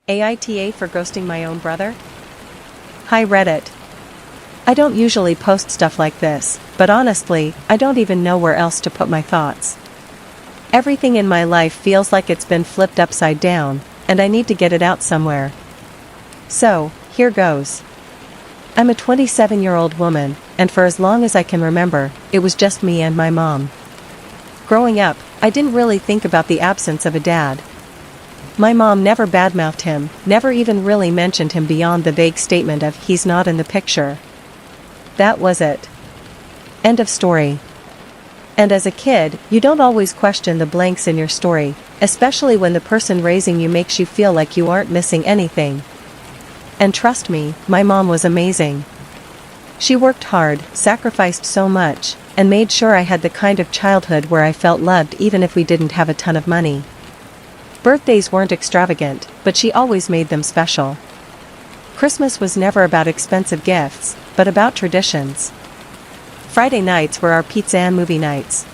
aita for ghosting my own brother? Hi Reddit. I don't usually post stuff like this, but honestly, I don't even know where else to put my thoughts. Everything in my life feels like it's been flipped upside down, and I need to get it out somewhere. So, here goes. I'm a 27-year-old woman, and for as long as I can remember, it was just me and my mom. Growing up, I didn't really think about the absence of a dad. My mom never badmouthed him, never even really mentioned him beyond the vague statement of "he's not in the picture." That was it. End of story. And as a kid, you don't always question the blanks in your story, especially when the person raising you makes you feel like you aren't missing anything. And trust me, my mom was amazing. She worked hard, sacrificed so much, and made sure I had the kind of childhood where I felt loved even if we didn't have a ton of money. Birthdays weren't extravagant, but she always made them special. Christmas was never about expensive gifts, but about traditions. Friday nights were our pizza and movie nights.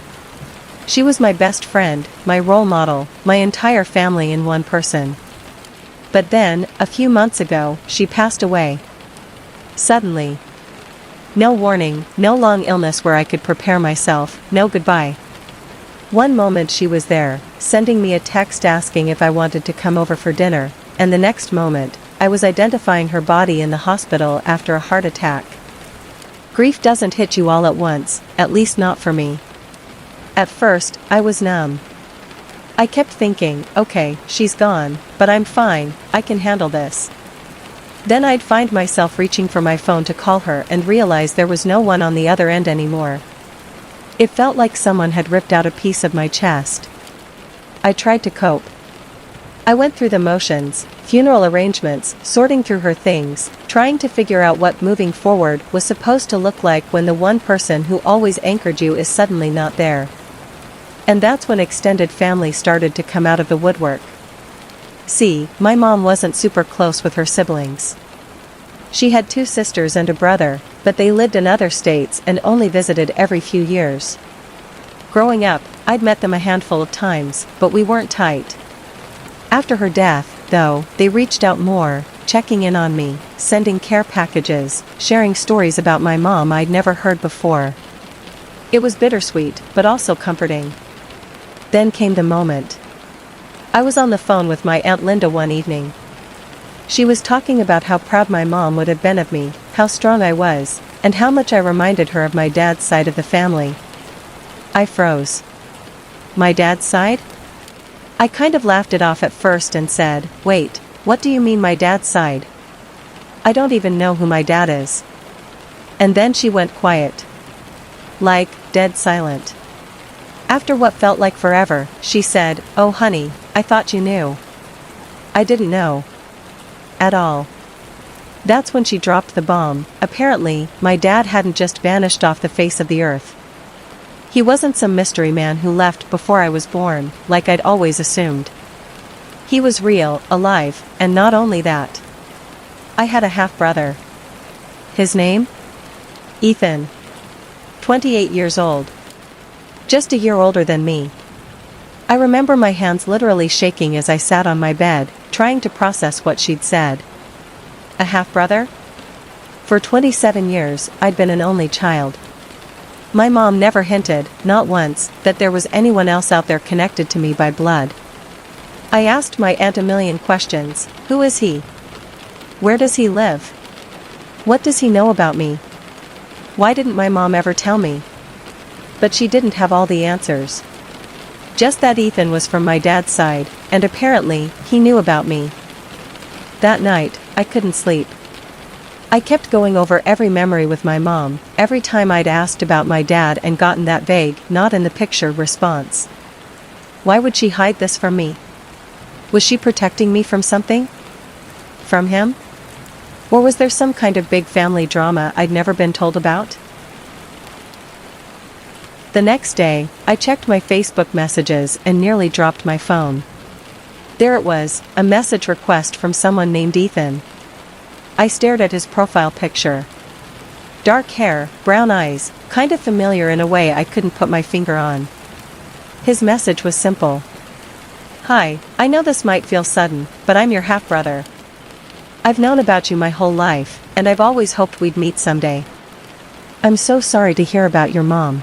She was my best friend, my role model, my entire family in one person. But then, a few months ago, she passed away. Suddenly. No warning, no long illness where I could prepare myself, no goodbye. One moment she was there, sending me a text asking if I wanted to come over for dinner, and the next moment, I was identifying her body in the hospital after a heart attack. Grief doesn't hit you all at once, at least not for me. At first, I was numb. I kept thinking, okay, she's gone, but I'm fine, I can handle this. Then I'd find myself reaching for my phone to call her and realize there was no one on the other end anymore. It felt like someone had ripped out a piece of my chest. I tried to cope. I went through the motions, funeral arrangements, sorting through her things, trying to figure out what moving forward was supposed to look like when the one person who always anchored you is suddenly not there. And that's when extended family started to come out of the woodwork. See, my mom wasn't super close with her siblings. She had 2 sisters and a brother, but they lived in other states and only visited every few years. Growing up, I'd met them a handful of times, but we weren't tight. After her death, though, they reached out more, checking in on me, sending care packages, sharing stories about my mom I'd never heard before. It was bittersweet, but also comforting. Then came the moment. I was on the phone with my Aunt Linda one evening. She was talking about how proud my mom would have been of me, how strong I was, and how much I reminded her of my dad's side of the family. I froze. My dad's side? I kind of laughed it off at first and said, "Wait, what do you mean my dad's side? I don't even know who my dad is." And then she went quiet. Like, dead silent. After what felt like forever, she said, "Oh honey, I thought you knew." I didn't know. At all. That's when she dropped the bomb. Apparently, my dad hadn't just vanished off the face of the earth. He wasn't some mystery man who left before I was born, like I'd always assumed. He was real, alive, and not only that. I had a half-brother. His name? Ethan. 28 years old. Just a year older than me. I remember my hands literally shaking as I sat on my bed, trying to process what she'd said. A half-brother? For 27 years, I'd been an only child. My mom never hinted, not once, that there was anyone else out there connected to me by blood. I asked my aunt a million questions. Who is he? Where does he live? What does he know about me? Why didn't my mom ever tell me? But she didn't have all the answers. Just that Ethan was from my dad's side, and apparently, he knew about me. That night, I couldn't sleep. I kept going over every memory with my mom, every time I'd asked about my dad and gotten that vague, not in the picture response. Why would she hide this from me? Was she protecting me from something? From him? Or was there some kind of big family drama I'd never been told about? The next day, I checked my Facebook messages and nearly dropped my phone. There it was, a message request from someone named Ethan. I stared at his profile picture. Dark hair, brown eyes, kind of familiar in a way I couldn't put my finger on. His message was simple. Hi, I know this might feel sudden, but I'm your half-brother. I've known about you my whole life, and I've always hoped we'd meet someday. I'm so sorry to hear about your mom.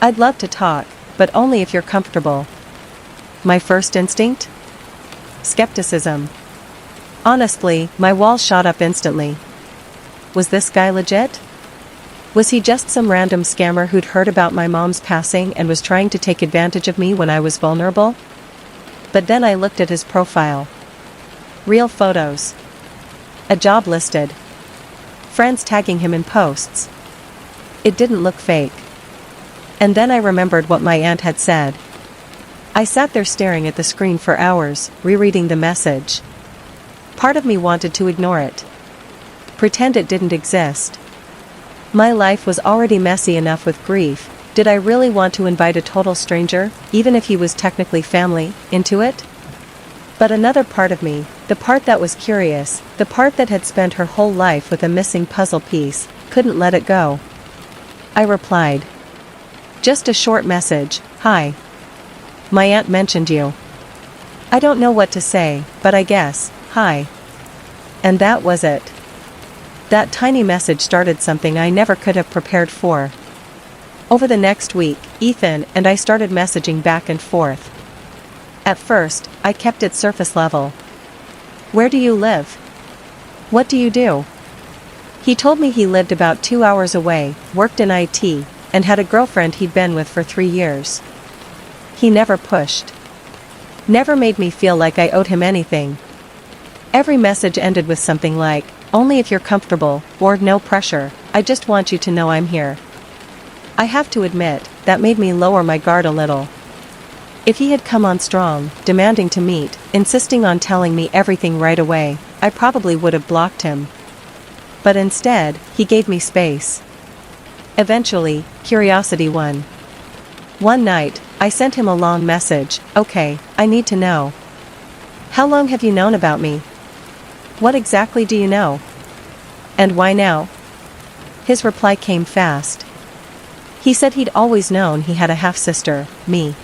I'd love to talk, but only if you're comfortable. My first instinct? Skepticism. Honestly, my walls shot up instantly. Was this guy legit? Was he just some random scammer who'd heard about my mom's passing and was trying to take advantage of me when I was vulnerable? But then I looked at his profile. Real photos. A job listed. Friends tagging him in posts. It didn't look fake. And then I remembered what my aunt had said. I sat there staring at the screen for hours, rereading the message. Part of me wanted to ignore it. Pretend it didn't exist. My life was already messy enough with grief. Did I really want to invite a total stranger, even if he was technically family, into it? But another part of me, the part that was curious, the part that had spent her whole life with a missing puzzle piece, couldn't let it go. I replied. Just a short message, hi. My aunt mentioned you. I don't know what to say, but I guess, hi. And that was it. That tiny message started something I never could have prepared for. Over the next week, Ethan and I started messaging back and forth. At first, I kept it surface level. Where do you live? What do you do? He told me he lived about 2 hours away, worked in IT, and had a girlfriend he'd been with for 3 years. He never pushed. Never made me feel like I owed him anything. Every message ended with something like, only if you're comfortable, or no pressure, I just want you to know I'm here. I have to admit, that made me lower my guard a little. If he had come on strong, demanding to meet, insisting on telling me everything right away, I probably would have blocked him. But instead, he gave me space. Eventually, curiosity won. One night, I sent him a long message, okay, I need to know. How long have you known about me? What exactly do you know? And why now? His reply came fast. He said he'd always known he had a half-sister, me.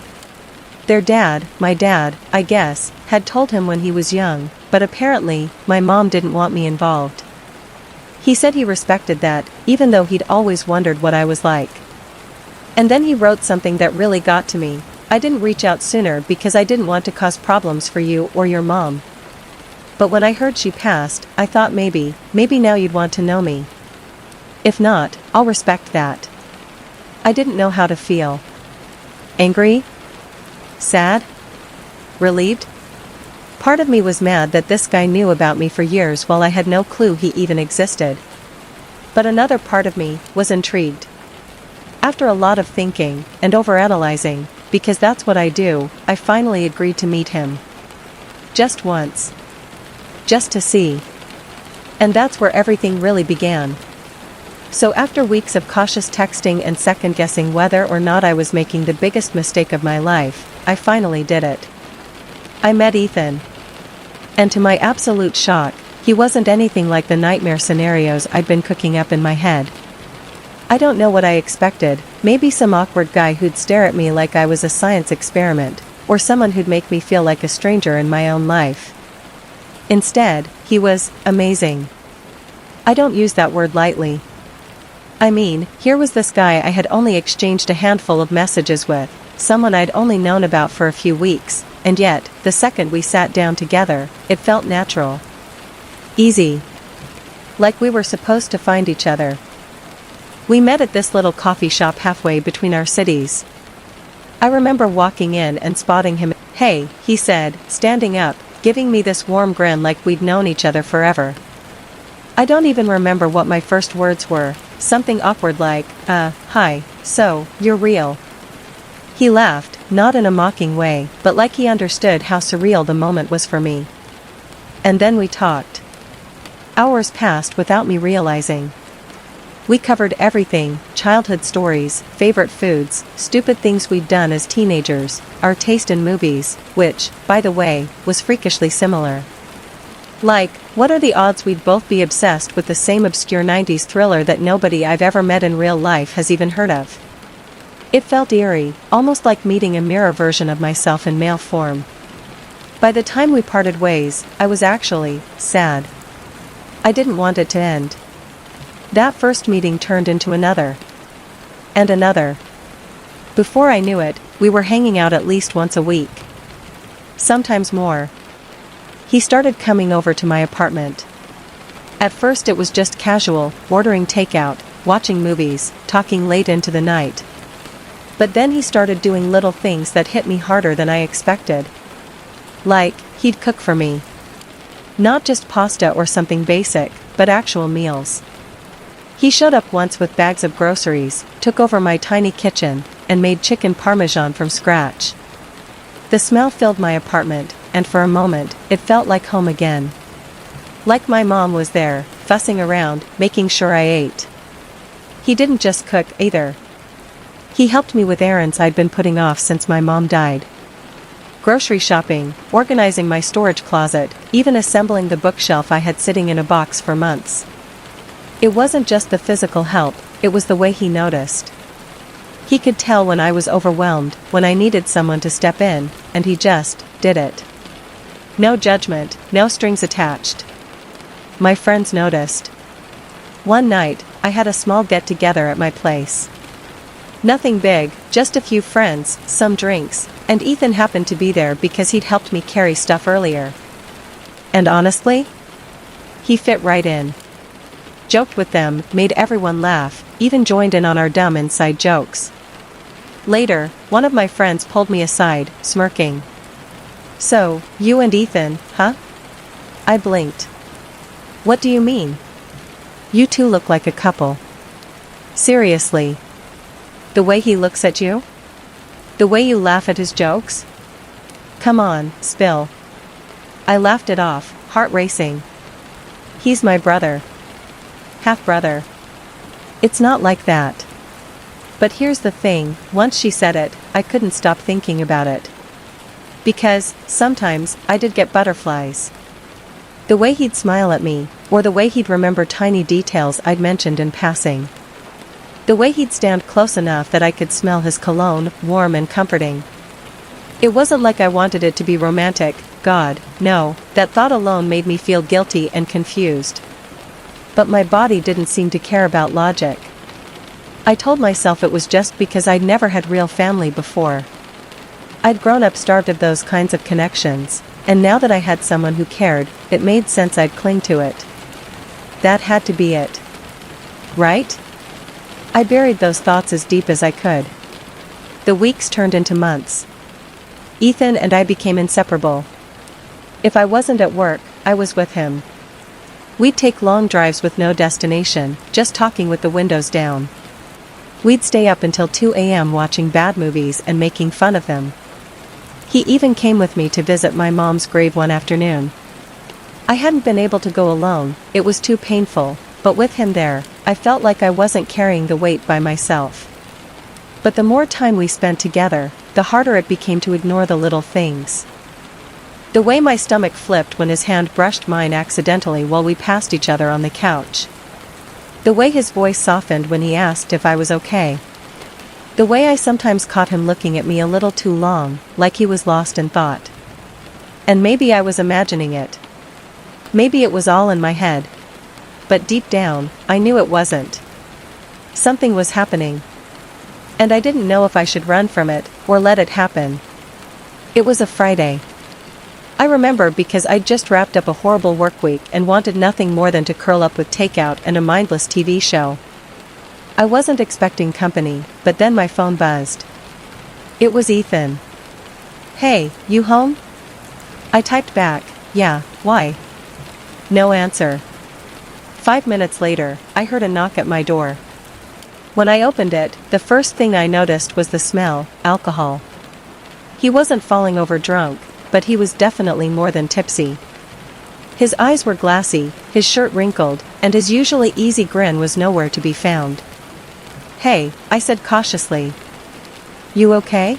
Their dad, my dad, I guess, had told him when he was young, but apparently, my mom didn't want me involved. He said he respected that, even though he'd always wondered what I was like. And then he wrote something that really got to me. I didn't reach out sooner because I didn't want to cause problems for you or your mom. But when I heard she passed, I thought maybe now you'd want to know me. If not, I'll respect that. I didn't know how to feel. Angry? Sad? Relieved? Part of me was mad that this guy knew about me for years while I had no clue he even existed. But another part of me was intrigued. After a lot of thinking, and overanalyzing, because that's what I do, I finally agreed to meet him. Just once. Just to see. And that's where everything really began. So after weeks of cautious texting and second-guessing whether or not I was making the biggest mistake of my life, I finally did it. I met Ethan. And to my absolute shock, he wasn't anything like the nightmare scenarios I'd been cooking up in my head. I don't know what I expected, maybe some awkward guy who'd stare at me like I was a science experiment, or someone who'd make me feel like a stranger in my own life. Instead, he was amazing. I don't use that word lightly. I mean, here was this guy I had only exchanged a handful of messages with, someone I'd only known about for a few weeks, and yet, the second we sat down together, it felt natural. Easy. Like we were supposed to find each other. We met at this little coffee shop halfway between our cities. I remember walking in and spotting him. Hey, he said, standing up, giving me this warm grin like we'd known each other forever. I don't even remember what my first words were, something awkward like, hi, so, you're real. He laughed, not in a mocking way, but like he understood how surreal the moment was for me. And then we talked. Hours passed without me realizing. We covered everything, childhood stories, favorite foods, stupid things we'd done as teenagers, our taste in movies, which, by the way, was freakishly similar. Like, what are the odds we'd both be obsessed with the same obscure 90s thriller that nobody I've ever met in real life has even heard of? It felt eerie, almost like meeting a mirror version of myself in male form. By the time we parted ways, I was actually sad. I didn't want it to end. That first meeting turned into another. And another. Before I knew it, we were hanging out at least once a week. Sometimes more. He started coming over to my apartment. At first it was just casual, ordering takeout, watching movies, talking late into the night. But then he started doing little things that hit me harder than I expected. Like, he'd cook for me. Not just pasta or something basic, but actual meals. He showed up once with bags of groceries, took over my tiny kitchen, and made chicken parmesan from scratch. The smell filled my apartment, and for a moment, it felt like home again. Like my mom was there, fussing around, making sure I ate. He didn't just cook, either. He helped me with errands I'd been putting off since my mom died. Grocery shopping, organizing my storage closet, even assembling the bookshelf I had sitting in a box for months. It wasn't just the physical help, it was the way he noticed. He could tell when I was overwhelmed, when I needed someone to step in, and he just did it. No judgment, no strings attached. My friends noticed. One night, I had a small get-together at my place. Nothing big, just a few friends, some drinks, and Ethan happened to be there because he'd helped me carry stuff earlier. And honestly, he fit right in. Joked with them, made everyone laugh, even joined in on our dumb inside jokes. Later, one of my friends pulled me aside, smirking. "So, you and Ethan, huh?" I blinked. "What do you mean? You two look like a couple." "Seriously? The way he looks at you? The way you laugh at his jokes? Come on, spill." I laughed it off, heart racing. "He's my brother. Half-brother. It's not like that." But here's the thing, once she said it, I couldn't stop thinking about it. Because, sometimes, I did get butterflies. The way he'd smile at me, or the way he'd remember tiny details I'd mentioned in passing. The way he'd stand close enough that I could smell his cologne, warm and comforting. It wasn't like I wanted it to be romantic, God, no, that thought alone made me feel guilty and confused. But my body didn't seem to care about logic. I told myself it was just because I'd never had real family before. I'd grown up starved of those kinds of connections, and now that I had someone who cared, it made sense I'd cling to it. That had to be it. Right? I buried those thoughts as deep as I could. The weeks turned into months. Ethan and I became inseparable. If I wasn't at work, I was with him. We'd take long drives with no destination, just talking with the windows down. We'd stay up until 2 a.m. watching bad movies and making fun of them. He even came with me to visit my mom's grave one afternoon. I hadn't been able to go alone, it was too painful, but with him there, I felt like I wasn't carrying the weight by myself. But the more time we spent together, the harder it became to ignore the little things. The way my stomach flipped when his hand brushed mine accidentally while we passed each other on the couch. The way his voice softened when he asked if I was okay. The way I sometimes caught him looking at me a little too long, like he was lost in thought. And maybe I was imagining it. Maybe it was all in my head. But deep down, I knew it wasn't. Something was happening. And I didn't know if I should run from it, or let it happen. It was a Friday. I remember because I'd just wrapped up a horrible work week and wanted nothing more than to curl up with takeout and a mindless TV show. I wasn't expecting company, but then my phone buzzed. It was Ethan. "Hey, you home?" I typed back, "Yeah, why?" No answer. 5 minutes later, I heard a knock at my door. When I opened it, the first thing I noticed was the smell, alcohol. He wasn't falling over drunk, but he was definitely more than tipsy. His eyes were glassy, his shirt wrinkled, and his usually easy grin was nowhere to be found. "Hey," I said cautiously. "You okay?"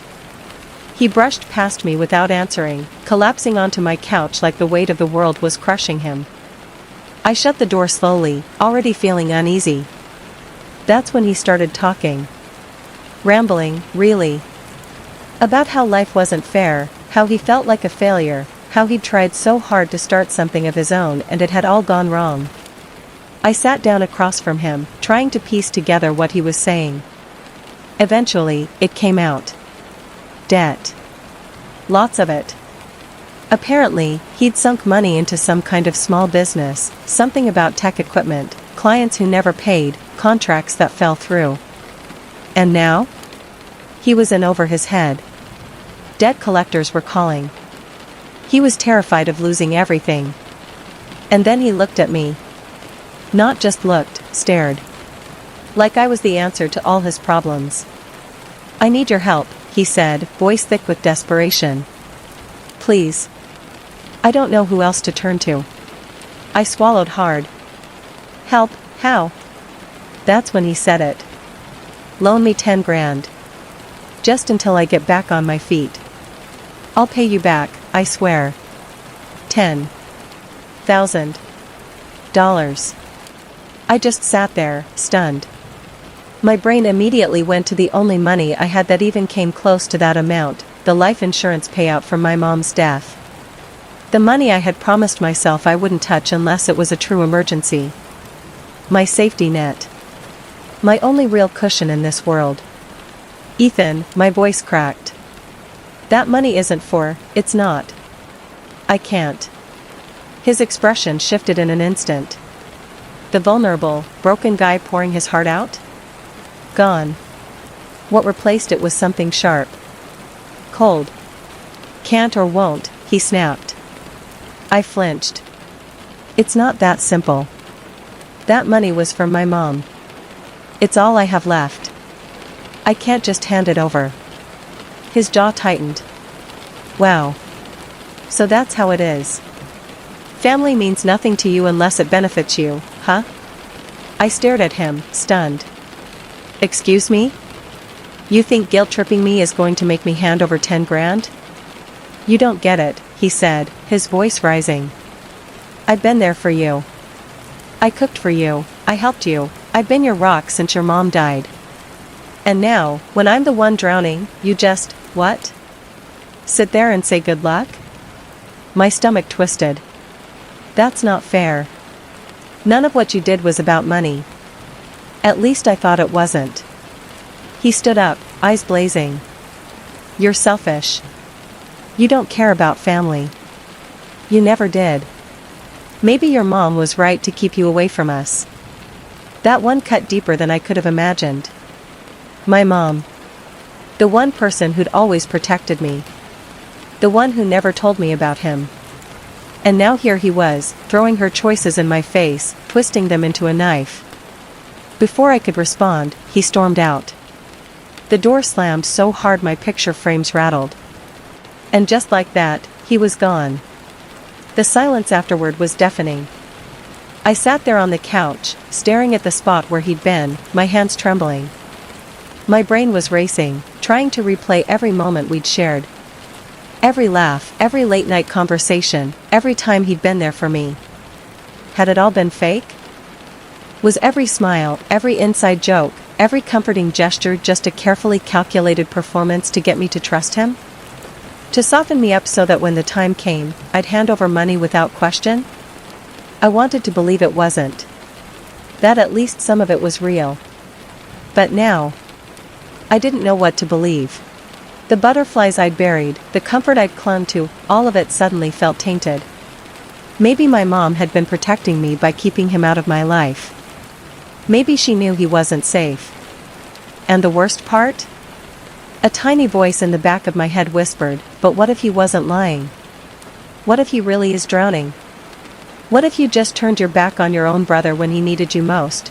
He brushed past me without answering, collapsing onto my couch like the weight of the world was crushing him. I shut the door slowly, already feeling uneasy. That's when he started talking. Rambling, really. About how life wasn't fair, how he felt like a failure, how he'd tried so hard to start something of his own and it had all gone wrong. I sat down across from him, trying to piece together what he was saying. Eventually, it came out. Debt. Lots of it. Apparently, he'd sunk money into some kind of small business, something about tech equipment, clients who never paid, contracts that fell through. And now? He was in over his head. Debt collectors were calling. He was terrified of losing everything. And then he looked at me. Not just looked, stared. Like I was the answer to all his problems. "I need your help," he said, voice thick with desperation. "Please. I don't know who else to turn to." I swallowed hard. "Help, how?" That's when he said it. "Loan me 10 grand. Just until I get back on my feet. I'll pay you back, I swear." $10,000. I just sat there, stunned. My brain immediately went to the only money I had that even came close to that amount, the life insurance payout from my mom's death. The money I had promised myself I wouldn't touch unless it was a true emergency. My safety net. My only real cushion in this world. "Ethan," my voice cracked. "That money isn't for, it's not. I can't." His expression shifted in an instant. The vulnerable, broken guy pouring his heart out? Gone. What replaced it was something sharp. Cold. "Can't or won't," he snapped. I flinched. "It's not that simple. That money was from my mom. It's all I have left. I can't just hand it over." His jaw tightened. "Wow. So that's how it is. Family means nothing to you unless it benefits you, huh?" I stared at him, stunned. "Excuse me? You think guilt-tripping me is going to make me hand over 10 grand? You don't get it," he said, his voice rising. "I've been there for you. I cooked for you, I helped you, I've been your rock since your mom died. And now, when I'm the one drowning, you just, what? Sit there and say good luck?" My stomach twisted. "That's not fair. None of what you did was about money. At least I thought it wasn't." He stood up, eyes blazing. "You're selfish. You don't care about family. You never did. Maybe your mom was right to keep you away from us." That one cut deeper than I could have imagined. My mom. The one person who'd always protected me. The one who never told me about him. And now here he was, throwing her choices in my face, twisting them into a knife. Before I could respond, he stormed out. The door slammed so hard my picture frames rattled. And just like that, he was gone. The silence afterward was deafening. I sat there on the couch, staring at the spot where he'd been, my hands trembling. My brain was racing, trying to replay every moment we'd shared. Every laugh, every late-night conversation, every time he'd been there for me. Had it all been fake? Was every smile, every inside joke, every comforting gesture just a carefully calculated performance to get me to trust him? To soften me up so that when the time came, I'd hand over money without question? I wanted to believe it wasn't. That at least some of it was real. But now, I didn't know what to believe. The butterflies I'd buried, the comfort I'd clung to, all of it suddenly felt tainted. Maybe my mom had been protecting me by keeping him out of my life. Maybe she knew he wasn't safe. And the worst part? A tiny voice in the back of my head whispered, "But what if he wasn't lying? What if he really is drowning? What if you just turned your back on your own brother when he needed you most?"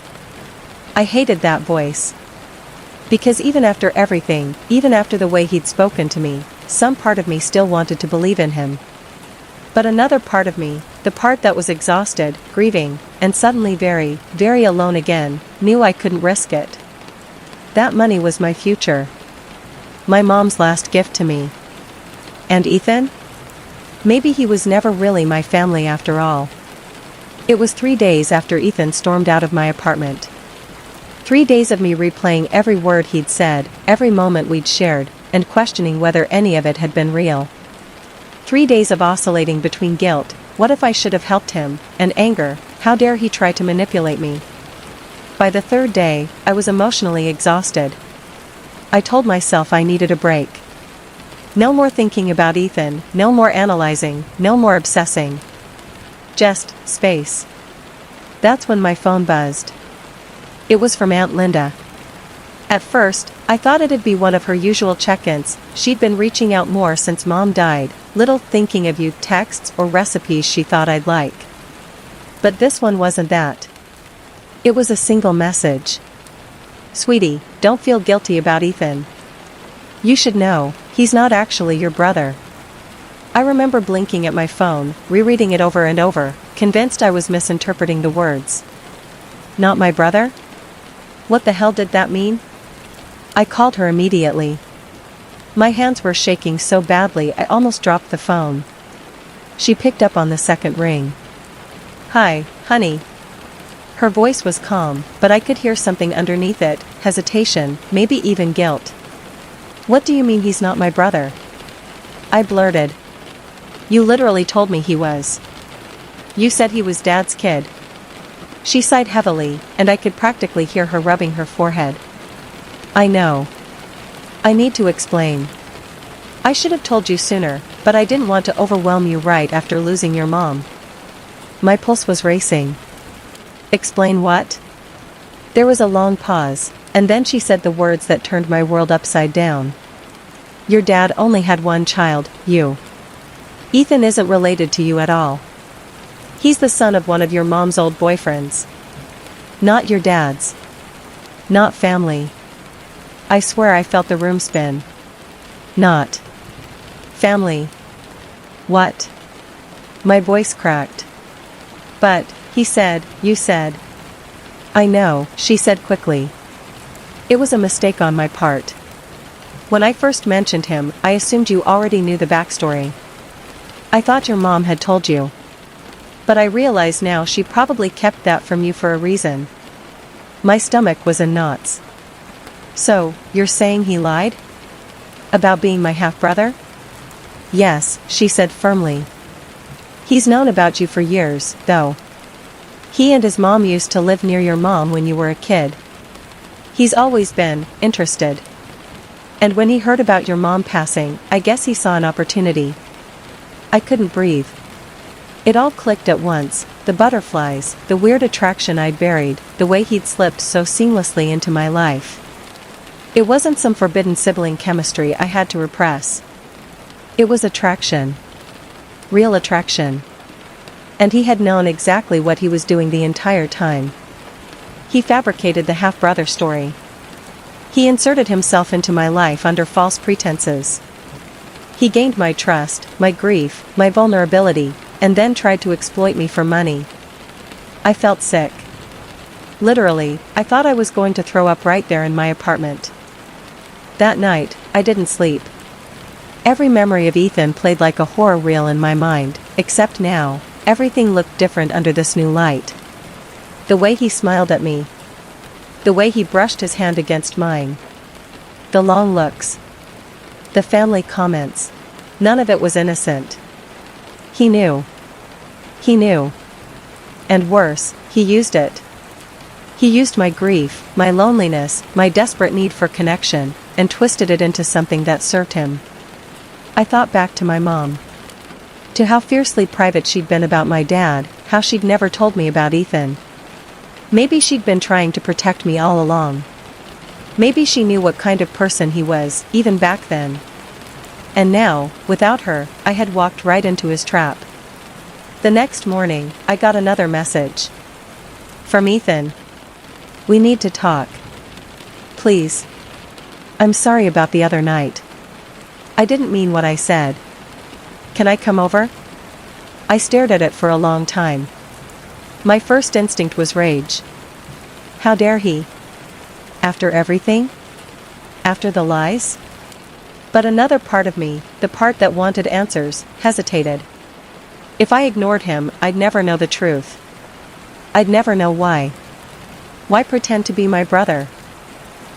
I hated that voice. Because even after everything, even after the way he'd spoken to me, some part of me still wanted to believe in him. But another part of me, the part that was exhausted, grieving, and suddenly very, very alone again, knew I couldn't risk it. That money was my future. My mom's last gift to me. And Ethan? Maybe he was never really my family after all. It was 3 days after Ethan stormed out of my apartment. 3 days of me replaying every word he'd said, every moment we'd shared, and questioning whether any of it had been real. 3 days of oscillating between guilt, what if I should have helped him, and anger, how dare he try to manipulate me. By the third day, I was emotionally exhausted. I told myself I needed a break. No more thinking about Ethan, no more analyzing, no more obsessing. Just space. That's when my phone buzzed. It was from Aunt Linda. At first, I thought it'd be one of her usual check-ins. She'd been reaching out more since Mom died, little thinking of you texts or recipes she thought I'd like. But this one wasn't that. It was a single message. Sweetie, don't feel guilty about Ethan. You should know, he's not actually your brother. I remember blinking at my phone, rereading it over and over, convinced I was misinterpreting the words. Not my brother? What the hell did that mean? I called her immediately. My hands were shaking so badly I almost dropped the phone. She picked up on the second ring. Hi, honey. Her voice was calm, but I could hear something underneath it, hesitation, maybe even guilt. What do you mean he's not my brother? I blurted. You literally told me he was. You said he was Dad's kid. She sighed heavily, and I could practically hear her rubbing her forehead. I know. I need to explain. I should have told you sooner, but I didn't want to overwhelm you right after losing your mom. My pulse was racing. Explain what? There was a long pause, and then she said the words that turned my world upside down. Your dad only had one child, you. Ethan isn't related to you at all. He's the son of one of your mom's old boyfriends. Not your dad's. Not family. I swear I felt the room spin. Not family. What? My voice cracked. But, he said, you said. I know, she said quickly. It was a mistake on my part. When I first mentioned him, I assumed you already knew the backstory. I thought your mom had told you. But I realize now she probably kept that from you for a reason. My stomach was in knots. So, you're saying he lied? About being my half-brother? Yes, she said firmly. He's known about you for years, though. He and his mom used to live near your mom when you were a kid. He's always been interested. And when he heard about your mom passing, I guess he saw an opportunity. I couldn't breathe. It all clicked at once, the butterflies, the weird attraction I'd buried, the way he'd slipped so seamlessly into my life. It wasn't some forbidden sibling chemistry I had to repress. It was attraction. Real attraction. And he had known exactly what he was doing the entire time. He fabricated the half-brother story. He inserted himself into my life under false pretenses. He gained my trust, my grief, my vulnerability, and then tried to exploit me for money. I felt sick. Literally, I thought I was going to throw up right there in my apartment. That night, I didn't sleep. Every memory of Ethan played like a horror reel in my mind, except now, everything looked different under this new light. The way he smiled at me. The way he brushed his hand against mine. The long looks. The family comments. None of it was innocent. He knew. He knew. And worse, he used it. He used my grief, my loneliness, my desperate need for connection, and twisted it into something that served him. I thought back to my mom. To how fiercely private she'd been about my dad, how she'd never told me about Ethan. Maybe she'd been trying to protect me all along. Maybe she knew what kind of person he was, even back then. And now, without her, I had walked right into his trap. The next morning, I got another message. From Ethan. We need to talk. Please. I'm sorry about the other night. I didn't mean what I said. Can I come over? I stared at it for a long time. My first instinct was rage. How dare he? After everything? After the lies? But another part of me, the part that wanted answers, hesitated. If I ignored him, I'd never know the truth. I'd never know why. Why pretend to be my brother?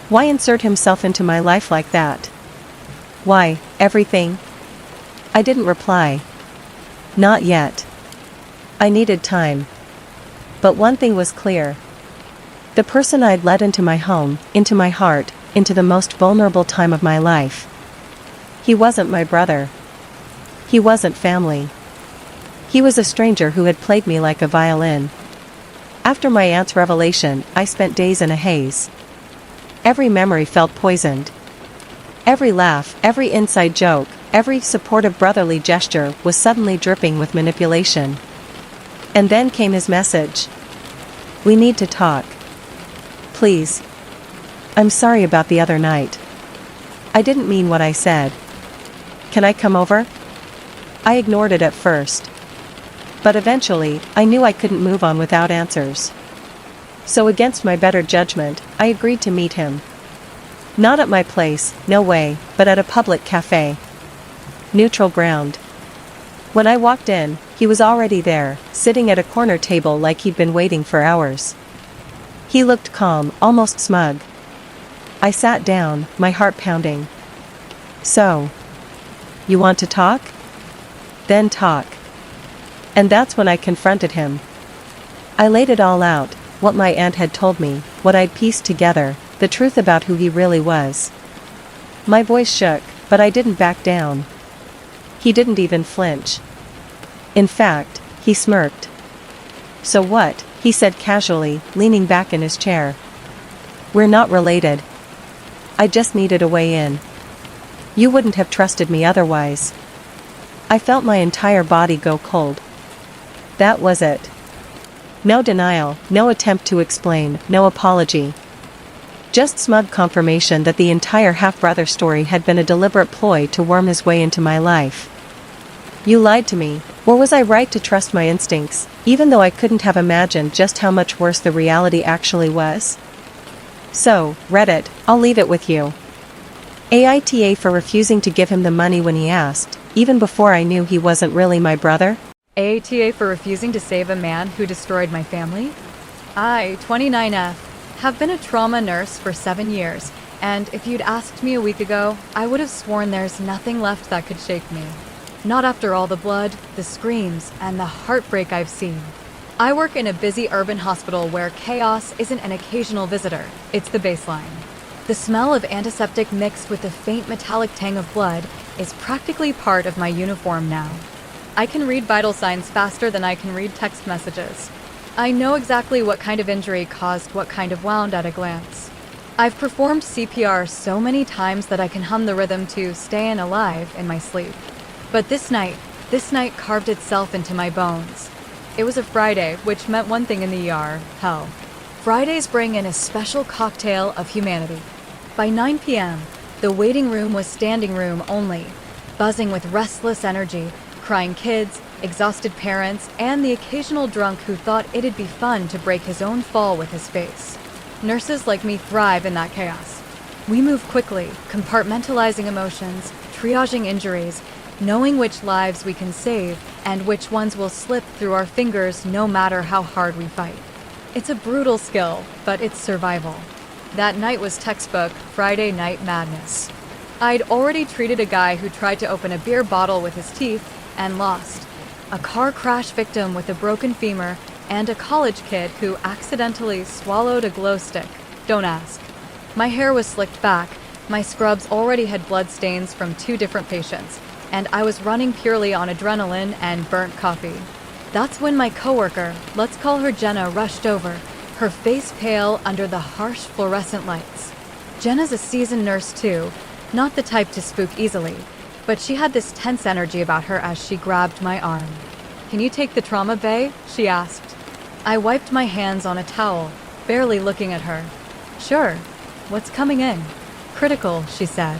Why insert himself into my life like that? Why, everything? I didn't reply. Not yet. I needed time. But one thing was clear. The person I'd let into my home, into my heart, into the most vulnerable time of my life. He wasn't my brother. He wasn't family. He was a stranger who had played me like a violin. After my aunt's revelation, I spent days in a haze. Every memory felt poisoned. Every laugh, every inside joke, every supportive brotherly gesture was suddenly dripping with manipulation. And then came his message. We need to talk. Please. I'm sorry about the other night. I didn't mean what I said. Can I come over? I ignored it at first. But eventually, I knew I couldn't move on without answers. So against my better judgment, I agreed to meet him. Not at my place, no way, but at a public cafe. Neutral ground. When I walked in, he was already there, sitting at a corner table like he'd been waiting for hours. He looked calm, almost smug. I sat down, my heart pounding. So, you want to talk? Then talk. And that's when I confronted him. I laid it all out, what my aunt had told me, what I'd pieced together, the truth about who he really was. My voice shook, but I didn't back down. He didn't even flinch. In fact, he smirked. So what? He said casually, leaning back in his chair. We're not related. I just needed a way in. You wouldn't have trusted me otherwise. I felt my entire body go cold. That was it. No denial, no attempt to explain, no apology. Just smug confirmation that the entire half-brother story had been a deliberate ploy to worm his way into my life. You lied to me, or was I right to trust my instincts, even though I couldn't have imagined just how much worse the reality actually was? So, Reddit, I'll leave it with you. Aita for refusing to give him the money when he asked, even before I knew he wasn't really my brother? Aita for refusing to save a man who destroyed my family? I, 29F, have been a trauma nurse for 7 years, and if you'd asked me a week ago, I would have sworn there's nothing left that could shake me. Not after all the blood, the screams, and the heartbreak I've seen. I work in a busy urban hospital where chaos isn't an occasional visitor, it's the baseline. The smell of antiseptic mixed with the faint metallic tang of blood is practically part of my uniform now. I can read vital signs faster than I can read text messages. I know exactly what kind of injury caused what kind of wound at a glance. I've performed CPR so many times that I can hum the rhythm to "Stayin' Alive" in my sleep. But this night carved itself into my bones. It was a Friday, which meant one thing in the ER, hell. Fridays bring in a special cocktail of humanity. By 9 p.m., the waiting room was standing room only, buzzing with restless energy, crying kids, exhausted parents, and the occasional drunk who thought it'd be fun to break his own fall with his face. Nurses like me thrive in that chaos. We move quickly, compartmentalizing emotions, triaging injuries, knowing which lives we can save and which ones will slip through our fingers no matter how hard we fight. It's a brutal skill, but it's survival. That night was textbook Friday night madness. I'd already treated a guy who tried to open a beer bottle with his teeth and lost, a car crash victim with a broken femur, and a college kid who accidentally swallowed a glow stick. Don't ask. My hair was slicked back, my scrubs already had blood stains from 2 different patients, and I was running purely on adrenaline and burnt coffee. That's when my coworker, let's call her Jenna, rushed over, her face pale under the harsh fluorescent lights. Jenna's a seasoned nurse too, not the type to spook easily, but she had this tense energy about her as she grabbed my arm. "Can you take the trauma bay?" she asked. I wiped my hands on a towel, barely looking at her. "Sure. What's coming in?" "Critical," she said.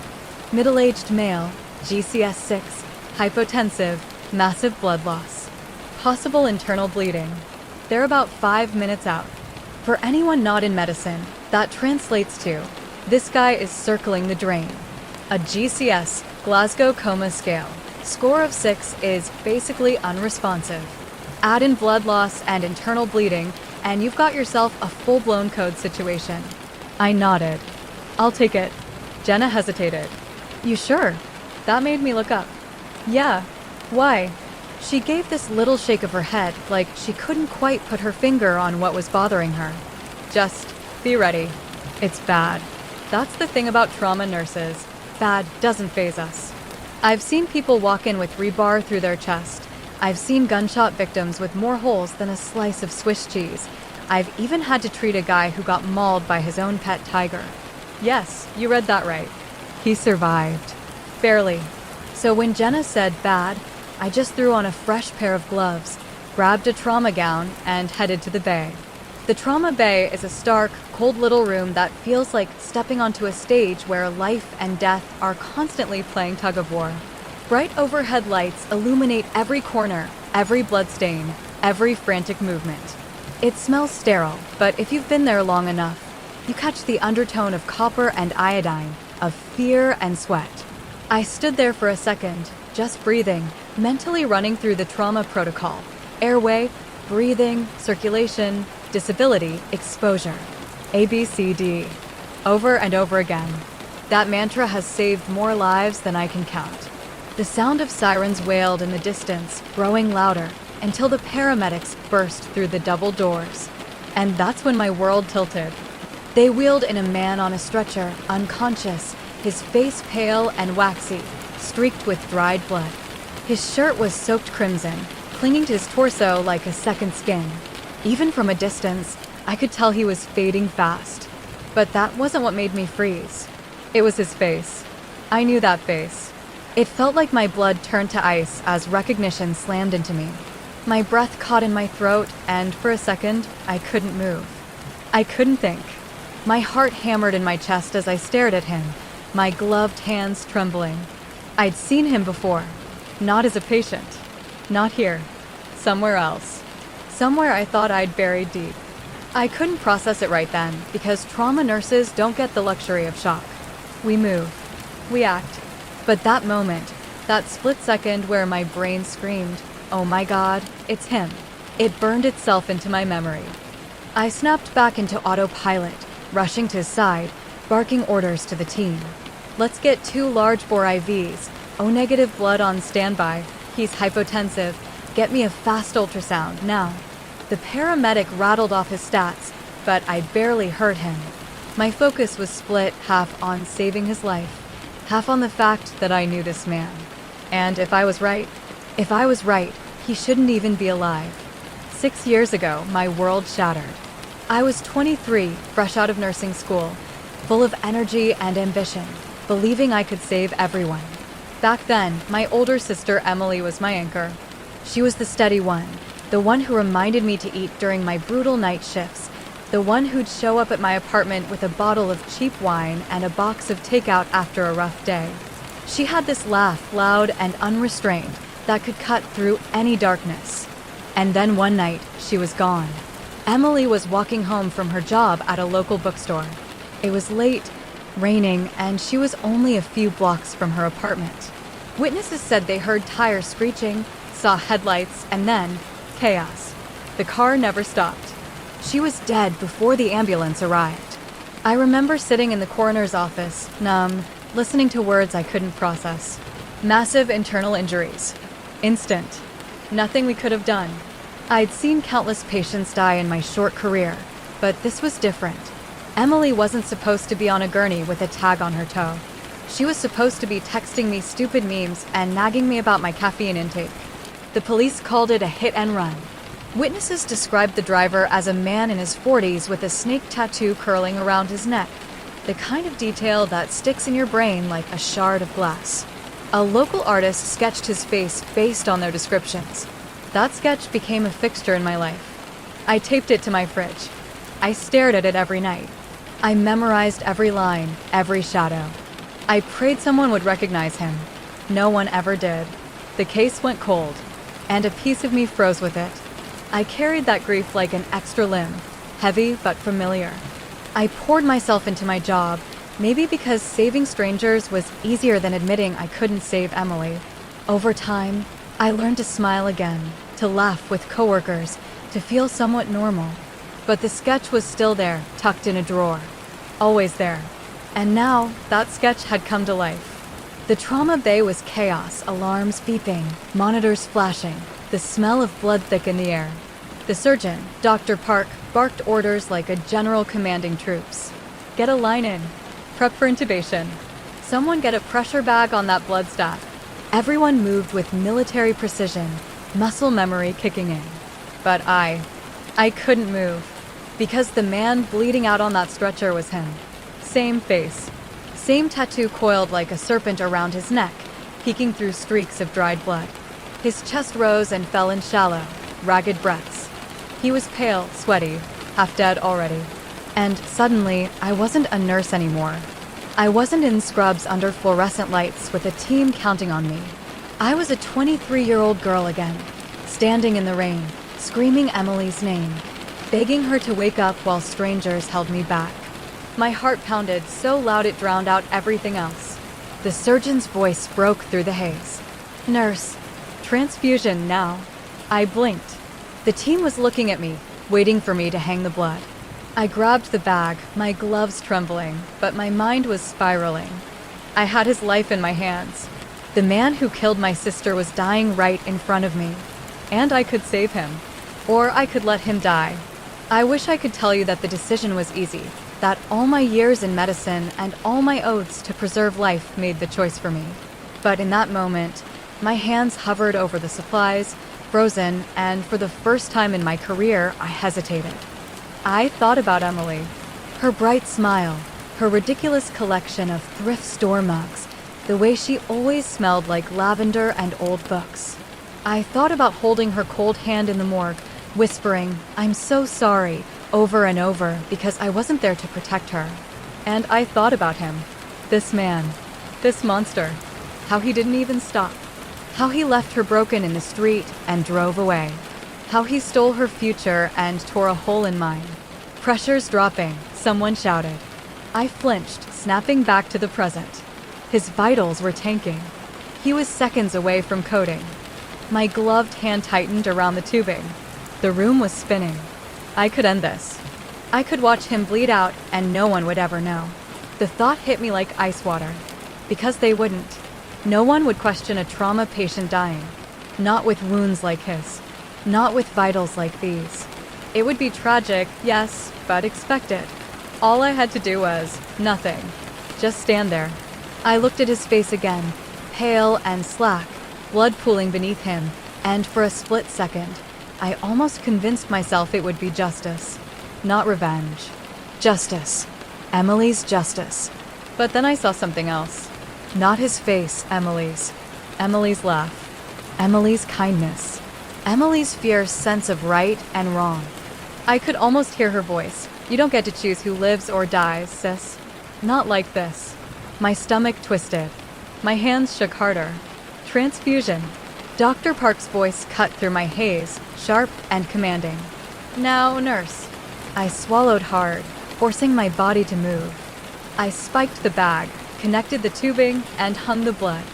"Middle-aged male, GCS 6, hypotensive, massive blood loss. Possible internal bleeding. They're about 5 minutes out. For anyone not in medicine, that translates to, this guy is circling the drain. A GCS, Glasgow Coma Scale. Score of 6 is basically unresponsive. Add in blood loss and internal bleeding, and you've got yourself a full-blown code situation." I nodded. "I'll take it." Jenna hesitated. "You sure?" That made me look up. Yeah. Why? She gave this little shake of her head, like she couldn't quite put her finger on what was bothering her. Just be ready. It's bad. That's the thing about trauma nurses. Bad doesn't faze us. I've seen people walk in with rebar through their chest. I've seen gunshot victims with more holes than a slice of Swiss cheese. I've even had to treat a guy who got mauled by his own pet tiger. Yes, you read that right. He survived. Barely. So when Jenna said bad, I just threw on a fresh pair of gloves, grabbed a trauma gown, and headed to the bay. The trauma bay is a stark, cold little room that feels like stepping onto a stage where life and death are constantly playing tug-of-war. Bright overhead lights illuminate every corner, every bloodstain, every frantic movement. It smells sterile, but if you've been there long enough, you catch the undertone of copper and iodine, of fear and sweat. I stood there for a second, just breathing, mentally running through the trauma protocol. Airway, breathing, circulation, disability, exposure. A, B, C, D. Over and over again. That mantra has saved more lives than I can count. The sound of sirens wailed in the distance, growing louder, until the paramedics burst through the double doors. And that's when my world tilted. They wheeled in a man on a stretcher, unconscious, his face pale and waxy, streaked with dried blood. His shirt was soaked crimson, clinging to his torso like a second skin. Even from a distance, I could tell he was fading fast. But that wasn't what made me freeze. It was his face. I knew that face. It felt like my blood turned to ice as recognition slammed into me. My breath caught in my throat, and for a second, I couldn't move. I couldn't think. My heart hammered in my chest as I stared at him, my gloved hands trembling. I'd seen him before. Not as a patient. Not here. Somewhere else. Somewhere I thought I'd buried deep. I couldn't process it right then, because trauma nurses don't get the luxury of shock. We move. We act. But that moment, that split second where my brain screamed, "Oh my God, it's him," it burned itself into my memory. I snapped back into autopilot, rushing to his side, barking orders to the team. "Let's get 2 large bore IVs, O-negative blood on standby, he's hypotensive, get me a fast ultrasound, now." The paramedic rattled off his stats, but I barely heard him. My focus was split half on saving his life, half on the fact that I knew this man. And if I was right, he shouldn't even be alive. 6 years ago, my world shattered. I was 23, fresh out of nursing school, full of energy and ambition, believing I could save everyone. Back then, my older sister Emily was my anchor. She was the steady one, the one who reminded me to eat during my brutal night shifts, the one who'd show up at my apartment with a bottle of cheap wine and a box of takeout after a rough day. She had this laugh, loud and unrestrained, that could cut through any darkness. And then one night, she was gone. Emily was walking home from her job at a local bookstore. It was late, raining, and she was only a few blocks from her apartment. Witnesses said they heard tires screeching, saw headlights, and then chaos. The car never stopped. She was dead before the ambulance arrived. I remember sitting in the coroner's office, numb, listening to words I couldn't process. Massive internal injuries. Instant. Nothing we could have done. I'd seen countless patients die in my short career, but this was different. Emily wasn't supposed to be on a gurney with a tag on her toe. She was supposed to be texting me stupid memes and nagging me about my caffeine intake. The police called it a hit and run. Witnesses described the driver as a man in his 40s with a snake tattoo curling around his neck, the kind of detail that sticks in your brain like a shard of glass. A local artist sketched his face based on their descriptions. That sketch became a fixture in my life. I taped it to my fridge. I stared at it every night. I memorized every line, every shadow. I prayed someone would recognize him. No one ever did. The case went cold, and a piece of me froze with it. I carried that grief like an extra limb, heavy but familiar. I poured myself into my job, maybe because saving strangers was easier than admitting I couldn't save Emily. Over time, I learned to smile again, to laugh with coworkers, to feel somewhat normal. But the sketch was still there, tucked in a drawer. Always there. And now, that sketch had come to life. The trauma bay was chaos, alarms beeping, monitors flashing, the smell of blood thick in the air. The surgeon, Dr. Park, barked orders like a general commanding troops. Get a line in. Prep for intubation. Someone get a pressure bag on that blood stat. Everyone moved with military precision, muscle memory kicking in. But I couldn't move, because the man bleeding out on that stretcher was him. Same face, same tattoo coiled like a serpent around his neck, peeking through streaks of dried blood. His chest rose and fell in shallow, ragged breaths. He was pale, sweaty, half dead already. And suddenly, I wasn't a nurse anymore. I wasn't in scrubs under fluorescent lights with a team counting on me. I was a 23-year-old girl again, standing in the rain, screaming Emily's name, begging her to wake up while strangers held me back. My heart pounded so loud it drowned out everything else. The surgeon's voice broke through the haze. Nurse, transfusion now. I blinked. The team was looking at me, waiting for me to hang the blood. I grabbed the bag, my gloves trembling, but my mind was spiraling. I had his life in my hands. The man who killed my sister was dying right in front of me, and I could save him, or I could let him die. I wish I could tell you that the decision was easy, that all my years in medicine and all my oaths to preserve life made the choice for me. But in that moment, my hands hovered over the supplies, frozen, and for the first time in my career, I hesitated. I thought about Emily, her bright smile, her ridiculous collection of thrift store mugs, the way she always smelled like lavender and old books. I thought about holding her cold hand in the morgue, whispering, "I'm so sorry," over and over because I wasn't there to protect her. And I thought about him, this man, this monster, how he didn't even stop, how he left her broken in the street and drove away. How he stole her future and tore a hole in mine. Pressure's dropping, someone shouted. I flinched, snapping back to the present. His vitals were tanking. He was seconds away from coding. My gloved hand tightened around the tubing. The room was spinning. I could end this. I could watch him bleed out and no one would ever know. The thought hit me like ice water. Because they wouldn't. No one would question a trauma patient dying. Not with wounds like his. Not with vitals like these. It would be tragic, yes, but expected. All I had to do was nothing. Just stand there. I looked at his face again, pale and slack, blood pooling beneath him, and for a split second, I almost convinced myself it would be justice. Not revenge. Justice. Emily's justice. But then I saw something else. Not his face, Emily's. Emily's laugh. Emily's kindness. Emily's fierce sense of right and wrong. I could almost hear her voice. You don't get to choose who lives or dies, sis. Not like this. My stomach twisted. My hands shook harder. Transfusion. Dr. Park's voice cut through my haze, sharp and commanding. Now, nurse. I swallowed hard, forcing my body to move. I spiked the bag, connected the tubing, and hung the blood.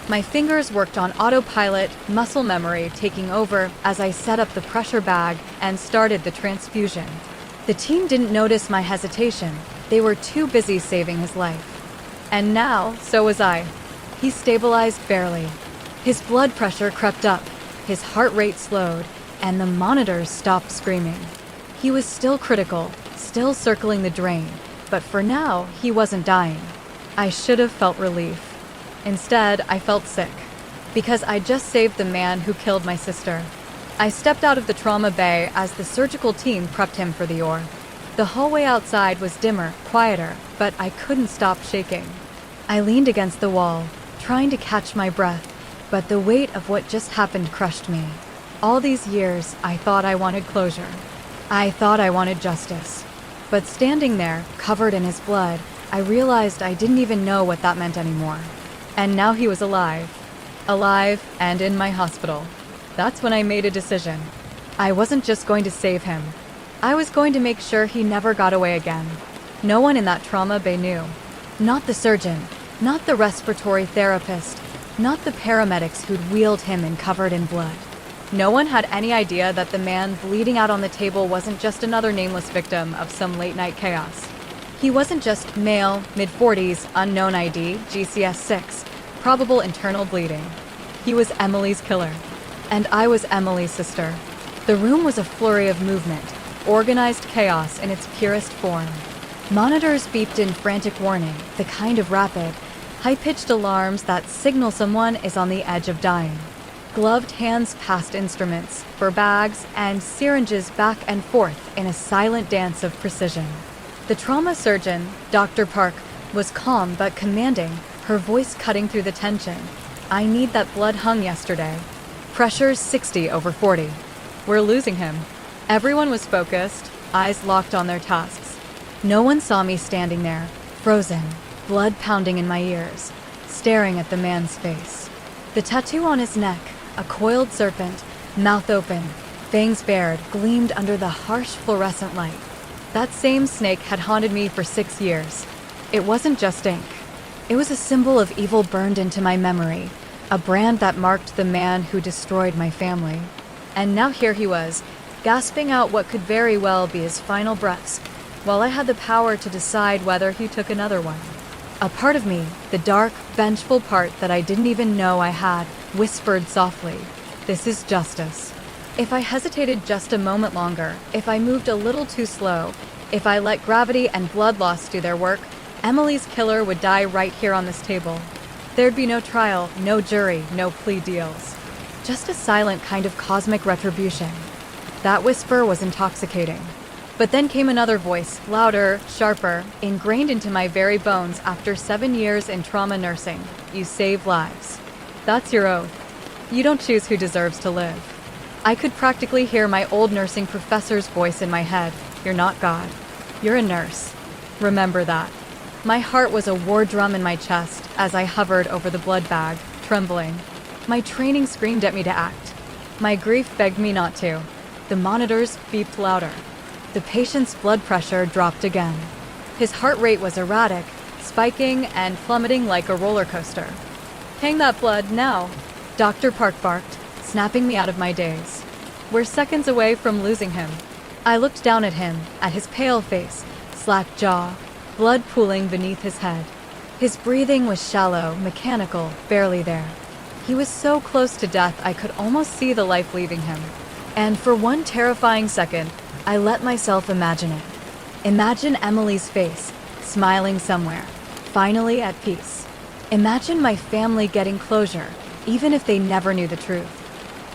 My fingers worked on autopilot, muscle memory taking over as I set up the pressure bag and started the transfusion. The team didn't notice my hesitation. They were too busy saving his life. And now, so was I. He stabilized barely. His blood pressure crept up, his heart rate slowed, and the monitors stopped screaming. He was still critical, still circling the drain, but for now, he wasn't dying. I should have felt relief. Instead, I felt sick, because I just saved the man who killed my sister. I stepped out of the trauma bay as the surgical team prepped him for the OR. The hallway outside was dimmer, quieter, but I couldn't stop shaking. I leaned against the wall, trying to catch my breath, but the weight of what just happened crushed me. All these years, I thought I wanted closure. I thought I wanted justice. But standing there, covered in his blood, I realized I didn't even know what that meant anymore. And now he was alive. Alive and in my hospital. That's when I made a decision. I wasn't just going to save him. I was going to make sure he never got away again. No one in that trauma bay knew. Not the surgeon, not the respiratory therapist, not the paramedics who'd wheeled him in covered in blood. No one had any idea that the man bleeding out on the table wasn't just another nameless victim of some late-night chaos. He wasn't just male, mid-40s, unknown ID, GCS 6, probable internal bleeding. He was Emily's killer, and I was Emily's sister. The room was a flurry of movement, organized chaos in its purest form. Monitors beeped in frantic warning, the kind of rapid, high-pitched alarms that signal someone is on the edge of dying. Gloved hands passed instruments, for bags, and syringes back and forth in a silent dance of precision. The trauma surgeon, Dr. Park, was calm but commanding, her voice cutting through the tension. "I need that blood hung yesterday. Pressure's 60/40. We're losing him." Everyone was focused, eyes locked on their tasks. No one saw me standing there, frozen, blood pounding in my ears, staring at the man's face. The tattoo on his neck, a coiled serpent, mouth open, fangs bared, gleamed under the harsh fluorescent light. That same snake had haunted me for 6 years. It wasn't just ink. It was a symbol of evil burned into my memory, a brand that marked the man who destroyed my family. And now here he was, gasping out what could very well be his final breaths, while I had the power to decide whether he took another one. A part of me, the dark, vengeful part that I didn't even know I had, whispered softly, "This is justice." If I hesitated just a moment longer, if I moved a little too slow, if I let gravity and blood loss do their work, Emily's killer would die right here on this table. There'd be no trial, no jury, no plea deals. Just a silent kind of cosmic retribution. That whisper was intoxicating. But then came another voice, louder, sharper, ingrained into my very bones after 7 years in trauma nursing. "You save lives. That's your oath. You don't choose who deserves to live." I could practically hear my old nursing professor's voice in my head. "You're not God. You're a nurse. Remember that." My heart was a war drum in my chest as I hovered over the blood bag, trembling. My training screamed at me to act. My grief begged me not to. The monitors beeped louder. The patient's blood pressure dropped again. His heart rate was erratic, spiking and plummeting like a roller coaster. "Hang that blood now," Dr. Park barked, snapping me out of my daze. "We're seconds away from losing him." I looked down at him, at his pale face, slack jaw, blood pooling beneath his head. His breathing was shallow, mechanical, barely there. He was so close to death I could almost see the life leaving him. And for one terrifying second, I let myself imagine it. Imagine Emily's face, smiling somewhere, finally at peace. Imagine my family getting closure, even if they never knew the truth.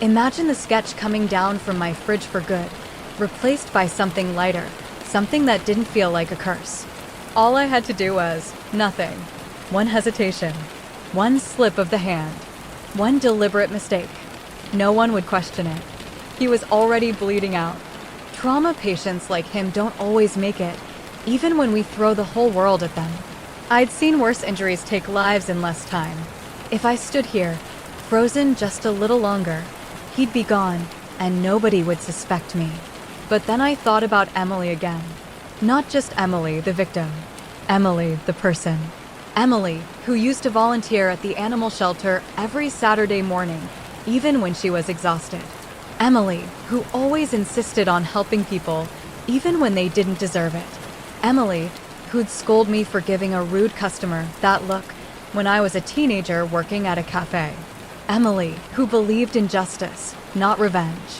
Imagine the sketch coming down from my fridge for good, replaced by something lighter, something that didn't feel like a curse. All I had to do was nothing. One hesitation, one slip of the hand, one deliberate mistake. No one would question it. He was already bleeding out. Trauma patients like him don't always make it, even when we throw the whole world at them. I'd seen worse injuries take lives in less time. If I stood here, frozen just a little longer, he'd be gone, and nobody would suspect me. But then I thought about Emily again. Not just Emily, the victim. Emily, the person. Emily, who used to volunteer at the animal shelter every Saturday morning, even when she was exhausted. Emily, who always insisted on helping people, even when they didn't deserve it. Emily, who'd scold me for giving a rude customer that look when I was a teenager working at a cafe. Emily, who believed in justice, not revenge.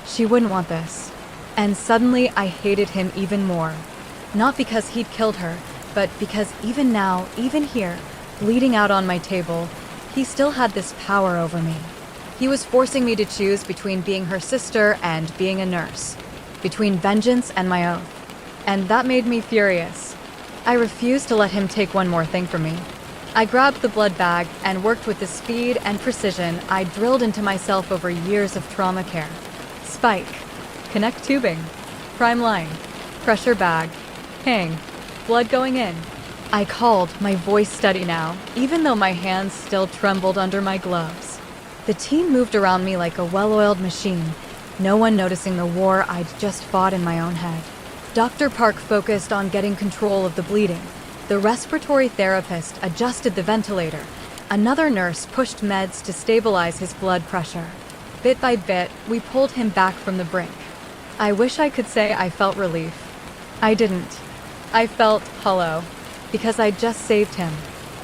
She wouldn't want this. And suddenly I hated him even more. Not because he'd killed her, but because even now, even here, bleeding out on my table, he still had this power over me. He was forcing me to choose between being her sister and being a nurse, between vengeance and my oath. And that made me furious. I refused to let him take one more thing from me. I grabbed the blood bag and worked with the speed and precision I drilled into myself over years of trauma care. Spike, connect tubing, prime line, pressure bag, hang, blood going in. I called, my voice steady now, even though my hands still trembled under my gloves. The team moved around me like a well-oiled machine, no one noticing the war I'd just fought in my own head. Dr. Park focused on getting control of the bleeding. The respiratory therapist adjusted the ventilator. Another nurse pushed meds to stabilize his blood pressure. Bit by bit, we pulled him back from the brink. I wish I could say I felt relief. I didn't. I felt hollow, because I'd just saved him.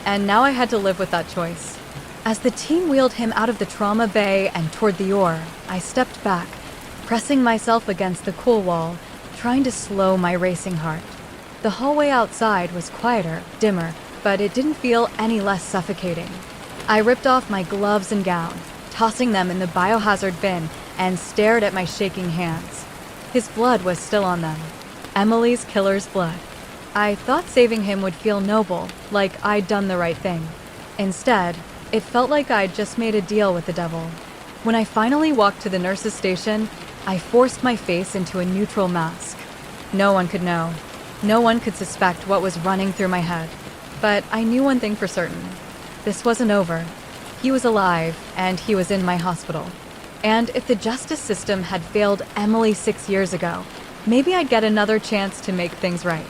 And now I had to live with that choice. As the team wheeled him out of the trauma bay and toward the OR, I stepped back, pressing myself against the cool wall, trying to slow my racing heart. The hallway outside was quieter, dimmer, but it didn't feel any less suffocating. I ripped off my gloves and gown, tossing them in the biohazard bin, and stared at my shaking hands. His blood was still on them. Emily's killer's blood. I thought saving him would feel noble, like I'd done the right thing. Instead, it felt like I'd just made a deal with the devil. When I finally walked to the nurse's station, I forced my face into a neutral mask. No one could know. No one could suspect what was running through my head. But I knew one thing for certain. This wasn't over. He was alive, and he was in my hospital. And if the justice system had failed Emily 6 years ago, maybe I'd get another chance to make things right.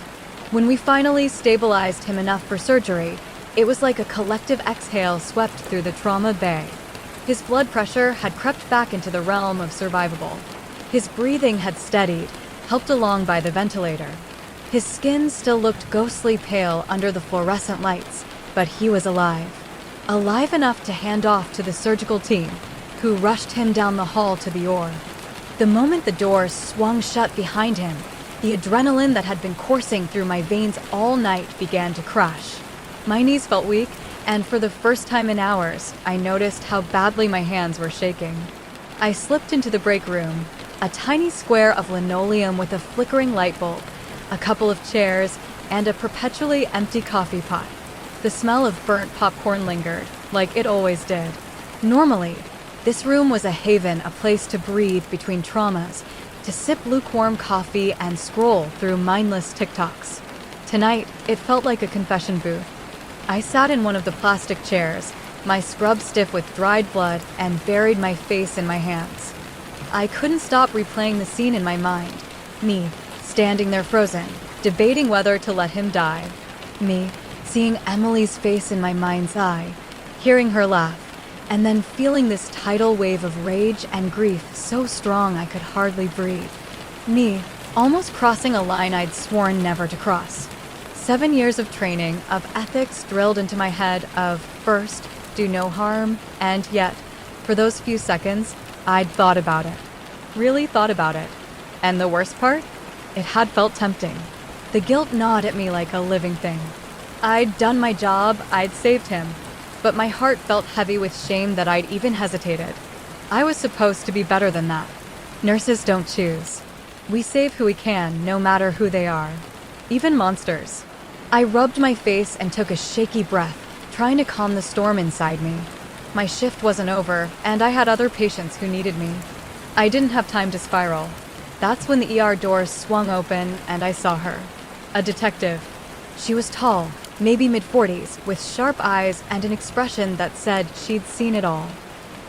When we finally stabilized him enough for surgery, it was like a collective exhale swept through the trauma bay. His blood pressure had crept back into the realm of survivable. His breathing had steadied, helped along by the ventilator. His skin still looked ghostly pale under the fluorescent lights, but he was alive. Alive enough to hand off to the surgical team, who rushed him down the hall to the OR. The moment the door swung shut behind him, the adrenaline that had been coursing through my veins all night began to crash. My knees felt weak, and for the first time in hours, I noticed how badly my hands were shaking. I slipped into the break room, a tiny square of linoleum with a flickering light bulb, a couple of chairs, and a perpetually empty coffee pot. The smell of burnt popcorn lingered, like it always did. Normally, this room was a haven, a place to breathe between traumas, to sip lukewarm coffee and scroll through mindless TikToks. Tonight, it felt like a confession booth. I sat in one of the plastic chairs, my scrub stiff with dried blood, and buried my face in my hands. I couldn't stop replaying the scene in my mind. Me, standing there frozen, debating whether to let him die. Me, seeing Emily's face in my mind's eye, hearing her laugh, and then feeling this tidal wave of rage and grief so strong I could hardly breathe. Me, almost crossing a line I'd sworn never to cross. 7 years of training, of ethics drilled into my head of, first, do no harm, and yet, for those few seconds, I'd thought about it. Really thought about it. And the worst part? It had felt tempting. The guilt gnawed at me like a living thing. I'd done my job, I'd saved him. But my heart felt heavy with shame that I'd even hesitated. I was supposed to be better than that. Nurses don't choose. We save who we can, no matter who they are. Even monsters. I rubbed my face and took a shaky breath, trying to calm the storm inside me. My shift wasn't over, and I had other patients who needed me. I didn't have time to spiral. That's when the ER doors swung open and I saw her. A detective. She was tall, maybe mid-40s, with sharp eyes and an expression that said she'd seen it all.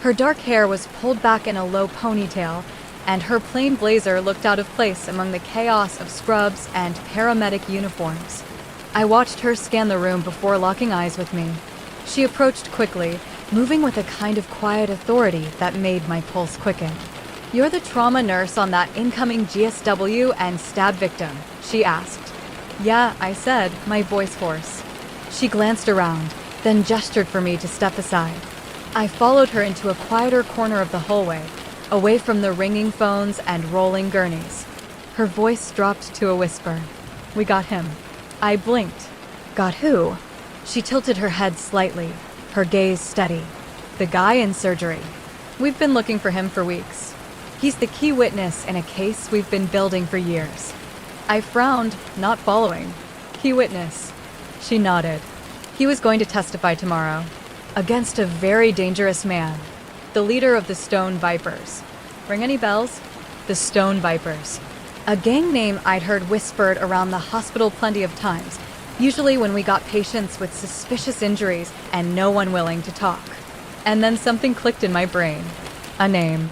Her dark hair was pulled back in a low ponytail, and her plain blazer looked out of place among the chaos of scrubs and paramedic uniforms. I watched her scan the room before locking eyes with me. She approached quickly, moving with a kind of quiet authority that made my pulse quicken. "You're the trauma nurse on that incoming GSW and stab victim?" she asked. "Yeah," I said, my voice hoarse. She glanced around, then gestured for me to step aside. I followed her into a quieter corner of the hallway, away from the ringing phones and rolling gurneys. Her voice dropped to a whisper. "We got him." I blinked. "Got who?" She tilted her head slightly, her gaze steady. "The guy in surgery. We've been looking for him for weeks. He's the key witness in a case we've been building for years." I frowned, not following. "Key witness." She nodded. "He was going to testify tomorrow. Against a very dangerous man. The leader of the Stone Vipers. Ring any bells? The Stone Vipers. A gang name I'd heard whispered around the hospital plenty of times, usually when we got patients with suspicious injuries and no one willing to talk. And then something clicked in my brain. A name.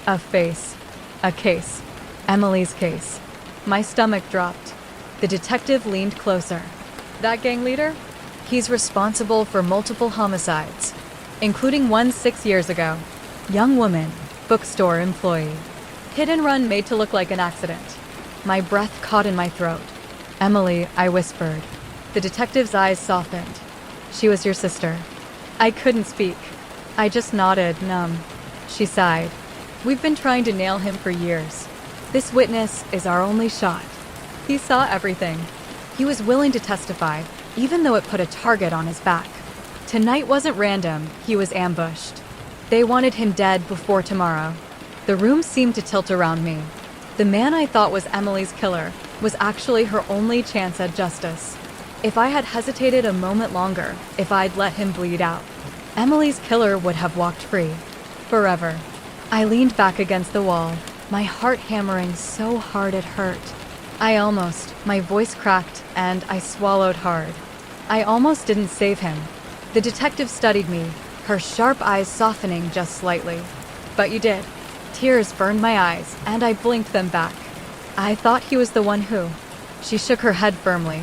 A face. A case. Emily's case. My stomach dropped. The detective leaned closer. "That gang leader? He's responsible for multiple homicides, including one 6 years ago. Young woman, bookstore employee. Hit and run made to look like an accident." My breath caught in my throat. "Emily," I whispered. The detective's eyes softened. "She was your sister." I couldn't speak. I just nodded, numb. She sighed. We've been trying to nail him for years. This witness is our only shot. He saw everything. He was willing to testify, even though it put a target on his back. Tonight wasn't random, he was ambushed. They wanted him dead before tomorrow. The room seemed to tilt around me. The man I thought was Emily's killer was actually her only chance at justice. If I had hesitated a moment longer, if I'd let him bleed out, Emily's killer would have walked free. Forever. I leaned back against the wall, my heart hammering so hard it hurt. My voice cracked, and I swallowed hard. I almost didn't save him. The detective studied me, her sharp eyes softening just slightly. But you did. Tears burned my eyes, and I blinked them back. I thought he was the one who. She shook her head firmly.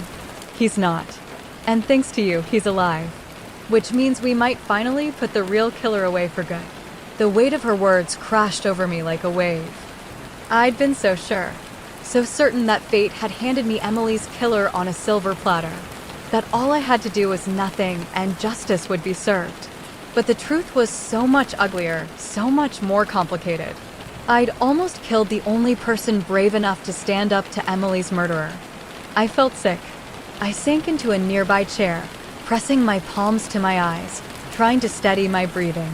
He's not. And thanks to you, he's alive. Which means we might finally put the real killer away for good. The weight of her words crashed over me like a wave. I'd been so sure. So certain that fate had handed me Emily's killer on a silver platter. That all I had to do was nothing and justice would be served. But the truth was so much uglier, so much more complicated. I'd almost killed the only person brave enough to stand up to Emily's murderer. I felt sick. I sank into a nearby chair, pressing my palms to my eyes, trying to steady my breathing.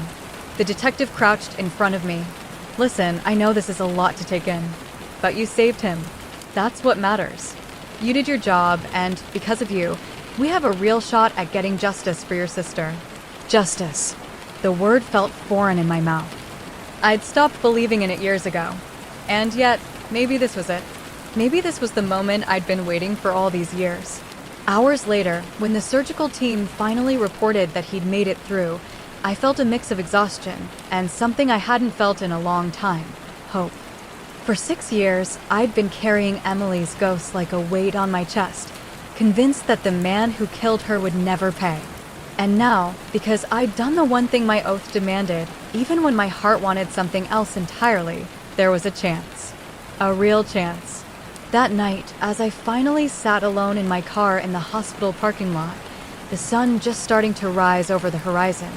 The detective crouched in front of me. Listen, I know this is a lot to take in, but you saved him. That's what matters. You did your job, and because of you, we have a real shot at getting justice for your sister. Justice. The word felt foreign in my mouth. I'd stopped believing in it years ago. And yet, maybe this was it. Maybe this was the moment I'd been waiting for all these years. Hours later, when the surgical team finally reported that he'd made it through, I felt a mix of exhaustion and something I hadn't felt in a long time, hope. For 6 years, I'd been carrying Emily's ghost like a weight on my chest, convinced that the man who killed her would never pay. And now, because I'd done the one thing my oath demanded, even when my heart wanted something else entirely, there was a chance. A real chance. That night, as I finally sat alone in my car in the hospital parking lot, the sun just starting to rise over the horizon,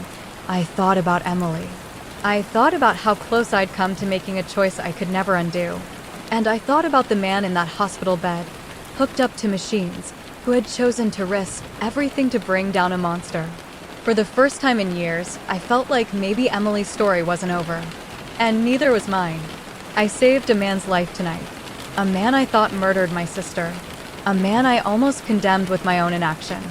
I thought about Emily. I thought about how close I'd come to making a choice I could never undo. And I thought about the man in that hospital bed, hooked up to machines, who had chosen to risk everything to bring down a monster. For the first time in years, I felt like maybe Emily's story wasn't over. And neither was mine. I saved a man's life tonight. A man I thought murdered my sister. A man I almost condemned with my own inaction.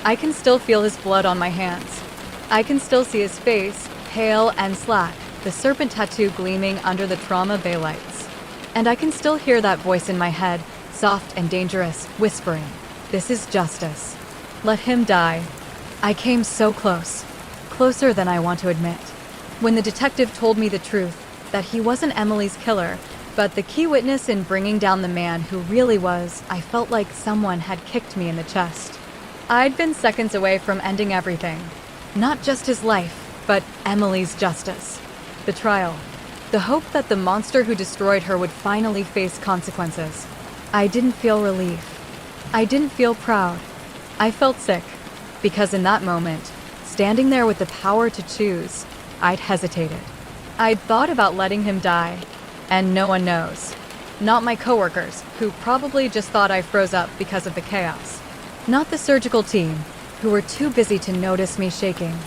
I can still feel his blood on my hands. I can still see his face, pale and slack, the serpent tattoo gleaming under the trauma bay lights. And I can still hear that voice in my head, soft and dangerous, whispering, "This is justice. Let him die." I came so close. Closer than I want to admit. When the detective told me the truth, that he wasn't Emily's killer, but the key witness in bringing down the man who really was, I felt like someone had kicked me in the chest. I'd been seconds away from ending everything. Not just his life, but Emily's justice. The trial. The hope that the monster who destroyed her would finally face consequences. I didn't feel relief. I didn't feel proud. I felt sick. Because in that moment, standing there with the power to choose, I'd hesitated. I'd thought about letting him die. And no one knows. Not my coworkers, who probably just thought I froze up because of the chaos. Not the surgical team, who were too busy to notice me shaking.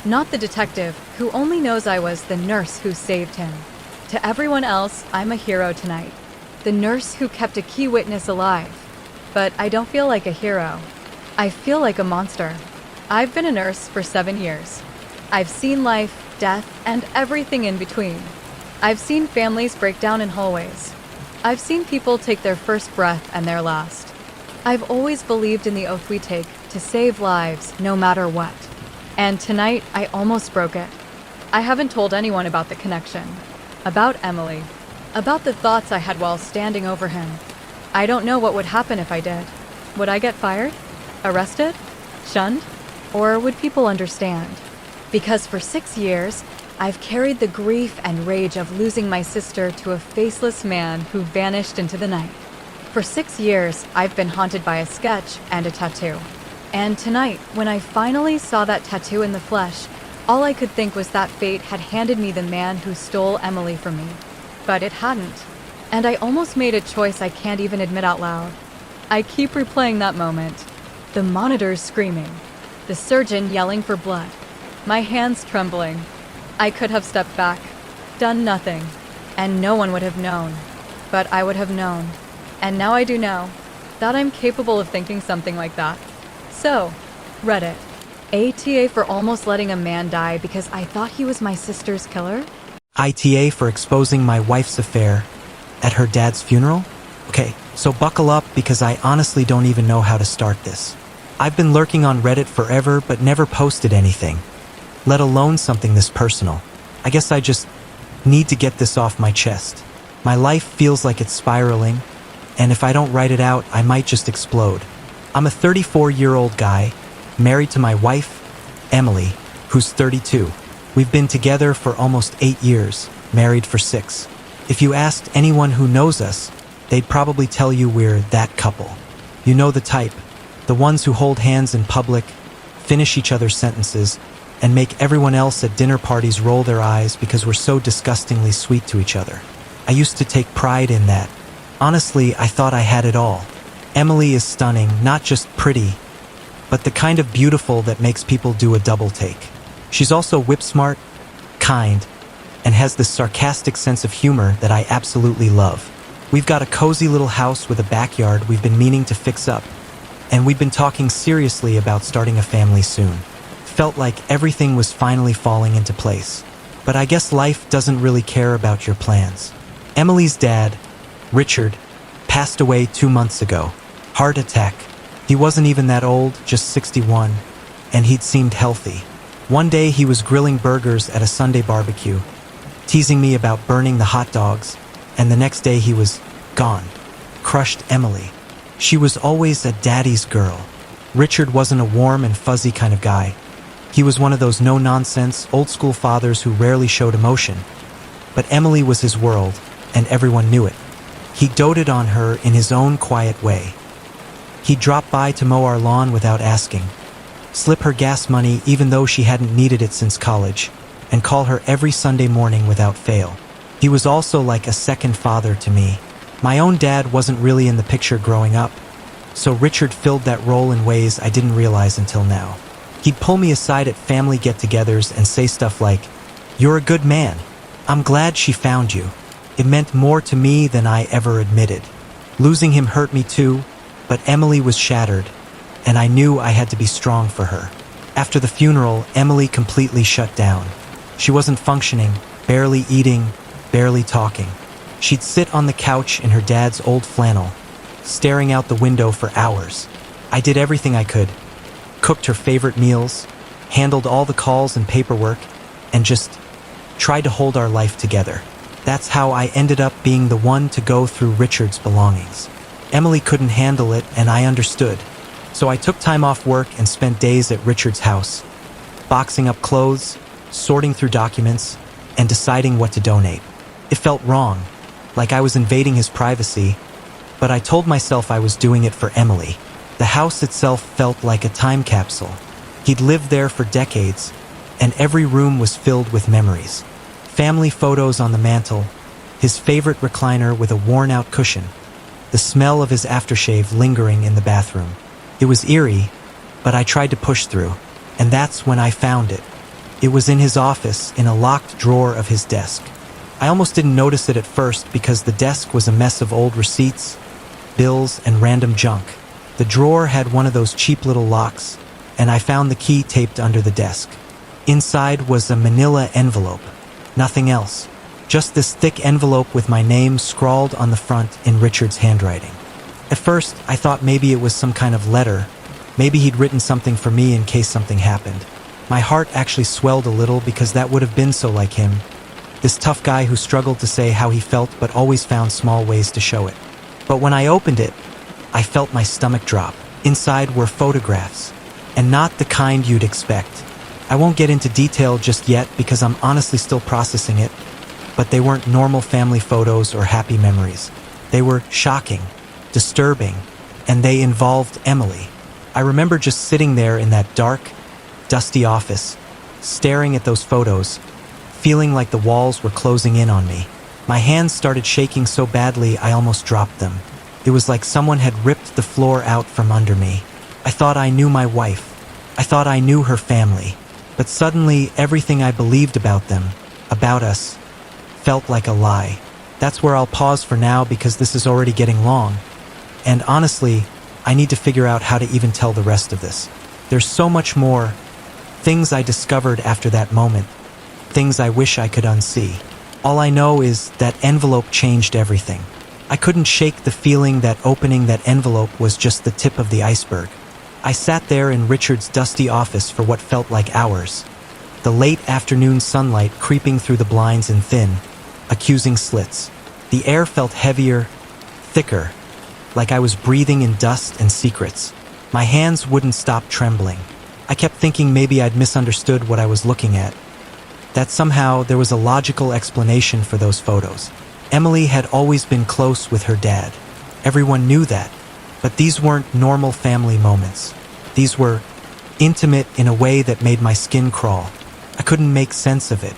Not the detective, who only knows I was the nurse who saved him. To everyone else, I'm a hero tonight. The nurse who kept a key witness alive. But I don't feel like a hero. I feel like a monster. I've been a nurse for 7 years. I've seen life, death, and everything in between. I've seen families break down in hallways. I've seen people take their first breath and their last. I've always believed in the oath we take to save lives no matter what. And tonight, I almost broke it. I haven't told anyone about the connection. About Emily. About the thoughts I had while standing over him. I don't know what would happen if I did. Would I get fired? Arrested? Shunned? Or would people understand? Because for 6 years, I've carried the grief and rage of losing my sister to a faceless man who vanished into the night. For 6 years, I've been haunted by a sketch and a tattoo. And tonight, when I finally saw that tattoo in the flesh, All I could think was that fate had handed me the man who stole Emily from me. But it hadn't. And I almost made a choice I can't even admit out loud. I keep replaying that moment. The monitors screaming. The surgeon yelling for blood. My hands trembling. I could have stepped back, done nothing, and no one would have known. But I would have known. And now I do know that I'm capable of thinking something like that. So, Reddit. ATA for almost letting a man die because I thought he was my sister's killer? ITA for exposing my wife's affair at her dad's funeral? Okay, so buckle up because I honestly don't even know how to start this. I've been lurking on Reddit forever but never posted anything, let alone something this personal. I guess I just need to get this off my chest. My life feels like it's spiraling, and if I don't write it out, I might just explode. I'm a 34-year-old guy, married to my wife, Emily, who's 32. We've been together for almost 8 years, married for 6. If you asked anyone who knows us, they'd probably tell you we're that couple. You know the type, the ones who hold hands in public, finish each other's sentences, and make everyone else at dinner parties roll their eyes because we're so disgustingly sweet to each other. I used to take pride in that. Honestly, I thought I had it all. Emily is stunning, not just pretty, but the kind of beautiful that makes people do a double take. She's also whip-smart, kind, and has this sarcastic sense of humor that I absolutely love. We've got a cozy little house with a backyard we've been meaning to fix up, and we've been talking seriously about starting a family soon. Felt like everything was finally falling into place. But I guess life doesn't really care about your plans. Emily's dad, Richard, passed away 2 months ago. Heart attack. He wasn't even that old, just 61, and he'd seemed healthy. One day he was grilling burgers at a Sunday barbecue, teasing me about burning the hot dogs, and the next day he was gone. Crushed Emily. She was always a daddy's girl. Richard wasn't a warm and fuzzy kind of guy. He was one of those no-nonsense, old-school fathers who rarely showed emotion. But Emily was his world, and everyone knew it. He doted on her in his own quiet way. He'd drop by to mow our lawn without asking, slip her gas money even though she hadn't needed it since college, and call her every Sunday morning without fail. He was also like a second father to me. My own dad wasn't really in the picture growing up, so Richard filled that role in ways I didn't realize until now. He'd pull me aside at family get-togethers and say stuff like, "You're a good man. I'm glad she found you." It meant more to me than I ever admitted. Losing him hurt me too, but Emily was shattered, and I knew I had to be strong for her. After the funeral, Emily completely shut down. She wasn't functioning, barely eating, barely talking. She'd sit on the couch in her dad's old flannel, staring out the window for hours. I did everything I could. Cooked her favorite meals, handled all the calls and paperwork, and just tried to hold our life together. That's how I ended up being the one to go through Richard's belongings. Emily couldn't handle it, and I understood. So I took time off work and spent days at Richard's house, boxing up clothes, sorting through documents, and deciding what to donate. It felt wrong, like I was invading his privacy, but I told myself I was doing it for Emily. The house itself felt like a time capsule. He'd lived there for decades, and every room was filled with memories. Family photos on the mantle, his favorite recliner with a worn-out cushion, the smell of his aftershave lingering in the bathroom. It was eerie, but I tried to push through, and that's when I found it. It was in his office, in a locked drawer of his desk. I almost didn't notice it at first because the desk was a mess of old receipts, bills, and random junk. The drawer had one of those cheap little locks, and I found the key taped under the desk. Inside was a manila envelope. Nothing else. Just this thick envelope with my name scrawled on the front in Richard's handwriting. At first, I thought maybe it was some kind of letter. Maybe he'd written something for me in case something happened. My heart actually swelled a little because that would have been so like him. This tough guy who struggled to say how he felt but always found small ways to show it. But when I opened it, I felt my stomach drop. Inside were photographs, and not the kind you'd expect. I won't get into detail just yet because I'm honestly still processing it, but they weren't normal family photos or happy memories. They were shocking, disturbing, and they involved Emily. I remember just sitting there in that dark, dusty office, staring at those photos, feeling like the walls were closing in on me. My hands started shaking so badly I almost dropped them. It was like someone had ripped the floor out from under me. I thought I knew my wife. I thought I knew her family. But suddenly, everything I believed about them, about us, felt like a lie. That's where I'll pause for now because this is already getting long. And honestly, I need to figure out how to even tell the rest of this. There's so much more. Things I discovered after that moment. Things I wish I could unsee. All I know is that envelope changed everything. I couldn't shake the feeling that opening that envelope was just the tip of the iceberg. I sat there in Richard's dusty office for what felt like hours. The late afternoon sunlight creeping through the blinds in thin, accusing slits. The air felt heavier, thicker, like I was breathing in dust and secrets. My hands wouldn't stop trembling. I kept thinking maybe I'd misunderstood what I was looking at. That somehow there was a logical explanation for those photos. Emily had always been close with her dad. Everyone knew that. But these weren't normal family moments. These were intimate in a way that made my skin crawl. I couldn't make sense of it.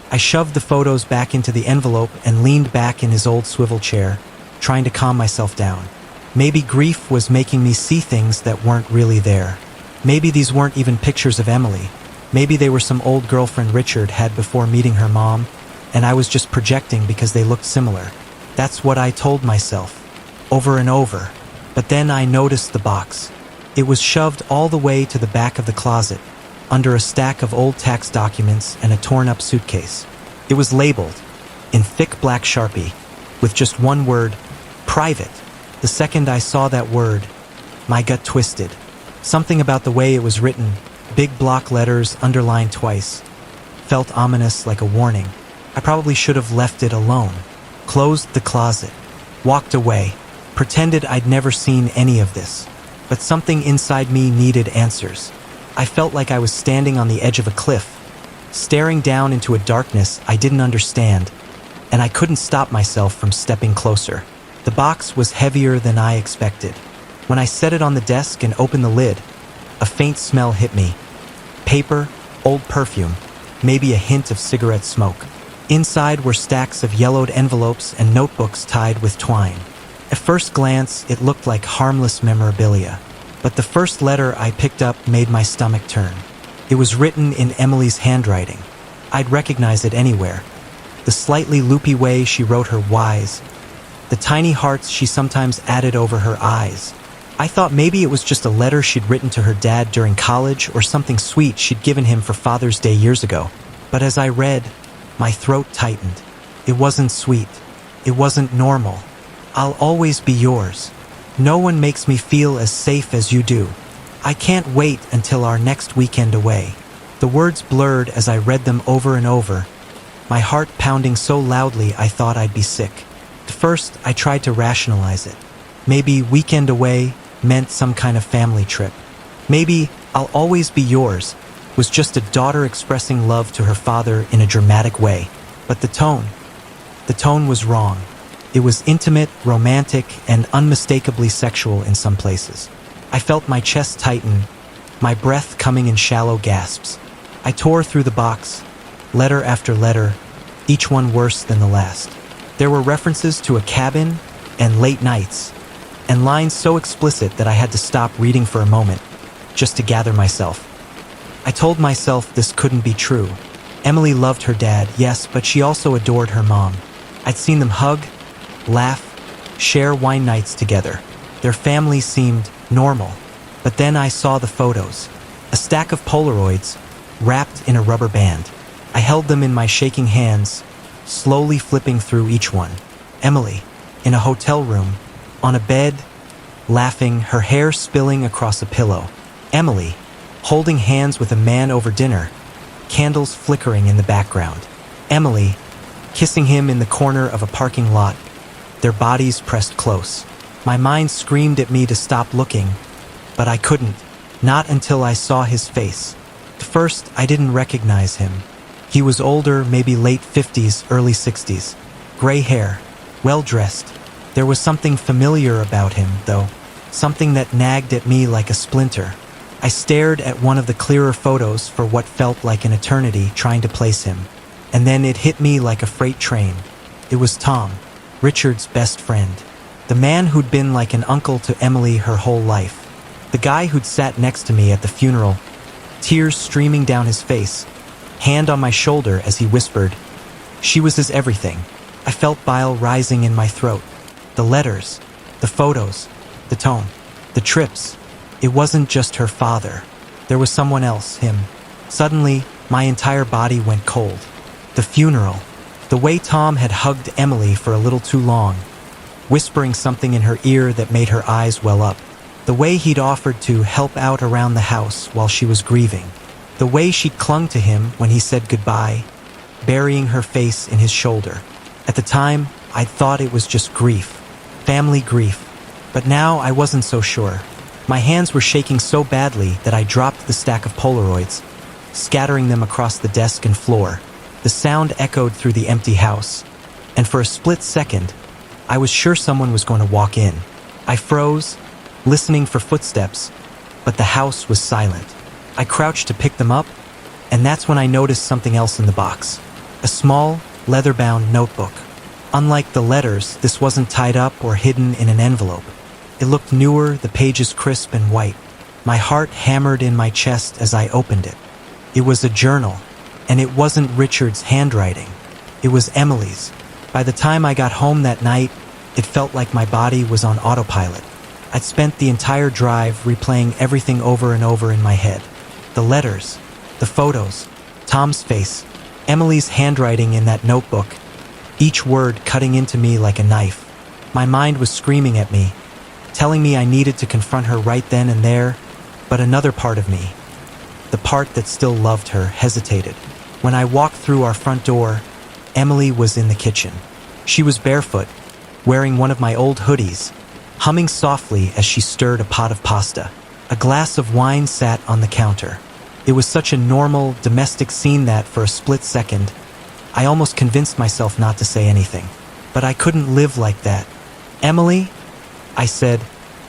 I shoved the photos back into the envelope and leaned back in his old swivel chair, trying to calm myself down. Maybe grief was making me see things that weren't really there. Maybe these weren't even pictures of Emily. Maybe they were some old girlfriend Richard had before meeting her mom, and I was just projecting because they looked similar. That's what I told myself, over and over. But then I noticed the box. It was shoved all the way to the back of the closet, under a stack of old tax documents and a torn-up suitcase. It was labeled, in thick black Sharpie, with just one word, private. The second I saw that word, my gut twisted. Something about the way it was written, big block letters underlined twice, felt ominous like a warning. I probably should have left it alone. Closed the closet. Walked away. Pretended I'd never seen any of this. But something inside me needed answers. I felt like I was standing on the edge of a cliff, staring down into a darkness I didn't understand, and I couldn't stop myself from stepping closer. The box was heavier than I expected. When I set it on the desk and opened the lid, a faint smell hit me. Paper, old perfume, maybe a hint of cigarette smoke. Inside were stacks of yellowed envelopes and notebooks tied with twine. At first glance, it looked like harmless memorabilia. But the first letter I picked up made my stomach turn. It was written in Emily's handwriting. I'd recognize it anywhere. The slightly loopy way she wrote her Y's. The tiny hearts she sometimes added over her I's. I thought maybe it was just a letter she'd written to her dad during college or something sweet she'd given him for Father's Day years ago. But as I read, my throat tightened. It wasn't sweet. It wasn't normal. I'll always be yours. No one makes me feel as safe as you do. I can't wait until our next weekend away. The words blurred as I read them over and over, my heart pounding so loudly I thought I'd be sick. At first, I tried to rationalize it. Maybe weekend away meant some kind of family trip. Maybe I'll always be yours was just a daughter expressing love to her father in a dramatic way. But the tone was wrong. It was intimate, romantic, and unmistakably sexual in some places. I felt my chest tighten, my breath coming in shallow gasps. I tore through the box, letter after letter, each one worse than the last. There were references to a cabin and late nights, and lines so explicit that I had to stop reading for a moment, just to gather myself. I told myself this couldn't be true. Emily loved her dad, yes, but she also adored her mom. I'd seen them hug, laugh, share wine nights together. Their family seemed normal. But then I saw the photos. A stack of Polaroids, wrapped in a rubber band. I held them in my shaking hands, slowly flipping through each one. Emily, in a hotel room, on a bed, laughing, her hair spilling across a pillow. Emily, holding hands with a man over dinner, candles flickering in the background. Emily, kissing him in the corner of a parking lot, their bodies pressed close. My mind screamed at me to stop looking, but I couldn't, not until I saw his face. At first, I didn't recognize him. He was older, maybe late 50s, early 60s. Gray hair, well-dressed. There was something familiar about him, though, something that nagged at me like a splinter. I stared at one of the clearer photos for what felt like an eternity, trying to place him. And then it hit me like a freight train. It was Tom, Richard's best friend. The man who'd been like an uncle to Emily her whole life. The guy who'd sat next to me at the funeral, tears streaming down his face, hand on my shoulder as he whispered, "She was his everything." I felt bile rising in my throat. The letters, the photos, the tone, the trips. It wasn't just her father. There was someone else, him. Suddenly, my entire body went cold. The funeral. The way Tom had hugged Emily for a little too long, whispering something in her ear that made her eyes well up. The way he'd offered to help out around the house while she was grieving. The way she clung to him when he said goodbye, burying her face in his shoulder. At the time, I'd thought it was just grief. Family grief. But now I wasn't so sure. My hands were shaking so badly that I dropped the stack of Polaroids, scattering them across the desk and floor. The sound echoed through the empty house, and for a split second, I was sure someone was going to walk in. I froze, listening for footsteps, but the house was silent. I crouched to pick them up, and that's when I noticed something else in the box. A small, leather-bound notebook. Unlike the letters, this wasn't tied up or hidden in an envelope. It looked newer, the pages crisp and white. My heart hammered in my chest as I opened it. It was a journal, and it wasn't Richard's handwriting. It was Emily's. By the time I got home that night, it felt like my body was on autopilot. I'd spent the entire drive replaying everything over and over in my head. The letters, the photos, Tom's face, Emily's handwriting in that notebook, each word cutting into me like a knife. My mind was screaming at me, telling me I needed to confront her right then and there, but another part of me, the part that still loved her, hesitated. When I walked through our front door, Emily was in the kitchen. She was barefoot, wearing one of my old hoodies, humming softly as she stirred a pot of pasta. A glass of wine sat on the counter. It was such a normal, domestic scene that, for a split second, I almost convinced myself not to say anything. But I couldn't live like that. "Emily?" I said,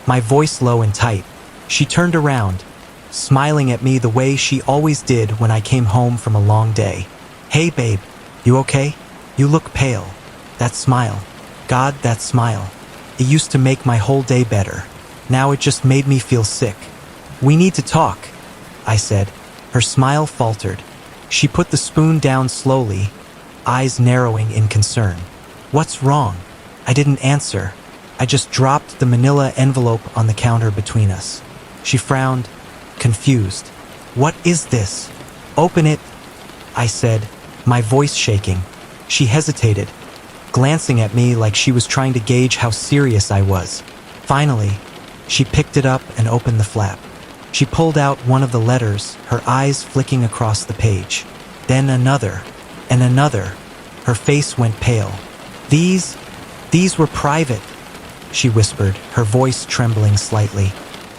my voice low and tight. She turned around, smiling at me the way she always did when I came home from a long day. "Hey babe, you okay? You look pale." That smile. God, that smile. It used to make my whole day better. Now it just made me feel sick. "We need to talk," I said. Her smile faltered. She put the spoon down slowly, eyes narrowing in concern. "What's wrong?" I didn't answer. I just dropped the manila envelope on the counter between us. She frowned, confused. "What is this?" "Open it," I said, my voice shaking. She hesitated, glancing at me like she was trying to gauge how serious I was. Finally, she picked it up and opened the flap. She pulled out one of the letters, her eyes flicking across the page. Then another, and another. Her face went pale. These were private," she whispered, her voice trembling slightly.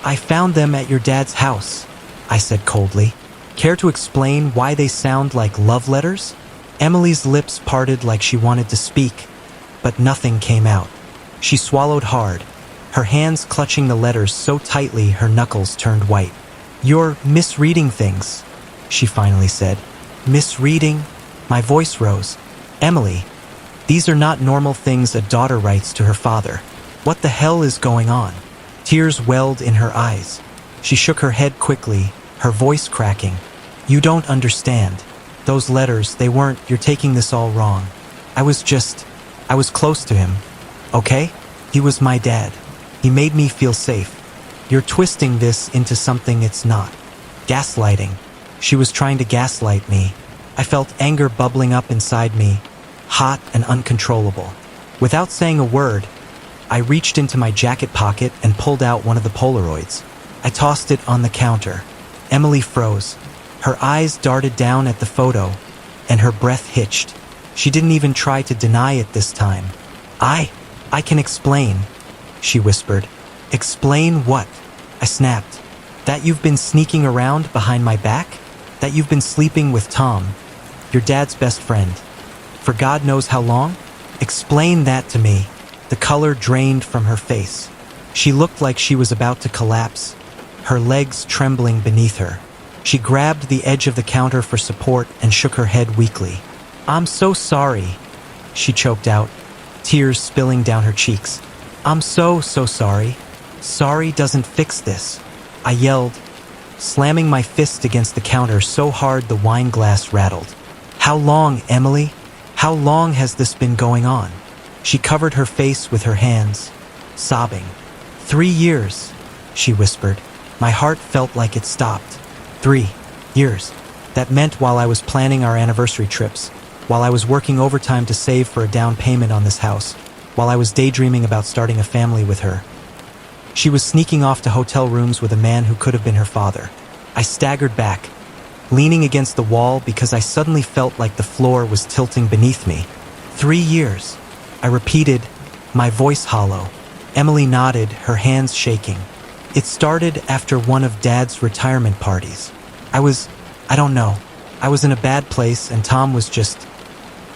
"I found them at your dad's house," I said coldly. "Care to explain why they sound like love letters?" Emily's lips parted like she wanted to speak, but nothing came out. She swallowed hard, her hands clutching the letters so tightly her knuckles turned white. "You're misreading things," she finally said. "Misreading?" My voice rose. "Emily, these are not normal things a daughter writes to her father. What the hell is going on?" Tears welled in her eyes. She shook her head quickly, her voice cracking. "You don't understand. Those letters, they weren't, you're taking this all wrong. I was close to him, okay? He was my dad. He made me feel safe. You're twisting this into something it's not. Gaslighting." She was trying to gaslight me. I felt anger bubbling up inside me, hot and uncontrollable. Without saying a word, I reached into my jacket pocket and pulled out one of the Polaroids. I tossed it on the counter. Emily froze. Her eyes darted down at the photo, and her breath hitched. She didn't even try to deny it this time. I can explain," she whispered. "Explain what?" I snapped. "That you've been sneaking around behind my back? That you've been sleeping with Tom, your dad's best friend, for God knows how long? Explain that to me." The color drained from her face. She looked like she was about to collapse. her legs trembling beneath her. She grabbed the edge of the counter for support and shook her head weakly. "I'm so sorry," she choked out, tears spilling down her cheeks. "I'm so sorry. Sorry doesn't fix this," I yelled, slamming my fist against the counter so hard the wine glass rattled. "How long, Emily? How long has this been going on?" She covered her face with her hands, sobbing. 3 years, she whispered. My heart felt like it stopped. 3 years. That meant while I was planning our anniversary trips, while I was working overtime to save for a down payment on this house, while I was daydreaming about starting a family with her. She was sneaking off to hotel rooms with a man who could have been her father. I staggered back, leaning against the wall because I suddenly felt like the floor was tilting beneath me. 3 years, I repeated, my voice hollow. Emily nodded, her hands shaking. It started after one of Dad's retirement parties. I don't know. I was in a bad place and Tom was just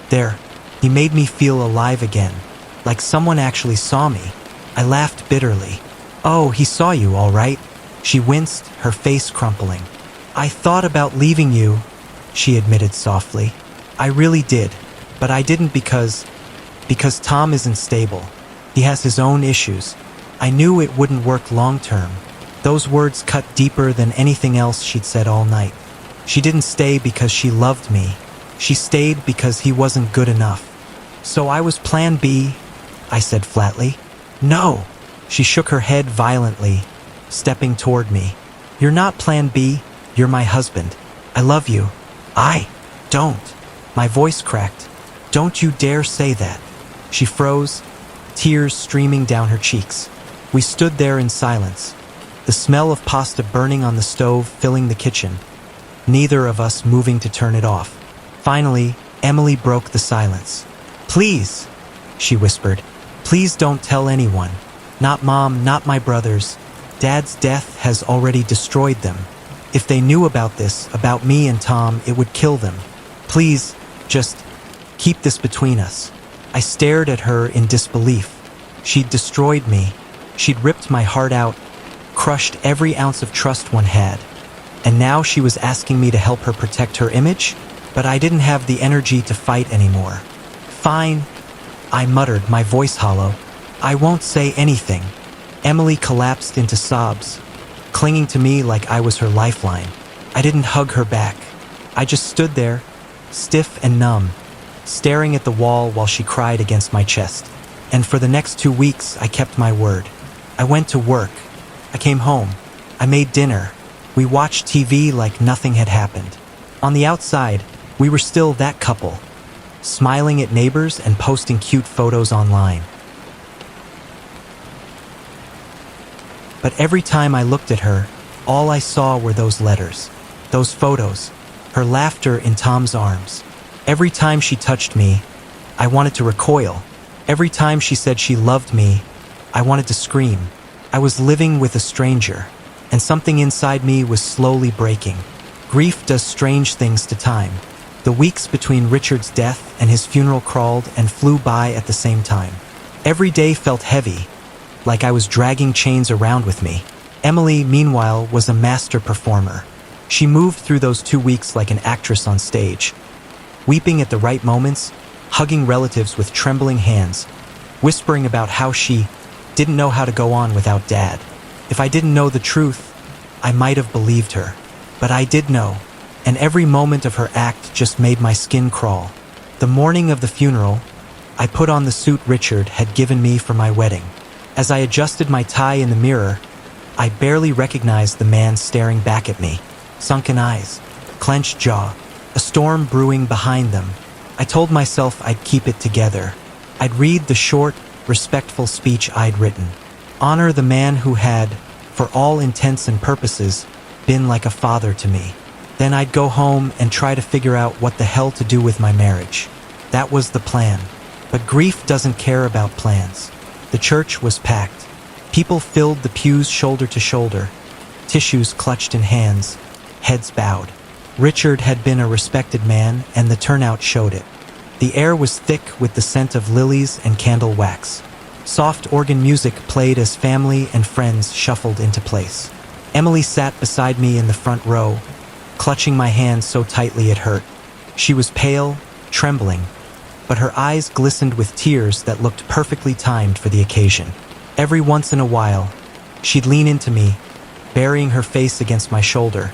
there. He made me feel alive again, like someone actually saw me. I laughed bitterly. "Oh, he saw you, all right." She winced, her face crumpling. "I thought about leaving you," she admitted softly. "I really did, but I didn't because Tom isn't stable. He has his own issues. I knew it wouldn't work long term." Those words cut deeper than anything else she'd said all night. She didn't stay because she loved me. She stayed because he wasn't good enough. "So I was plan B," I said flatly. "No." She shook her head violently, stepping toward me. "You're not plan B, you're my husband. I love you." "I don't." My voice cracked. "Don't you dare say that." She froze, tears streaming down her cheeks. We stood there in silence, the smell of pasta burning on the stove filling the kitchen, neither of us moving to turn it off. Finally, Emily broke the silence. "Please," she whispered, "please don't tell anyone. Not Mom, not my brothers. Dad's death has already destroyed them. If they knew about this, about me and Tom, it would kill them. Please, just keep this between us." I stared at her in disbelief. She'd destroyed me. She'd ripped my heart out, crushed every ounce of trust one had. And now she was asking me to help her protect her image? But I didn't have the energy to fight anymore. "Fine," I muttered, my voice hollow. "I won't say anything." Emily collapsed into sobs, clinging to me like I was her lifeline. I didn't hug her back. I just stood there, stiff and numb, staring at the wall while she cried against my chest. And for the next 2 weeks, I kept my word. I went to work. I came home. I made dinner. We watched TV like nothing had happened. On the outside, we were still that couple, smiling at neighbors and posting cute photos online. But every time I looked at her, all I saw were those letters, those photos, her laughter in Tom's arms. Every time she touched me, I wanted to recoil. Every time she said she loved me, I wanted to scream. I was living with a stranger, and something inside me was slowly breaking. Grief does strange things to time. The weeks between Richard's death and his funeral crawled and flew by at the same time. Every day felt heavy, like I was dragging chains around with me. Emily, meanwhile, was a master performer. She moved through those 2 weeks like an actress on stage, weeping at the right moments, hugging relatives with trembling hands, whispering about how she didn't know how to go on without Dad. If I didn't know the truth, I might have believed her. But I did know, and every moment of her act just made my skin crawl. The morning of the funeral, I put on the suit Richard had given me for my wedding. As I adjusted my tie in the mirror, I barely recognized the man staring back at me. Sunken eyes, clenched jaw, a storm brewing behind them. I told myself I'd keep it together. I'd read the short, respectful speech I'd written. Honor the man who had, for all intents and purposes, been like a father to me. Then I'd go home and try to figure out what the hell to do with my marriage. That was the plan. But grief doesn't care about plans. The church was packed. People filled the pews shoulder to shoulder, tissues clutched in hands, heads bowed. Richard had been a respected man, and the turnout showed it. The air was thick with the scent of lilies and candle wax. Soft organ music played as family and friends shuffled into place. Emily sat beside me in the front row, clutching my hand so tightly it hurt. She was pale, trembling, but her eyes glistened with tears that looked perfectly timed for the occasion. Every once in a while, she'd lean into me, burying her face against my shoulder,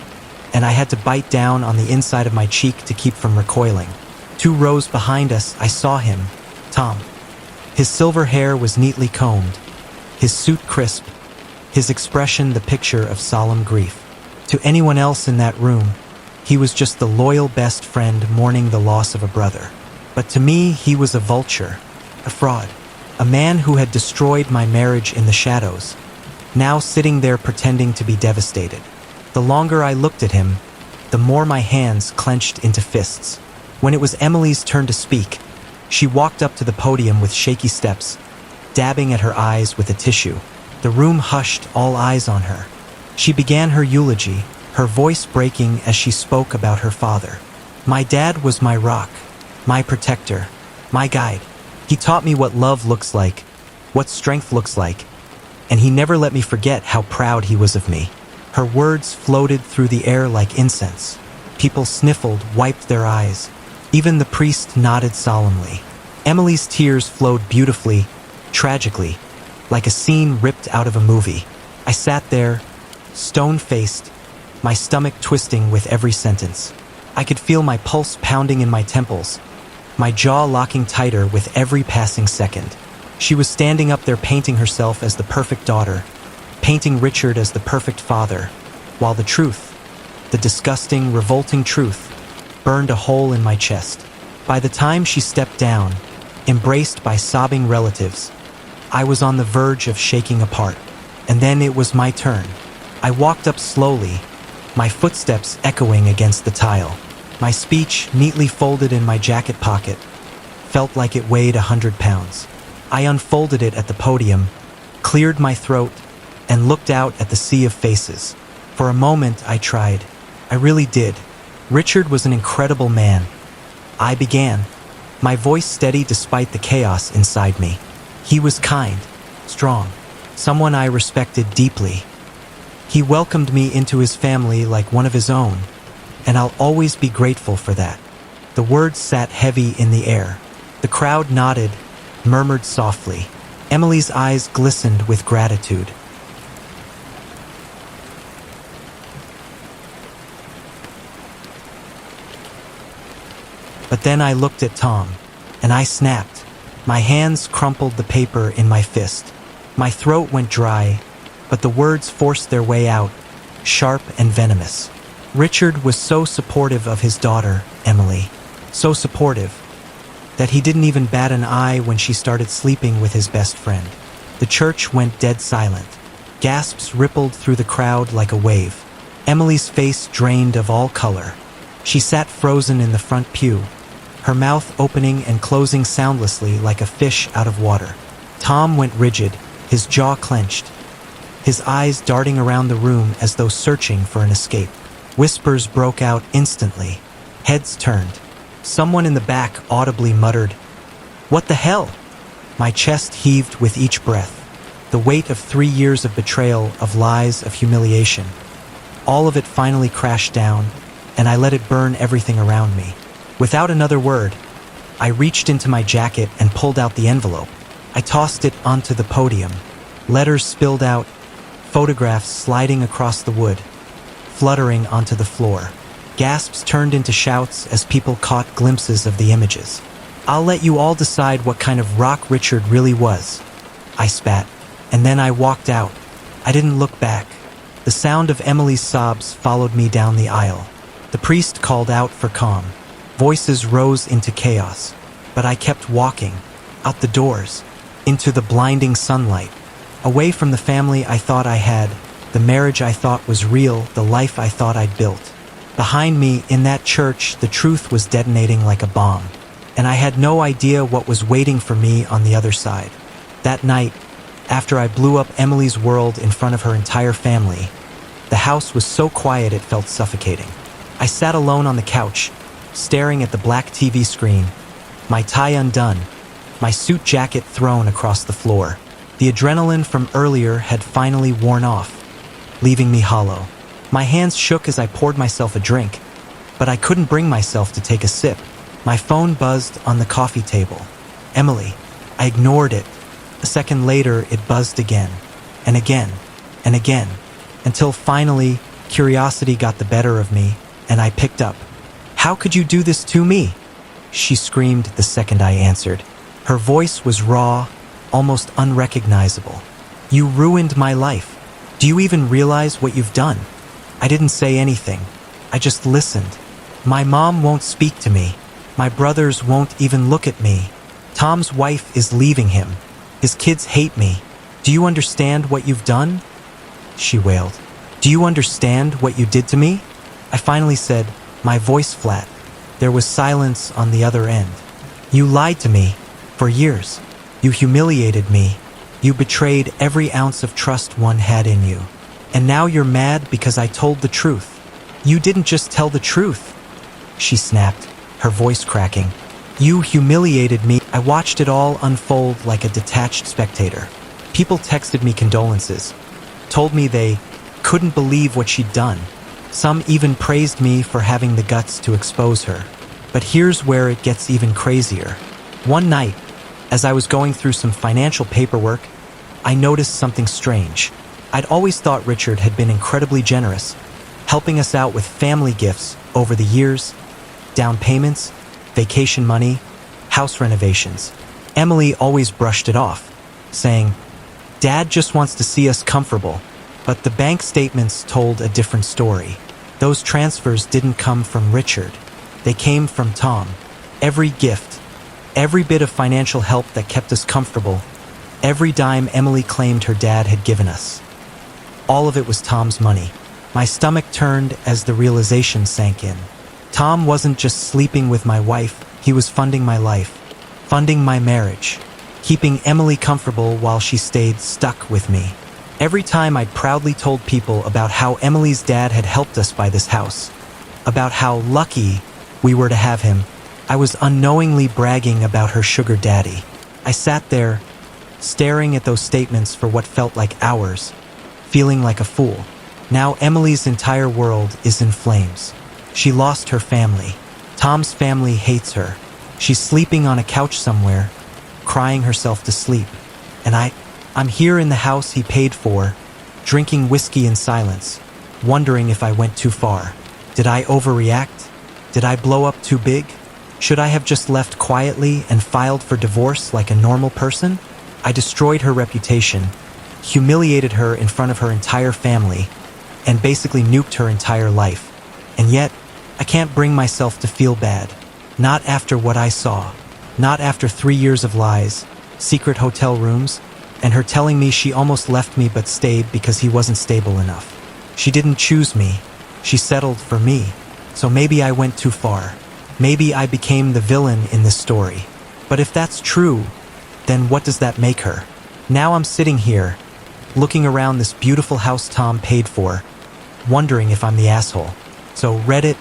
and I had to bite down on the inside of my cheek to keep from recoiling. 2 rows behind us, I saw him, Tom. His silver hair was neatly combed, his suit crisp, his expression the picture of solemn grief. To anyone else in that room, he was just the loyal best friend mourning the loss of a brother. But to me, he was a vulture, a fraud, a man who had destroyed my marriage in the shadows, now sitting there pretending to be devastated. The longer I looked at him, the more my hands clenched into fists. When it was Emily's turn to speak, she walked up to the podium with shaky steps, dabbing at her eyes with a tissue. The room hushed, all eyes on her. She began her eulogy, her voice breaking as she spoke about her father. My dad was my rock, my protector, my guide. He taught me what love looks like, what strength looks like, and he never let me forget how proud he was of me. Her words floated through the air like incense. People sniffled, wiped their eyes. Even the priest nodded solemnly. Emily's tears flowed beautifully, tragically, like a scene ripped out of a movie. I sat there, stone-faced, my stomach twisting with every sentence. I could feel my pulse pounding in my temples, my jaw locking tighter with every passing second. She was standing up there painting herself as the perfect daughter, painting Richard as the perfect father, while the truth, the disgusting, revolting truth, burned a hole in my chest. By the time she stepped down, embraced by sobbing relatives, I was on the verge of shaking apart. And then it was my turn. I walked up slowly, my footsteps echoing against the tile. My speech, neatly folded in my jacket pocket, felt like it weighed 100 pounds. I unfolded it at the podium, cleared my throat, and looked out at the sea of faces. For a moment, I tried. I really did. Richard was an incredible man. I began, my voice steady despite the chaos inside me. He was kind, strong, someone I respected deeply. He welcomed me into his family like one of his own, and I'll always be grateful for that. The words sat heavy in the air. The crowd nodded, murmured softly. Emily's eyes glistened with gratitude. But then I looked at Tom, and I snapped. My hands crumpled the paper in my fist. My throat went dry, but the words forced their way out, sharp and venomous. Richard was so supportive of his daughter, Emily, so supportive, that he didn't even bat an eye when she started sleeping with his best friend. The church went dead silent. Gasps rippled through the crowd like a wave. Emily's face drained of all color. She sat frozen in the front pew, her mouth opening and closing soundlessly like a fish out of water. Tom went rigid, his jaw clenched, his eyes darting around the room as though searching for an escape. Whispers broke out instantly. Heads turned. Someone in the back audibly muttered, "What the hell?" My chest heaved with each breath. The weight of 3 years of betrayal, of lies, of humiliation. All of it finally crashed down, and I let it burn everything around me. Without another word, I reached into my jacket and pulled out the envelope. I tossed it onto the podium. Letters spilled out, photographs sliding across the wood, fluttering onto the floor. Gasps turned into shouts as people caught glimpses of the images. "I'll let you all decide what kind of rock Richard really was," I spat, and then I walked out. I didn't look back. The sound of Emily's sobs followed me down the aisle. The priest called out for calm. Voices rose into chaos, but I kept walking, out the doors, into the blinding sunlight, away from the family I thought I had, the marriage I thought was real, the life I thought I'd built. Behind me, in that church, the truth was detonating like a bomb, and I had no idea what was waiting for me on the other side. That night, after I blew up Emily's world in front of her entire family, the house was so quiet it felt suffocating. I sat alone on the couch, staring at the black TV screen, my tie undone, my suit jacket thrown across the floor. The adrenaline from earlier had finally worn off. leaving me hollow. My hands shook as I poured myself a drink, but I couldn't bring myself to take a sip. My phone buzzed on the coffee table. Emily. I ignored it. A second later, it buzzed again, and again, and again, until finally, curiosity got the better of me, and I picked up. "How could you do this to me?" she screamed the second I answered. Her voice was raw, almost unrecognizable. "You ruined my life. Do you even realize what you've done?" I didn't say anything. I just listened. "My mom won't speak to me. My brothers won't even look at me. Tom's wife is leaving him. His kids hate me. Do you understand what you've done?" she wailed. "Do you understand what you did to me?" I finally said, my voice flat. There was silence on the other end. "You lied to me for years. You humiliated me. You betrayed every ounce of trust one had in you. And now you're mad because I told the truth. You didn't just tell the truth," she snapped, her voice cracking. "You humiliated me." I watched it all unfold like a detached spectator. People texted me condolences, told me they couldn't believe what she'd done. Some even praised me for having the guts to expose her. But here's where it gets even crazier. One night, as I was going through some financial paperwork, I noticed something strange. I'd always thought Richard had been incredibly generous, helping us out with family gifts over the years, down payments, vacation money, house renovations. Emily always brushed it off, saying, "Dad just wants to see us comfortable." But the bank statements told a different story. Those transfers didn't come from Richard. They came from Tom. Every gift, every bit of financial help that kept us comfortable, every dime Emily claimed her dad had given us. All of it was Tom's money. My stomach turned as the realization sank in. Tom wasn't just sleeping with my wife, he was funding my life, funding my marriage, keeping Emily comfortable while she stayed stuck with me. Every time I proudly told people about how Emily's dad had helped us buy this house, about how lucky we were to have him, I was unknowingly bragging about her sugar daddy. I sat there, staring at those statements for what felt like hours, feeling like a fool. Now Emily's entire world is in flames. She lost her family. Tom's family hates her. She's sleeping on a couch somewhere, crying herself to sleep. And I'm here in the house he paid for, drinking whiskey in silence, wondering if I went too far. Did I overreact? Did I blow up too big? Should I have just left quietly and filed for divorce like a normal person? I destroyed her reputation, humiliated her in front of her entire family, and basically nuked her entire life. And yet, I can't bring myself to feel bad. Not after what I saw. Not after 3 years of lies, secret hotel rooms, and her telling me she almost left me but stayed because he wasn't stable enough. She didn't choose me. She settled for me. So maybe I went too far. Maybe I became the villain in this story. But if that's true, then what does that make her? Now I'm sitting here, looking around this beautiful house Tom paid for, wondering if I'm the asshole. So Reddit,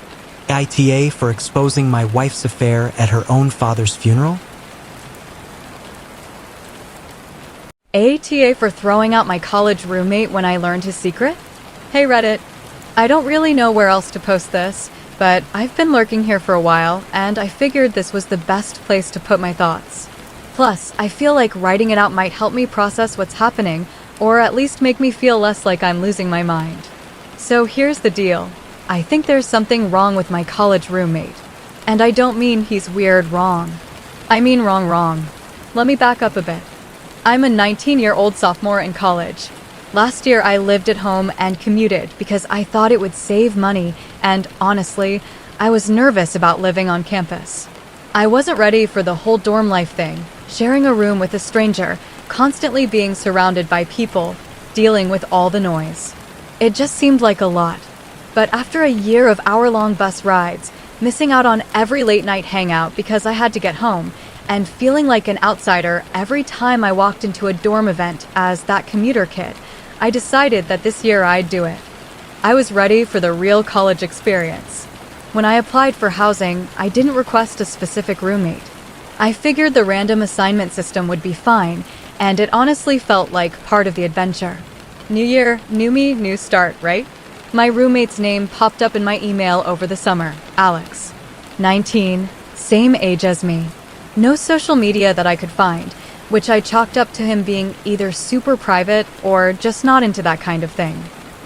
aita for exposing my wife's affair at her own father's funeral? ATA for throwing out my college roommate when I learned his secret? Hey Reddit, I don't really know where else to post this, but I've been lurking here for a while, and I figured this was the best place to put my thoughts. Plus, I feel like writing it out might help me process what's happening, or at least make me feel less like I'm losing my mind. So here's the deal. I think there's something wrong with my college roommate. And I don't mean he's weird wrong. I mean wrong. Let me back up a bit. I'm a 19-year-old sophomore in college. Last year I lived at home and commuted because I thought it would save money, and honestly, I was nervous about living on campus. I wasn't ready for the whole dorm life thing, sharing a room with a stranger, constantly being surrounded by people, dealing with all the noise. It just seemed like a lot. But after a year of hour-long bus rides, missing out on every late-night hangout because I had to get home, and feeling like an outsider every time I walked into a dorm event as that commuter kid, I decided that this year I'd do it. I was ready for the real college experience. When I applied for housing, I didn't request a specific roommate. I figured the random assignment system would be fine, and it honestly felt like part of the adventure. New year, new me, new start, right? My roommate's name popped up in my email over the summer. Alex. 19, same age as me. No social media that I could find, which I chalked up to him being either super private or just not into that kind of thing.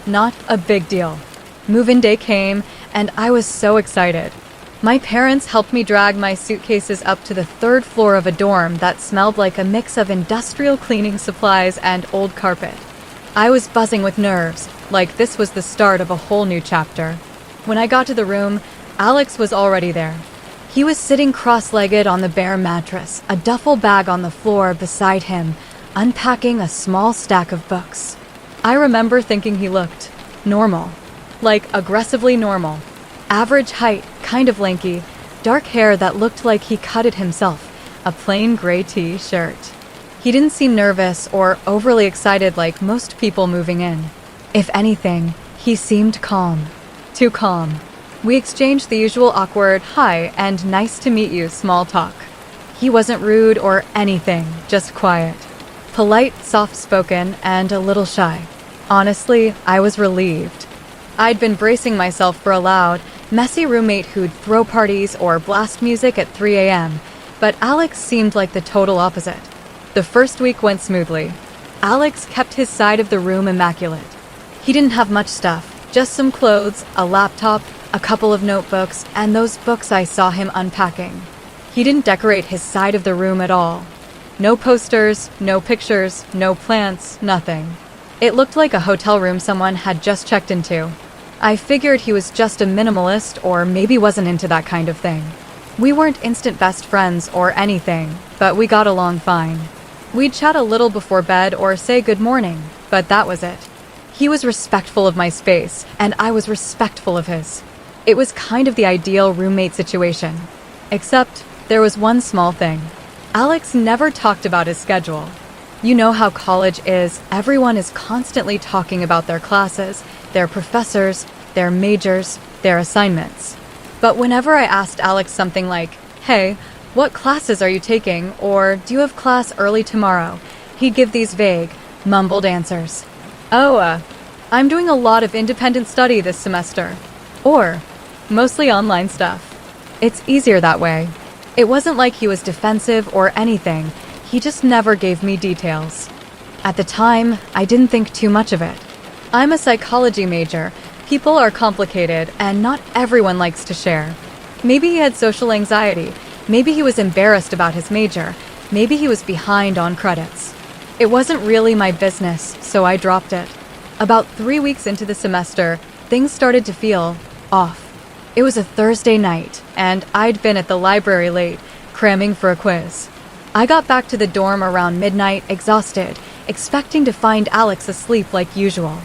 Not a big deal. Move-in day came, and I was so excited. My parents helped me drag my suitcases up to the 3rd floor of a dorm that smelled like a mix of industrial cleaning supplies and old carpet. I was buzzing with nerves, like this was the start of a whole new chapter. When I got to the room, Alex was already there. He was sitting cross-legged on the bare mattress, a duffel bag on the floor beside him, unpacking a small stack of books. I remember thinking he looked normal, like aggressively normal. Average height, kind of lanky, dark hair that looked like he cut it himself, a plain gray t-shirt. He didn't seem nervous or overly excited like most people moving in. If anything, he seemed calm. Too calm. We exchanged the usual awkward hi and nice to meet you small talk. He wasn't rude or anything, just quiet. Polite, soft-spoken, and a little shy. Honestly, I was relieved. I'd been bracing myself for a loud, messy roommate who'd throw parties or blast music at 3 a.m., but Alex seemed like the total opposite. The first week went smoothly. Alex kept his side of the room immaculate. He didn't have much stuff, just some clothes, a laptop, a couple of notebooks, and those books I saw him unpacking. He didn't decorate his side of the room at all. No posters, no pictures, no plants, nothing. It looked like a hotel room someone had just checked into. I figured he was just a minimalist or maybe wasn't into that kind of thing. We weren't instant best friends or anything, but we got along fine. We'd chat a little before bed or say good morning, but that was it. He was respectful of my space, and I was respectful of his. It was kind of the ideal roommate situation. Except, there was one small thing. Alex never talked about his schedule. You know how college is, everyone is constantly talking about their classes, their professors, their majors, their assignments. But whenever I asked Alex something like, hey, what classes are you taking, or do you have class early tomorrow, he'd give these vague, mumbled answers. Oh, I'm doing a lot of independent study this semester. Or, mostly online stuff. It's easier that way. It wasn't like he was defensive or anything, he just never gave me details. At the time, I didn't think too much of it. I'm a psychology major. People are complicated, and not everyone likes to share. Maybe he had social anxiety. Maybe he was embarrassed about his major. Maybe he was behind on credits. It wasn't really my business, so I dropped it. About 3 weeks into the semester, things started to feel off. It was a Thursday night, and I'd been at the library late, cramming for a quiz. I got back to the dorm around midnight, exhausted, expecting to find Alex asleep like usual.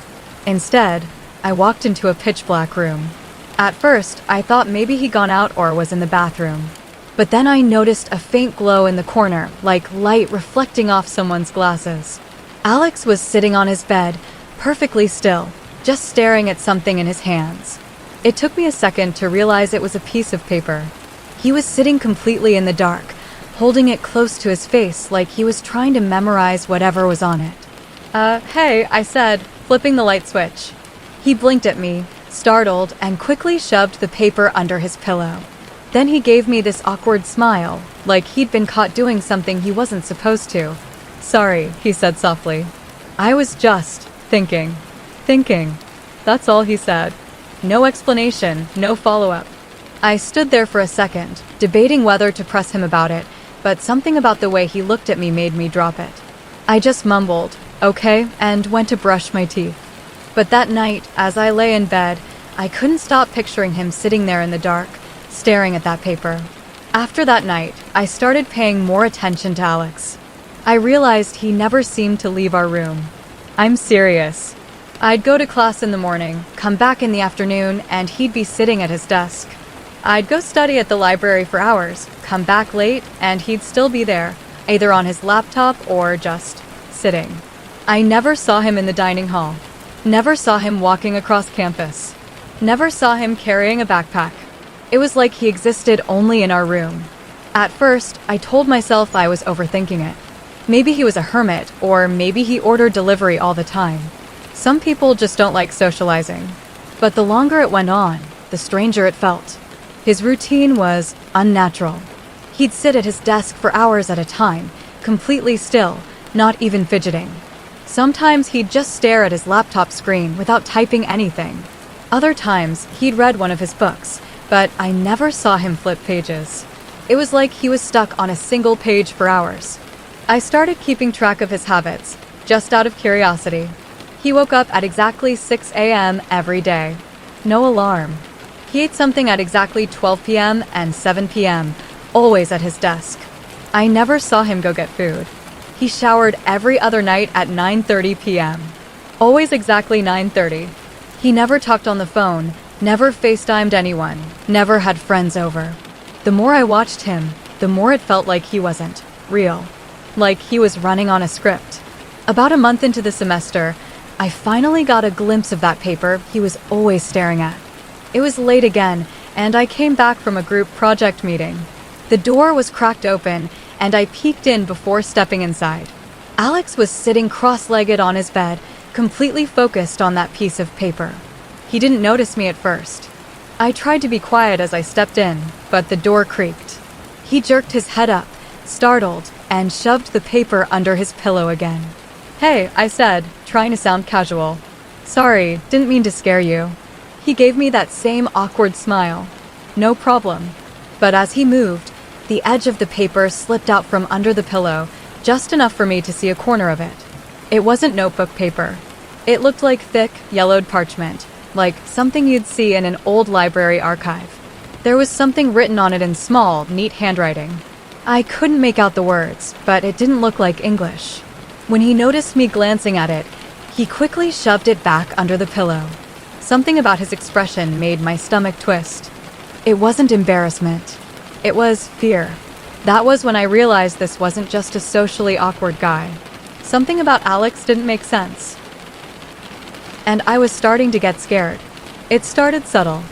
Instead, I walked into a pitch-black room. At first, I thought maybe he'd gone out or was in the bathroom. But then I noticed a faint glow in the corner, like light reflecting off someone's glasses. Alex was sitting on his bed, perfectly still, just staring at something in his hands. It took me a second to realize it was a piece of paper. He was sitting completely in the dark, holding it close to his face like he was trying to memorize whatever was on it. Hey, I said, flipping the light switch. He blinked at me, startled, and quickly shoved the paper under his pillow. Then he gave me this awkward smile, like he'd been caught doing something he wasn't supposed to. Sorry, he said softly. I was just thinking. That's all he said. No explanation, no follow-up. I stood there for a second, debating whether to press him about it, but something about the way he looked at me made me drop it. I just mumbled, okay, and went to brush my teeth. But that night, as I lay in bed, I couldn't stop picturing him sitting there in the dark, staring at that paper. After that night, I started paying more attention to Alex. I realized he never seemed to leave our room. I'm serious. I'd go to class in the morning, come back in the afternoon, and he'd be sitting at his desk. I'd go study at the library for hours, come back late, and he'd still be there, either on his laptop or just sitting. I never saw him in the dining hall. Never saw him walking across campus. Never saw him carrying a backpack. It was like he existed only in our room. At first, I told myself I was overthinking it. Maybe he was a hermit, or maybe he ordered delivery all the time. Some people just don't like socializing. But the longer it went on, the stranger it felt. His routine was unnatural. He'd sit at his desk for hours at a time, completely still, not even fidgeting. Sometimes he'd just stare at his laptop screen without typing anything. Other times, he'd read one of his books, but I never saw him flip pages. It was like he was stuck on a single page for hours. I started keeping track of his habits, just out of curiosity. He woke up at exactly 6 a.m. every day. No alarm. He ate something at exactly 12 p.m. and 7 p.m., always at his desk. I never saw him go get food. He showered every other night at 9:30 p.m. Always exactly 9:30. He never talked on the phone, never FaceTimed anyone, never had friends over. The more I watched him, the more it felt like he wasn't real. Like he was running on a script. About a month into the semester, I finally got a glimpse of that paper he was always staring at. It was late again, and I came back from a group project meeting. The door was cracked open, and I peeked in before stepping inside. Alex was sitting cross-legged on his bed, completely focused on that piece of paper. He didn't notice me at first. I tried to be quiet as I stepped in, but the door creaked. He jerked his head up, startled, and shoved the paper under his pillow again. "Hey," I said, trying to sound casual. "Sorry, didn't mean to scare you." He gave me that same awkward smile. "No problem." But as he moved, the edge of the paper slipped out from under the pillow, just enough for me to see a corner of it. It wasn't notebook paper. It looked like thick, yellowed parchment, like something you'd see in an old library archive. There was something written on it in small, neat handwriting. I couldn't make out the words, but it didn't look like English. When he noticed me glancing at it, he quickly shoved it back under the pillow. Something about his expression made my stomach twist. It wasn't embarrassment. It was fear. That was when I realized this wasn't just a socially awkward guy. Something about Alex didn't make sense. And I was starting to get scared. It started subtle.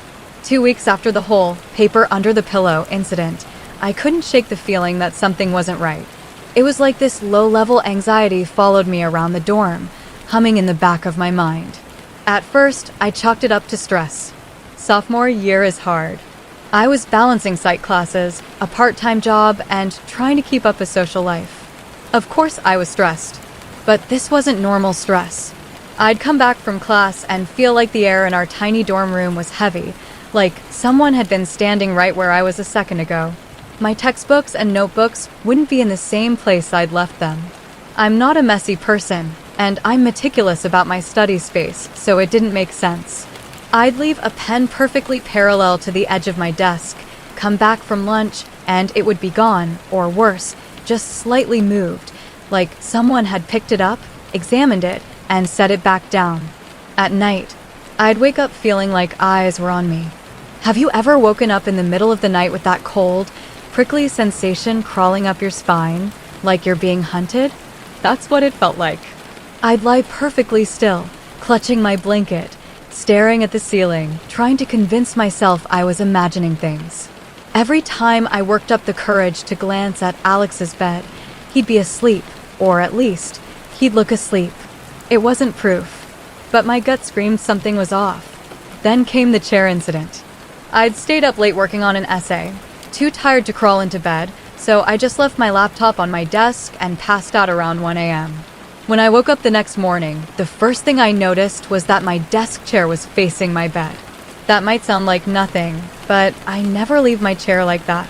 2 weeks after the whole paper under the pillow incident, I couldn't shake the feeling that something wasn't right. It was like this low-level anxiety followed me around the dorm, humming in the back of my mind. At first, I chalked it up to stress. Sophomore year is hard. I was balancing psych classes, a part-time job, and trying to keep up a social life. Of course I was stressed, but this wasn't normal stress. I'd come back from class and feel like the air in our tiny dorm room was heavy, like someone had been standing right where I was a second ago. My textbooks and notebooks wouldn't be in the same place I'd left them. I'm not a messy person, and I'm meticulous about my study space, so it didn't make sense. I'd leave a pen perfectly parallel to the edge of my desk, come back from lunch, and it would be gone, or worse, just slightly moved, like someone had picked it up, examined it, and set it back down. At night, I'd wake up feeling like eyes were on me. Have you ever woken up in the middle of the night with that cold, prickly sensation crawling up your spine, like you're being hunted? That's what it felt like. I'd lie perfectly still, clutching my blanket, staring at the ceiling, trying to convince myself I was imagining things. Every time I worked up the courage to glance at Alex's bed, he'd be asleep, or at least, he'd look asleep. It wasn't proof, but my gut screamed something was off. Then came the chair incident. I'd stayed up late working on an essay, too tired to crawl into bed, so I just left my laptop on my desk and passed out around 1 a.m. When I woke up the next morning, the first thing I noticed was that my desk chair was facing my bed. That might sound like nothing, but I never leave my chair like that.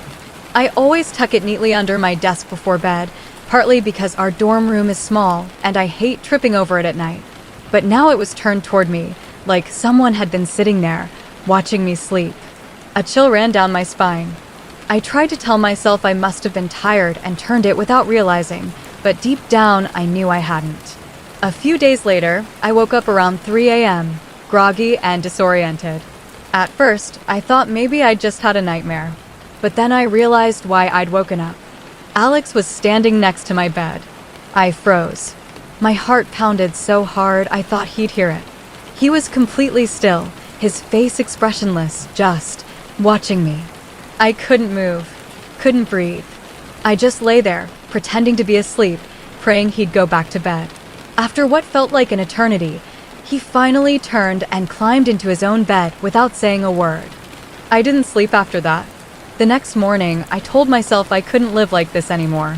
I always tuck it neatly under my desk before bed, partly because our dorm room is small and I hate tripping over it at night. But now it was turned toward me, like someone had been sitting there, watching me sleep. A chill ran down my spine. I tried to tell myself I must have been tired and turned it without realizing, but deep down I knew I hadn't. A few days later, I woke up around 3 a.m., groggy and disoriented. At first, I thought maybe I'd just had a nightmare, but then I realized why I'd woken up. Alex was standing next to my bed. I froze. My heart pounded so hard I thought he'd hear it. He was completely still, his face expressionless, just watching me. I couldn't move, couldn't breathe. I just lay there, pretending to be asleep, praying he'd go back to bed. After what felt like an eternity, He finally turned and climbed into his own bed without saying a word. I didn't sleep after that. The next morning, I told myself I couldn't live like this anymore.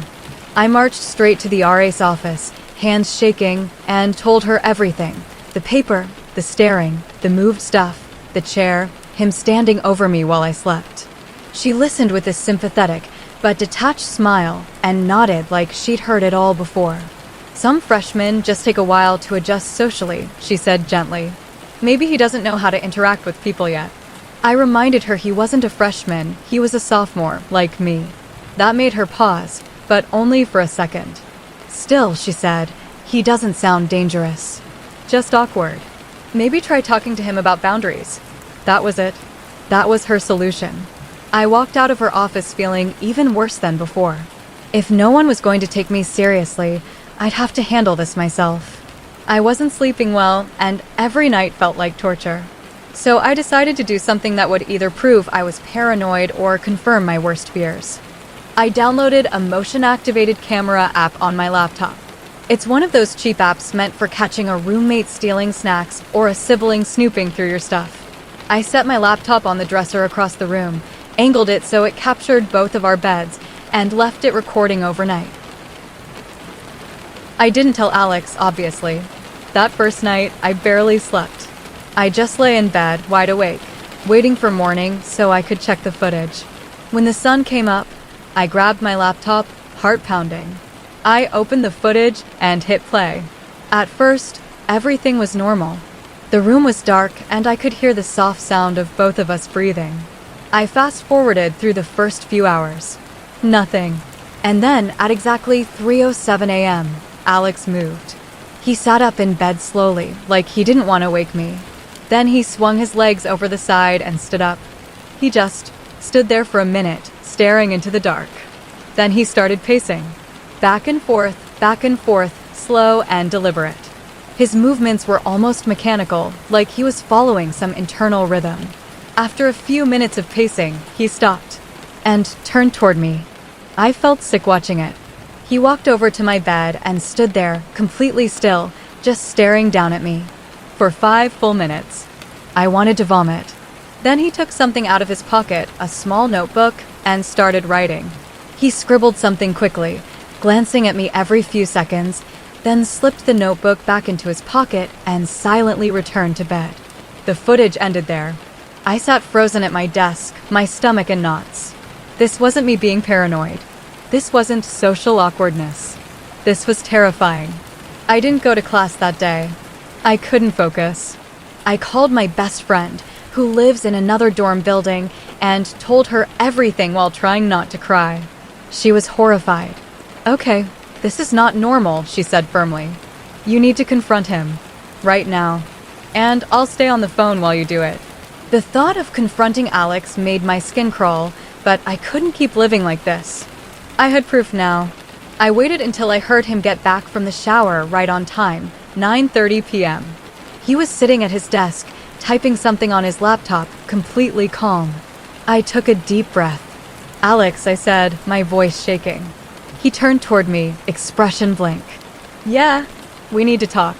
I marched straight to the RA's office, hands shaking, and told her everything. The paper, the staring, the moved stuff, the chair, him standing over me while I slept. She listened with a sympathetic but detached smile and nodded like she'd heard it all before. Some freshmen just take a while to adjust socially, she said gently. Maybe he doesn't know how to interact with people yet. I reminded her he wasn't a freshman, he was a sophomore, like me. That made her pause, but only for a second. Still, she said, he doesn't sound dangerous. Just awkward. Maybe try talking to him about boundaries. That was it. That was her solution. I walked out of her office feeling even worse than before. If no one was going to take me seriously, I'd have to handle this myself. I wasn't sleeping well, and every night felt like torture. So I decided to do something that would either prove I was paranoid or confirm my worst fears. I downloaded a motion-activated camera app on my laptop. It's one of those cheap apps meant for catching a roommate stealing snacks or a sibling snooping through your stuff. I set my laptop on the dresser across the room, angled it so it captured both of our beds, and left it recording overnight. I didn't tell Alex, obviously. That first night, I barely slept. I just lay in bed, wide awake, waiting for morning so I could check the footage. When the sun came up, I grabbed my laptop, heart pounding. I opened the footage and hit play. At first, everything was normal. The room was dark and I could hear the soft sound of both of us breathing. I fast-forwarded through the first few hours. Nothing. And then, at exactly 3:07 a.m., Alex moved. He sat up in bed slowly, like he didn't want to wake me. Then he swung his legs over the side and stood up. He just stood there for a minute, staring into the dark. Then he started pacing. Back and forth, slow and deliberate. His movements were almost mechanical, like he was following some internal rhythm. After a few minutes of pacing, he stopped and turned toward me. I felt sick watching it. He walked over to my bed and stood there, completely still, just staring down at me. For 5 full minutes. I wanted to vomit. Then he took something out of his pocket, a small notebook, and started writing. He scribbled something quickly, glancing at me every few seconds, then slipped the notebook back into his pocket and silently returned to bed. The footage ended there. I sat frozen at my desk, my stomach in knots. This wasn't me being paranoid. This wasn't social awkwardness. This was terrifying. I didn't go to class that day. I couldn't focus. I called my best friend, who lives in another dorm building, and told her everything while trying not to cry. She was horrified. Okay, this is not normal, she said firmly. You need to confront him. Right now. And I'll stay on the phone while you do it. The thought of confronting Alex made my skin crawl, but I couldn't keep living like this. I had proof now. I waited until I heard him get back from the shower right on time, 9:30 p.m. He was sitting at his desk, typing something on his laptop, completely calm. I took a deep breath. Alex, I said, my voice shaking. He turned toward me, expression blank. Yeah, we need to talk.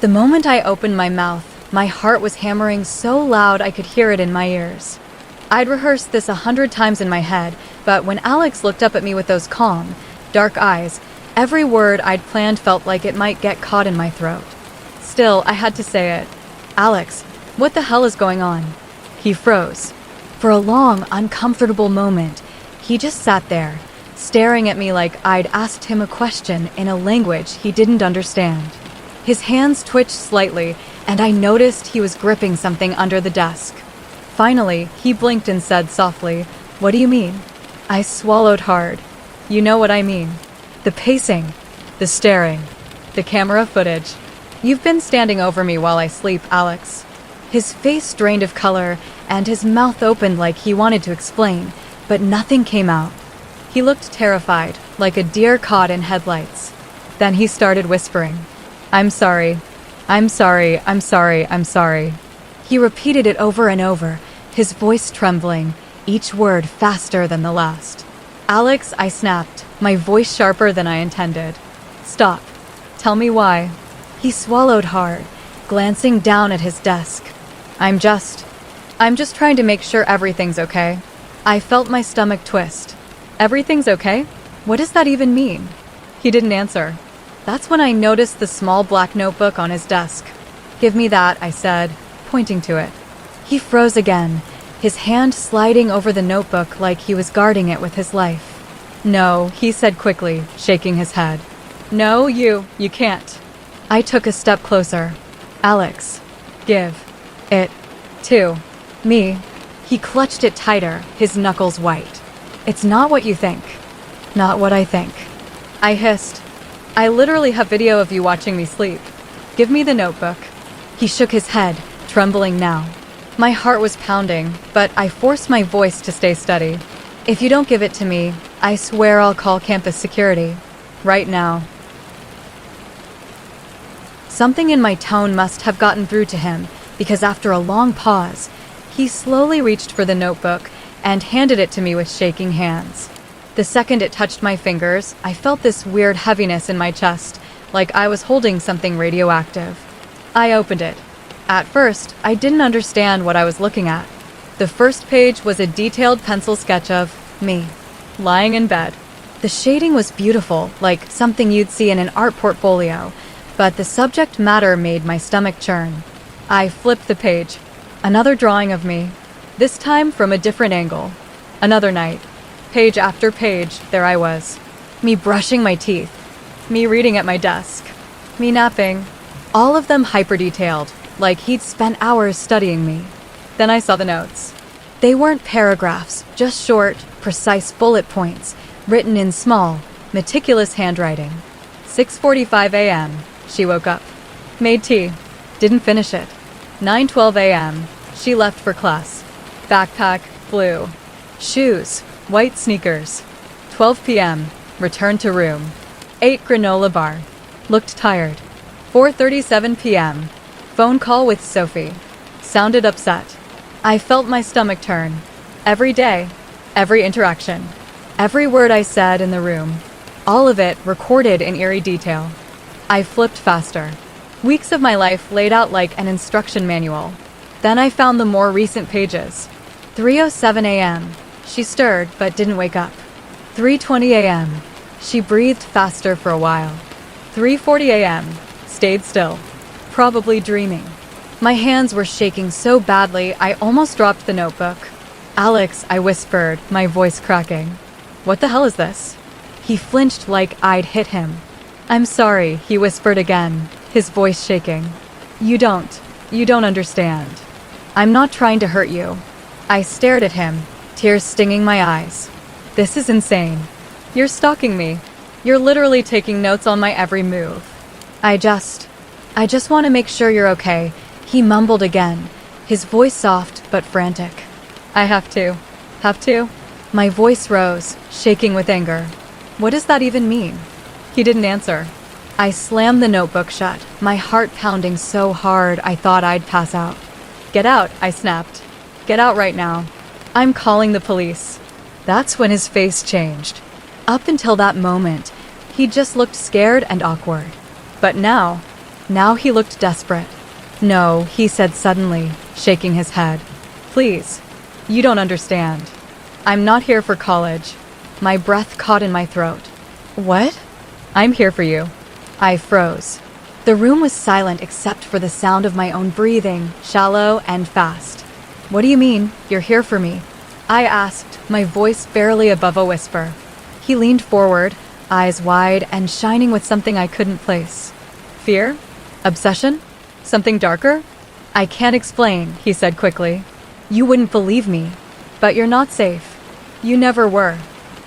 The moment I opened my mouth, my heart was hammering so loud I could hear it in my ears. I'd rehearsed this 100 times in my head, but when Alex looked up at me with those calm, dark eyes, every word I'd planned felt like it might get caught in my throat. Still, I had to say it. Alex, what the hell is going on? He froze. For a long, uncomfortable moment, he just sat there, staring at me like I'd asked him a question in a language he didn't understand. His hands twitched slightly, and I noticed he was gripping something under the desk. Finally, he blinked and said softly, "What do you mean?" I swallowed hard. You know what I mean. The pacing, the staring, the camera footage. You've been standing over me while I sleep, Alex. His face drained of color, and his mouth opened like he wanted to explain, but nothing came out. He looked terrified, like a deer caught in headlights. Then he started whispering, "I'm sorry. I'm sorry. I'm sorry. I'm sorry." He repeated it over and over, his voice trembling, each word faster than the last. "Alex," I snapped, my voice sharper than I intended. "Stop. Tell me why." He swallowed hard, glancing down at his desk. I'm just trying to make sure everything's okay. I felt my stomach twist. Everything's okay? What does that even mean? He didn't answer. That's when I noticed the small black notebook on his desk. Give me that, I said, pointing to it. He froze again, his hand sliding over the notebook like he was guarding it with his life. No, he said quickly, shaking his head. No, you can't. I took a step closer. Alex, give it to me. He clutched it tighter, his knuckles white. It's not what you think. Not what I think. I hissed. I literally have video of you watching me sleep. Give me the notebook. He shook his head, trembling now. My heart was pounding, but I forced my voice to stay steady. If you don't give it to me, I swear I'll call campus security. Right now. Something in my tone must have gotten through to him, because after a long pause, he slowly reached for the notebook and handed it to me with shaking hands. The second it touched my fingers, I felt this weird heaviness in my chest, like I was holding something radioactive. I opened it. At first, I didn't understand what I was looking at. The first page was a detailed pencil sketch of me, lying in bed. The shading was beautiful, like something you'd see in an art portfolio, but the subject matter made my stomach churn. I flipped the page. Another drawing of me, this time from a different angle. Another night. Page after page, there I was. Me brushing my teeth. Me reading at my desk. Me napping. All of them hyper-detailed, like he'd spent hours studying me. Then I saw the notes. They weren't paragraphs, just short, precise bullet points, written in small, meticulous handwriting. 6:45 a.m. She woke up. Made tea. Didn't finish it. 9:12 a.m. She left for class. Backpack, blue. Shoes, white sneakers. 12 p.m. Returned to room. Ate granola bar. Looked tired. 4:37 p.m. Phone call with Sophie. Sounded upset. I felt my stomach turn. Every day, every interaction, every word I said in the room, all of it recorded in eerie detail. I flipped faster. Weeks of my life laid out like an instruction manual. Then I found the more recent pages. 3:07 a.m. She stirred but didn't wake up. 3:20 a.m. She breathed faster for a while. 3:40 a.m. Stayed still, probably dreaming. My hands were shaking so badly I almost dropped the notebook. Alex, I whispered, my voice cracking. What the hell is this? He flinched like I'd hit him. I'm sorry, he whispered again, his voice shaking. You don't understand. I'm not trying to hurt you. I stared at him, tears stinging my eyes. This is insane. You're stalking me. You're literally taking notes on my every move. I just want to make sure you're okay, he mumbled again, his voice soft but frantic. I have to. My voice rose, shaking with anger. What does that even mean? He didn't answer. I slammed the notebook shut, my heart pounding so hard I thought I'd pass out. Get out, I snapped. Get out right now. I'm calling the police. That's when his face changed. Up until that moment, he just looked scared and awkward. But now he looked desperate. No, he said suddenly, shaking his head. Please, you don't understand. I'm not here for college. My breath caught in my throat. What? I'm here for you. I froze. The room was silent except for the sound of my own breathing, shallow and fast. What do you mean, you're here for me? I asked, my voice barely above a whisper. He leaned forward, eyes wide and shining with something I couldn't place. Fear? Obsession? Something darker? I can't explain, he said quickly. You wouldn't believe me. But you're not safe. You never were.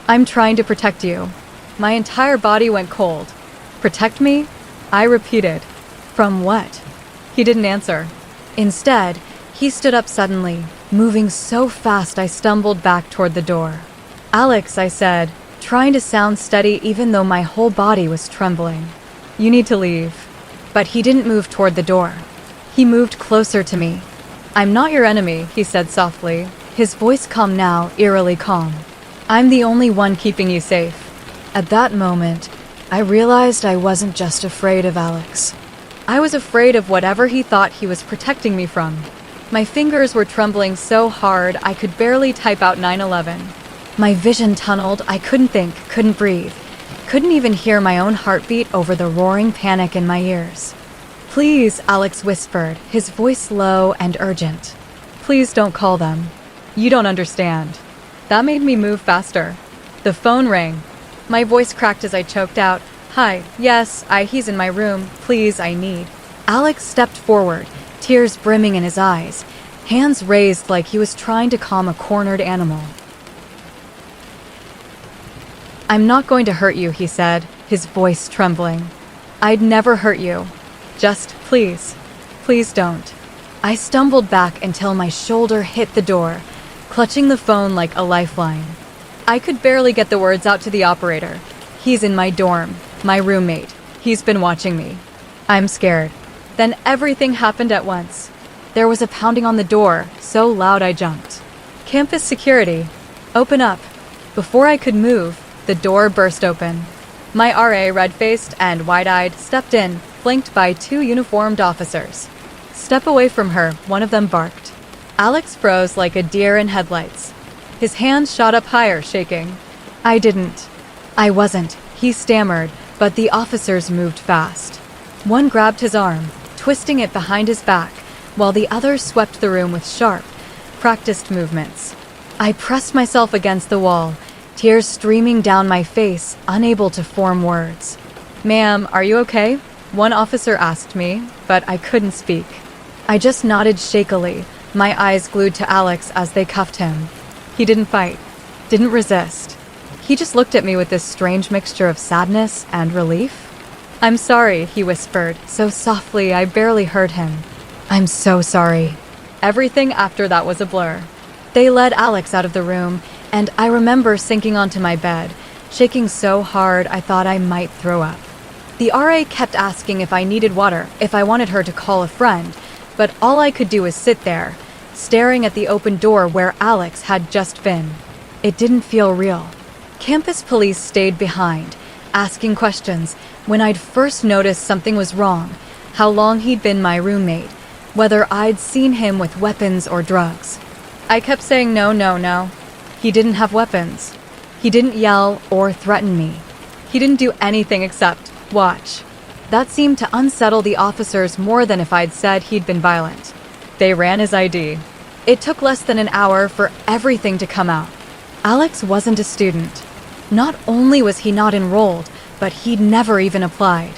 I'm trying to protect you. My entire body went cold. Protect me? I repeated. From what? He didn't answer. Instead, he stood up suddenly, moving so fast I stumbled back toward the door. Alex, I said, trying to sound steady even though my whole body was trembling. You need to leave. But he didn't move toward the door. He moved closer to me. I'm not your enemy, he said softly, his voice calm now, eerily calm. I'm the only one keeping you safe. At that moment, I realized I wasn't just afraid of Alex. I was afraid of whatever he thought he was protecting me from. My fingers were trembling so hard I could barely type out 9/11. My vision tunneled, I couldn't think, couldn't breathe. Couldn't even hear my own heartbeat over the roaring panic in my ears. "Please," Alex whispered, his voice low and urgent. "Please don't call them. You don't understand." That made me move faster. The phone rang. My voice cracked as I choked out, "Hi, yes, he's in my room. Please, I need." Alex stepped forward, tears brimming in his eyes, hands raised like he was trying to calm a cornered animal. "I'm not going to hurt you," he said, his voice trembling. "I'd never hurt you. Just, please don't." I stumbled back until my shoulder hit the door, clutching the phone like a lifeline. I could barely get the words out to the operator. "He's in my dorm, my roommate. He's been watching me. I'm scared." Then everything happened at once. There was a pounding on the door, so loud I jumped. "Campus security. Open up." Before I could move, the door burst open. My RA, red-faced and wide-eyed, stepped in, flanked by 2 uniformed officers. "Step away from her," one of them barked. Alex froze like a deer in headlights. His hands shot up higher, shaking. I wasn't, he stammered, but the officers moved fast. One grabbed his arm, twisting it behind his back, while the other swept the room with sharp, practiced movements. I pressed myself against the wall, tears streaming down my face, unable to form words. "Ma'am, are you okay?" one officer asked me, but I couldn't speak. I just nodded shakily, my eyes glued to Alex as they cuffed him. He didn't fight, didn't resist. He just looked at me with this strange mixture of sadness and relief. "I'm sorry," he whispered, so softly I barely heard him. "I'm so sorry." Everything after that was a blur. They led Alex out of the room, and I remember sinking onto my bed, shaking so hard I thought I might throw up. The RA kept asking if I needed water, if I wanted her to call a friend, but all I could do was sit there, staring at the open door where Alex had just been. It didn't feel real. Campus police stayed behind, asking questions when I'd first noticed something was wrong, how long he'd been my roommate, whether I'd seen him with weapons or drugs. I kept saying no. He didn't have weapons. He didn't yell or threaten me. He didn't do anything except watch. That seemed to unsettle the officers more than if I'd said he'd been violent. They ran his ID. It took less than an hour for everything to come out. Alex wasn't a student. Not only was he not enrolled, but he'd never even applied.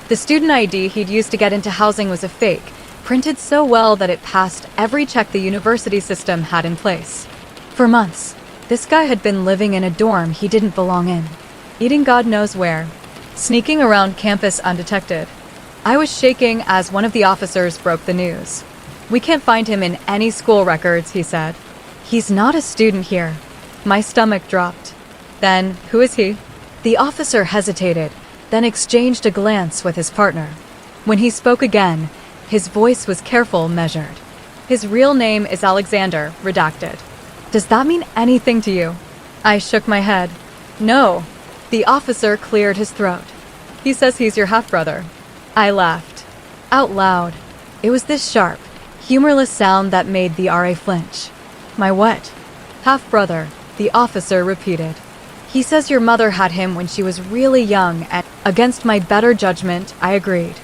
The student ID he'd used to get into housing was a fake, printed so well that it passed every check the university system had in place. For months, this guy had been living in a dorm he didn't belong in, eating God knows where, sneaking around campus undetected. I was shaking as one of the officers broke the news. "We can't find him in any school records," he said. "He's not a student here." My stomach dropped. "Then, who is he?" The officer hesitated, then exchanged a glance with his partner. When he spoke again, his voice was careful, measured. "His real name is Alexander, redacted." "Does that mean anything to you?" I shook my head. "No." The officer cleared his throat. "He says he's your half-brother." I laughed. Out loud. It was this sharp, humorless sound that made the RA flinch. "My what?" "Half-brother," the officer repeated. "He says your mother had him when she was really young, and against my better judgment, I agreed."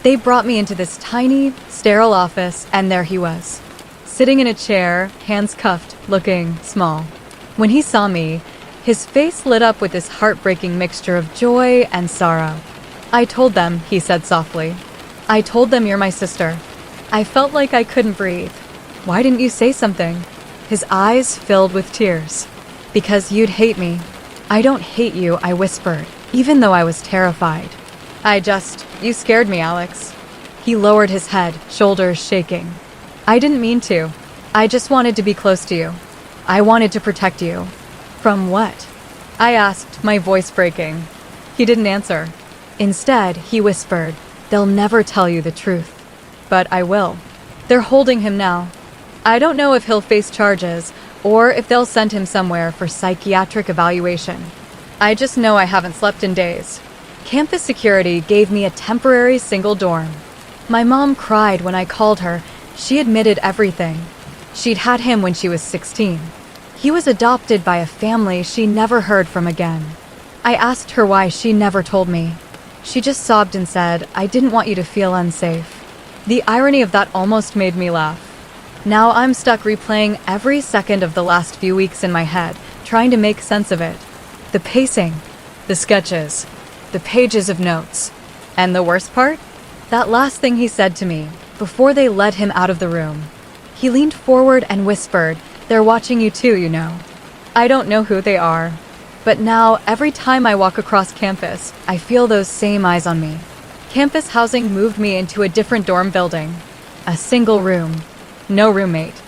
They brought me into this tiny, sterile office, and there he was, sitting in a chair, hands cuffed, looking small. When he saw me, his face lit up with this heartbreaking mixture of joy and sorrow. "I told them," he said softly. "I told them you're my sister." I felt like I couldn't breathe. "Why didn't you say something?" His eyes filled with tears. "Because you'd hate me." "I don't hate you," I whispered, even though I was terrified. You scared me, Alex." He lowered his head, shoulders shaking. "I didn't mean to. I just wanted to be close to you. I wanted to protect you." "From what?" I asked, my voice breaking. He didn't answer. Instead, he whispered, "They'll never tell you the truth." "But I will. They're holding him now. I don't know if he'll face charges, or if they'll send him somewhere for psychiatric evaluation. I just know I haven't slept in days." Campus security gave me a temporary single dorm. My mom cried when I called her. She admitted everything. She'd had him when she was 16. He was adopted by a family she never heard from again. I asked her why. She never told me. She just sobbed and said, "I didn't want you to feel unsafe." The irony of that almost made me laugh. Now I'm stuck replaying every second of the last few weeks in my head, trying to make sense of it. The pacing, the sketches, the pages of notes. And the worst part? That last thing he said to me, before they led him out of the room. He leaned forward and whispered, "They're watching you too, you know." I don't know who they are, but now every time I walk across campus, I feel those same eyes on me. Campus housing moved me into a different dorm building. A single room. No roommate.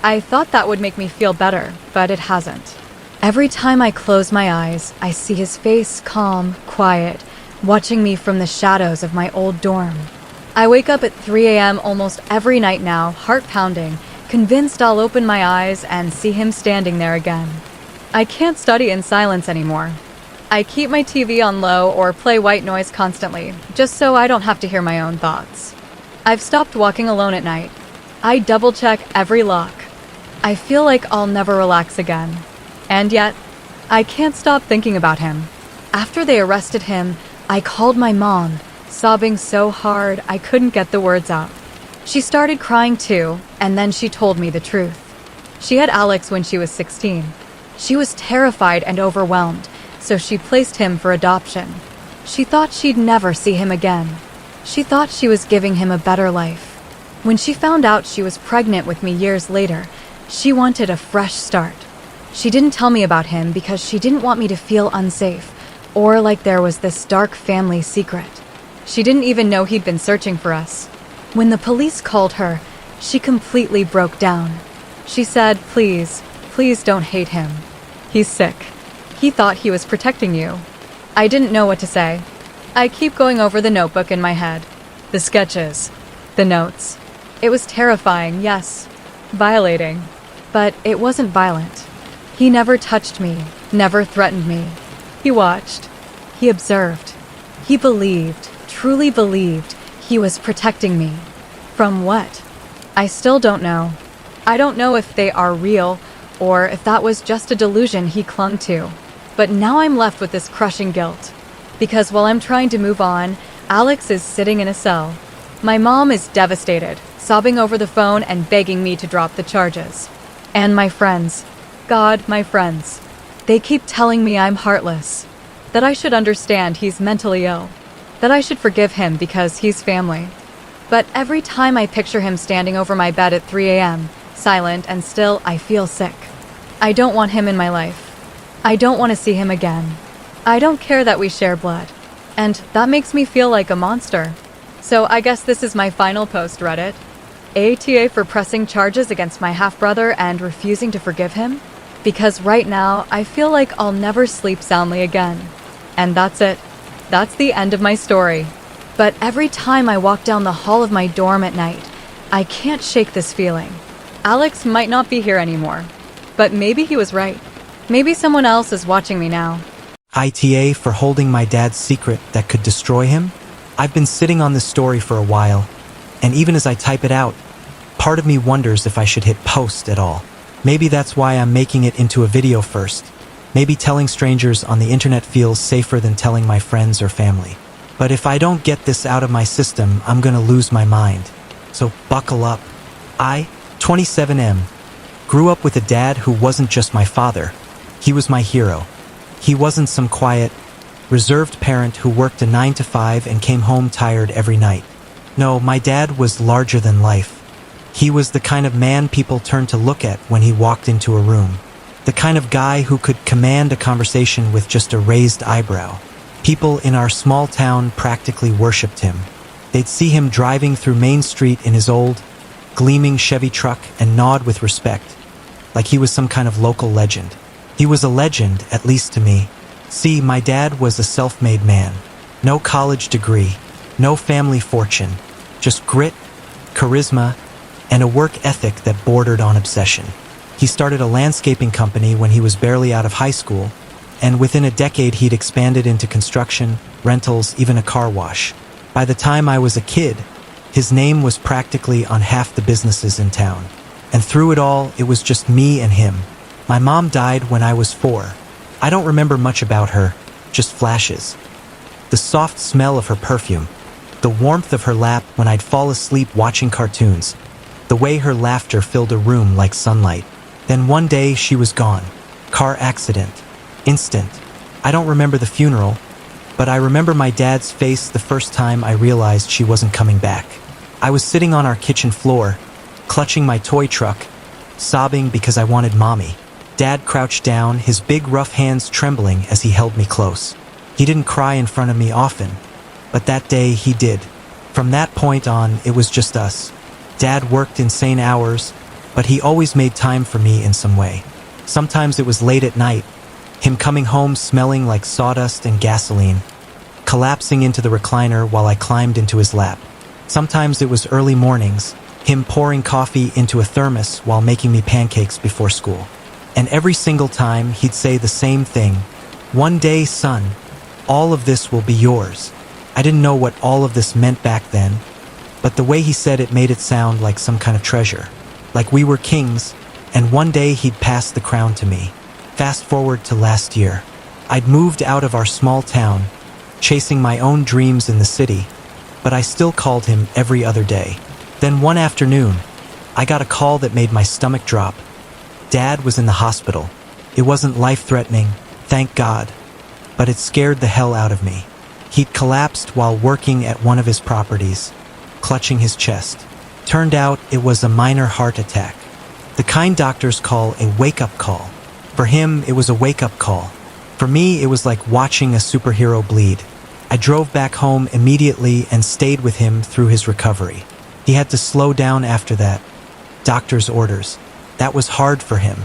I thought that would make me feel better, but it hasn't. Every time I close my eyes, I see his face calm, quiet, watching me from the shadows of my old dorm. I wake up at 3 a.m. almost every night now, heart pounding, convinced I'll open my eyes and see him standing there again. I can't study in silence anymore. I keep my TV on low or play white noise constantly, just so I don't have to hear my own thoughts. I've stopped walking alone at night. I double-check every lock. I feel like I'll never relax again. And yet, I can't stop thinking about him. After they arrested him, I called my mom, sobbing so hard I couldn't get the words out. She started crying too, and then she told me the truth. She had Alex when she was 16. She was terrified and overwhelmed, so she placed him for adoption. She thought she'd never see him again. She thought she was giving him a better life. When she found out she was pregnant with me years later, she wanted a fresh start. She didn't tell me about him because she didn't want me to feel unsafe, or like there was this dark family secret. She didn't even know he'd been searching for us. When the police called her, she completely broke down. She said, please don't hate him. He's sick. He thought he was protecting you." I didn't know what to say. I keep going over the notebook in my head. The sketches. The notes. It was terrifying, yes. Violating. But it wasn't violent. He never touched me, never threatened me. He watched. He observed. He believed, truly believed, he was protecting me. From what? I still don't know. I don't know if they are real, or if that was just a delusion he clung to. But now I'm left with this crushing guilt. Because while I'm trying to move on, Alex is sitting in a cell. My mom is devastated, sobbing over the phone and begging me to drop the charges. And my friends. God, my friends. They keep telling me I'm heartless. That I should understand he's mentally ill. That I should forgive him because he's family. But every time I picture him standing over my bed at 3 a.m., silent and still, I feel sick. I don't want him in my life. I don't want to see him again. I don't care that we share blood. And that makes me feel like a monster. So I guess this is my final post, Reddit. ATA for pressing charges against my half-brother and refusing to forgive him? Because right now, I feel like I'll never sleep soundly again. And that's it. That's the end of my story. But every time I walk down the hall of my dorm at night, I can't shake this feeling. Alex might not be here anymore. But maybe he was right. Maybe someone else is watching me now. ITA for holding my dad's secret that could destroy him? I've been sitting on this story for a while, and even as I type it out, part of me wonders if I should hit post at all. Maybe that's why I'm making it into a video first. Maybe telling strangers on the internet feels safer than telling my friends or family. But if I don't get this out of my system, I'm gonna lose my mind. So buckle up. I, 27M, grew up with a dad who wasn't just my father. He was my hero. He wasn't some quiet, reserved parent who worked a 9 to 5 and came home tired every night. No, my dad was larger than life. He was the kind of man people turned to look at when he walked into a room. The kind of guy who could command a conversation with just a raised eyebrow. People in our small town practically worshipped him. They'd see him driving through Main Street in his old, gleaming Chevy truck and nod with respect, like he was some kind of local legend. He was a legend, at least to me. See, my dad was a self-made man. No college degree, no family fortune, just grit, charisma, and a work ethic that bordered on obsession. He started a landscaping company when he was barely out of high school, and within a decade he'd expanded into construction, rentals, even a car wash. By the time I was a kid, His name was practically on half the businesses in town. And through it all, it was just me and him. My mom died when I was 4. I don't remember much about her, just flashes. The soft smell of her perfume, the warmth of her lap when I'd fall asleep watching cartoons, the way her laughter filled a room like sunlight. Then one day she was gone. Car accident. Instant. I don't remember the funeral, but I remember my dad's face the first time I realized she wasn't coming back. I was sitting on our kitchen floor, clutching my toy truck, sobbing because I wanted mommy. Dad crouched down, his big rough hands trembling as he held me close. He didn't cry in front of me often, but that day he did. From that point on, it was just us. Dad worked insane hours, but he always made time for me in some way. Sometimes it was late at night, him coming home smelling like sawdust and gasoline, collapsing into the recliner while I climbed into his lap. Sometimes it was early mornings, him pouring coffee into a thermos while making me pancakes before school. And every single time he'd say the same thing, "One day, son, all of this will be yours." I didn't know what all of this meant back then, but the way he said it made it sound like some kind of treasure. Like we were kings, and one day he'd pass the crown to me. Fast forward to last year. I'd moved out of our small town, chasing my own dreams in the city, but I still called him every other day. Then one afternoon, I got a call that made my stomach drop. Dad was in the hospital. It wasn't life-threatening, thank God, but it scared the hell out of me. He'd collapsed while working at one of his properties, clutching his chest. Turned out it was a minor heart attack. The kind doctors call a wake-up call. For him, it was a wake-up call. For me, it was like watching a superhero bleed. I drove back home immediately and stayed with him through his recovery. He had to slow down after that. Doctor's orders. That was hard for him.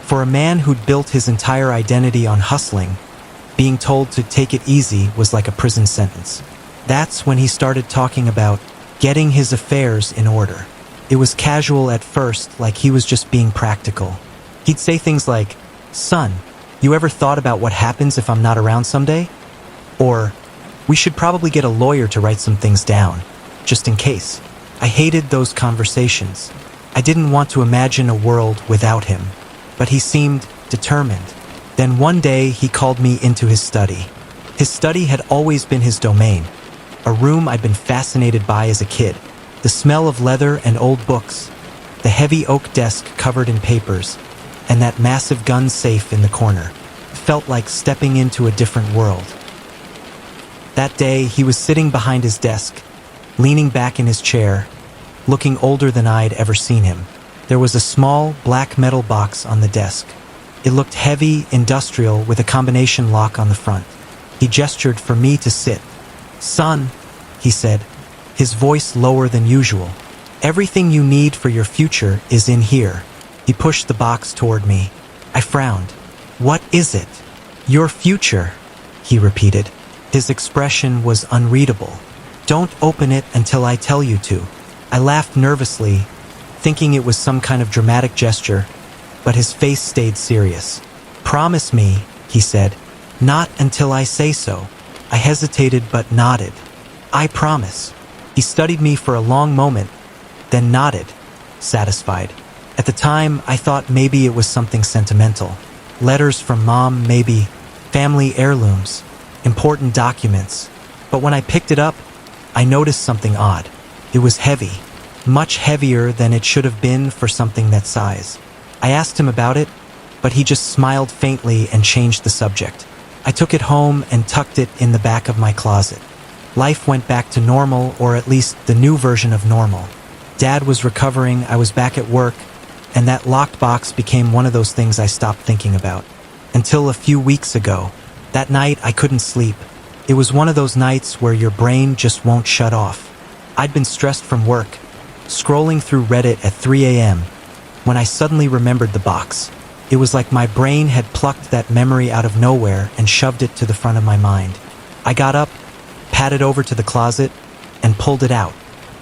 For a man who'd built his entire identity on hustling, being told to take it easy was like a prison sentence. That's when he started talking about getting his affairs in order. It was casual at first, like he was just being practical. He'd say things like, "Son, you ever thought about what happens if I'm not around someday?" Or, "We should probably get a lawyer to write some things down, just in case." I hated those conversations. I didn't want to imagine a world without him, but he seemed determined. Then one day he called me into his study. His study had always been his domain, a room I'd been fascinated by as a kid. The smell of leather and old books, the heavy oak desk covered in papers, and that massive gun safe in the corner. Felt like stepping into a different world. That day, he was sitting behind his desk, leaning back in his chair, looking older than I'd ever seen him. There was a small, black metal box on the desk. It looked heavy, industrial, with a combination lock on the front. He gestured for me to sit. "Son," he said, his voice lower than usual. "Everything you need for your future is in here." He pushed the box toward me. I frowned. "What is it?" "Your future," he repeated. His expression was unreadable. "Don't open it until I tell you to." I laughed nervously, thinking it was some kind of dramatic gesture, but his face stayed serious. "Promise me," he said. "Not until I say so." I hesitated but nodded. "I promise." He studied me for a long moment, then nodded, satisfied. At the time, I thought maybe it was something sentimental. Letters from Mom, maybe. Family heirlooms. Important documents. But when I picked it up, I noticed something odd. It was heavy. Much heavier than it should have been for something that size. I asked him about it, but he just smiled faintly and changed the subject. I took it home and tucked it in the back of my closet. Life went back to normal, or at least the new version of normal. Dad was recovering, I was back at work, and that locked box became one of those things I stopped thinking about. Until a few weeks ago. That night, I couldn't sleep. It was one of those nights where your brain just won't shut off. I'd been stressed from work, scrolling through Reddit at 3 a.m., when I suddenly remembered the box. It was like my brain had plucked that memory out of nowhere and shoved it to the front of my mind. I got up, padded over to the closet, and pulled it out.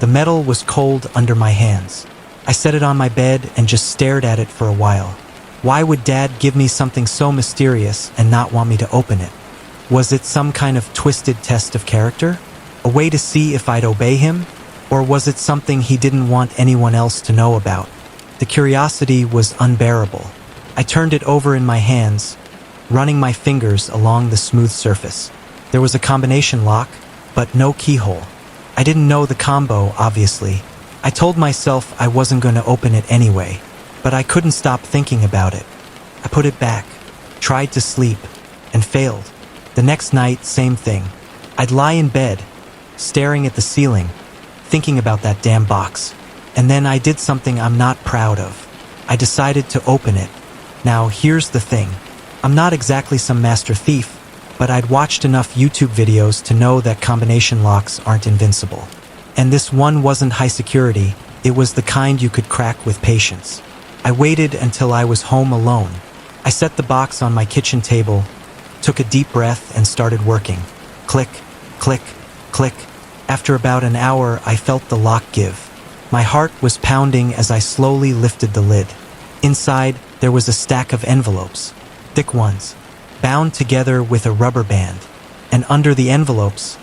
The metal was cold under my hands. I set it on my bed and just stared at it for a while. Why would Dad give me something so mysterious and not want me to open it? Was it some kind of twisted test of character? A way to see if I'd obey him? Or was it something he didn't want anyone else to know about? The curiosity was unbearable. I turned it over in my hands, running my fingers along the smooth surface. There was a combination lock, but no keyhole. I didn't know the combo, obviously. I told myself I wasn't going to open it anyway, but I couldn't stop thinking about it. I put it back, tried to sleep, and failed. The next night, same thing. I'd lie in bed, staring at the ceiling, thinking about that damn box. And then I did something I'm not proud of. I decided to open it. Now, here's the thing. I'm not exactly some master thief, but I'd watched enough YouTube videos to know that combination locks aren't invincible. And this one wasn't high security, it was the kind you could crack with patience. I waited until I was home alone. I set the box on my kitchen table, took a deep breath, and started working. Click, click, click. After about an hour, I felt the lock give. My heart was pounding as I slowly lifted the lid. Inside, there was a stack of envelopes, thick ones, bound together with a rubber band. And under the envelopes,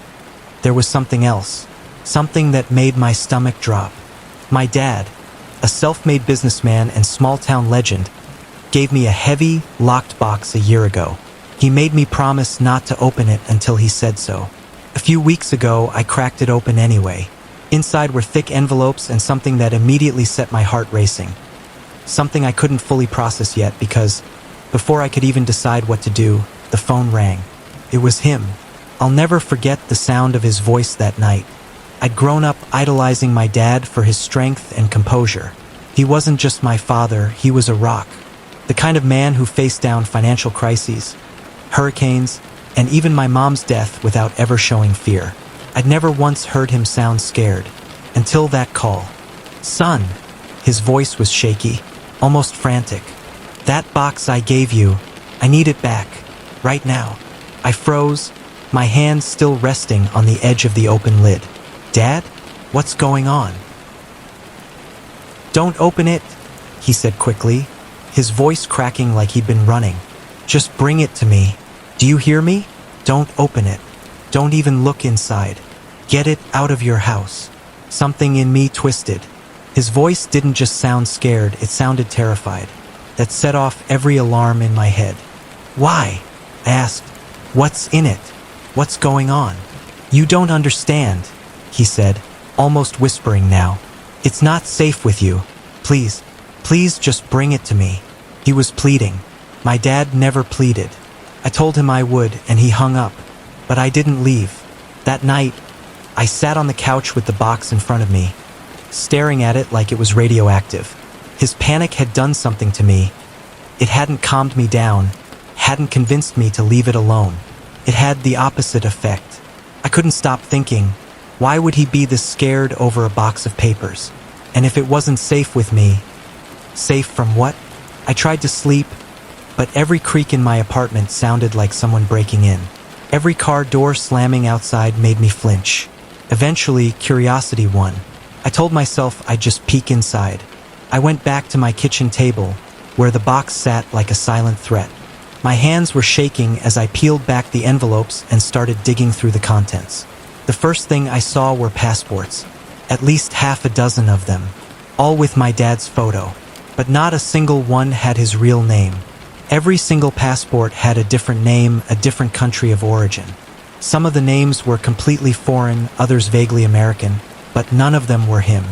there was something else, something that made my stomach drop. My dad, a self-made businessman and small-town legend, gave me a heavy, locked box a year ago. He made me promise not to open it until he said so. A few weeks ago, I cracked it open anyway. Inside were thick envelopes and something that immediately set my heart racing. Something I couldn't fully process yet because, before I could even decide what to do, the phone rang. It was him. I'll never forget the sound of his voice that night. I'd grown up idolizing my dad for his strength and composure. He wasn't just my father, he was a rock. The kind of man who faced down financial crises, hurricanes, and even my mom's death without ever showing fear. I'd never once heard him sound scared, until that call. "Son!" His voice was shaky, almost frantic. "That box I gave you, I need it back, right now." I froze, my hand still resting on the edge of the open lid. "Dad? What's going on?" "Don't open it," he said quickly, his voice cracking like he'd been running. "Just bring it to me. Do you hear me? Don't open it. Don't even look inside. Get it out of your house." Something in me twisted. His voice didn't just sound scared, it sounded terrified. That set off every alarm in my head. "Why?" I asked. "What's in it? What's going on?" "You don't understand," he said, almost whispering now. "It's not safe with you. Please, please just bring it to me." He was pleading. My dad never pleaded. I told him I would, and he hung up. But I didn't leave. That night, I sat on the couch with the box in front of me, staring at it like it was radioactive. His panic had done something to me. It hadn't calmed me down, hadn't convinced me to leave it alone. It had the opposite effect. I couldn't stop thinking, why would he be this scared over a box of papers? And if it wasn't safe with me, safe from what? I tried to sleep, but every creak in my apartment sounded like someone breaking in. Every car door slamming outside made me flinch. Eventually, curiosity won. I told myself I'd just peek inside. I went back to my kitchen table, where the box sat like a silent threat. My hands were shaking as I peeled back the envelopes and started digging through the contents. The first thing I saw were passports, at least half a dozen of them, all with my dad's photo. But not a single one had his real name. Every single passport had a different name, a different country of origin. Some of the names were completely foreign, others vaguely American, but none of them were him.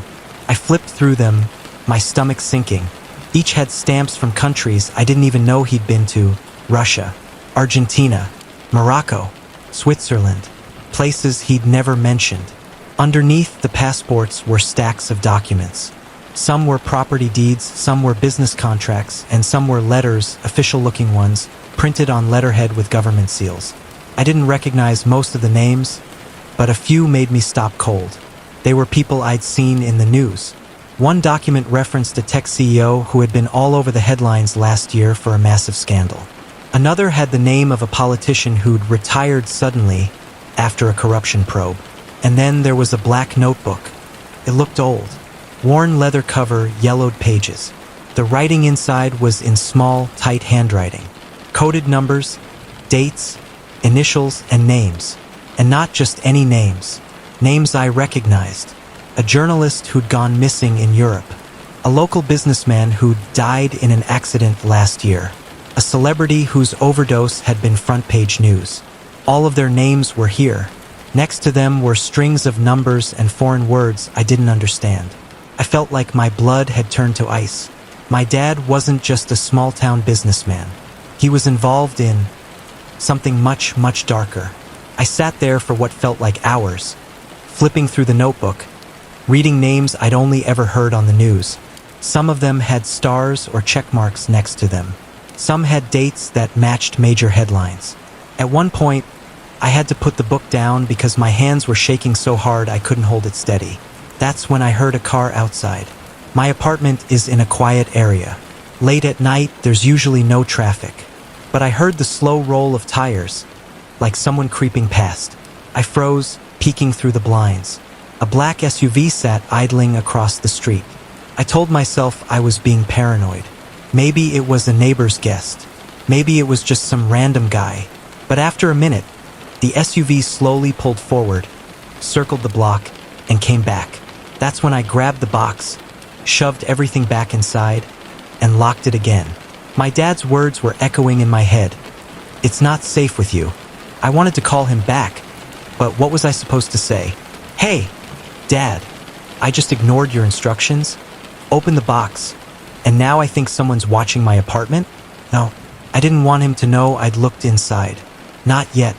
I flipped through them, my stomach sinking. Each had stamps from countries I didn't even know he'd been to: Russia, Argentina, Morocco, Switzerland, places he'd never mentioned. Underneath the passports were stacks of documents. Some were property deeds, some were business contracts, and some were letters, official-looking ones, printed on letterhead with government seals. I didn't recognize most of the names, but a few made me stop cold. They were people I'd seen in the news. One document referenced a tech CEO who had been all over the headlines last year for a massive scandal. Another had the name of a politician who'd retired suddenly after a corruption probe. And then there was a black notebook. It looked old. Worn leather cover, yellowed pages. The writing inside was in small, tight handwriting. Coded numbers, dates, initials, and names. And not just any names. Names I recognized. a journalist who'd gone missing in Europe, a local businessman who'd died in an accident last year, a celebrity whose overdose had been front-page news. All of their names were here. Next to them were strings of numbers and foreign words I didn't understand. I felt like my blood had turned to ice. My dad wasn't just a small-town businessman. He was involved in something much, much darker. I sat there for what felt like hours, flipping through the notebook, reading names I'd only ever heard on the news. Some of them had stars or check marks next to them. Some had dates that matched major headlines. At one point, I had to put the book down because my hands were shaking so hard I couldn't hold it steady. That's when I heard a car outside. My apartment is in a quiet area. Late at night, there's usually no traffic. But I heard the slow roll of tires, like someone creeping past. I froze, peeking through the blinds. A black SUV sat idling across the street. I told myself I was being paranoid. Maybe it was a neighbor's guest. Maybe it was just some random guy. But after a minute, the SUV slowly pulled forward, circled the block, and came back. That's when I grabbed the box, shoved everything back inside, and locked it again. My dad's words were echoing in my head. "It's not safe with you." I wanted to call him back, but what was I supposed to say? "Hey, Dad, I just ignored your instructions, opened the box, and now I think someone's watching my apartment?" No, I didn't want him to know I'd looked inside. Not yet.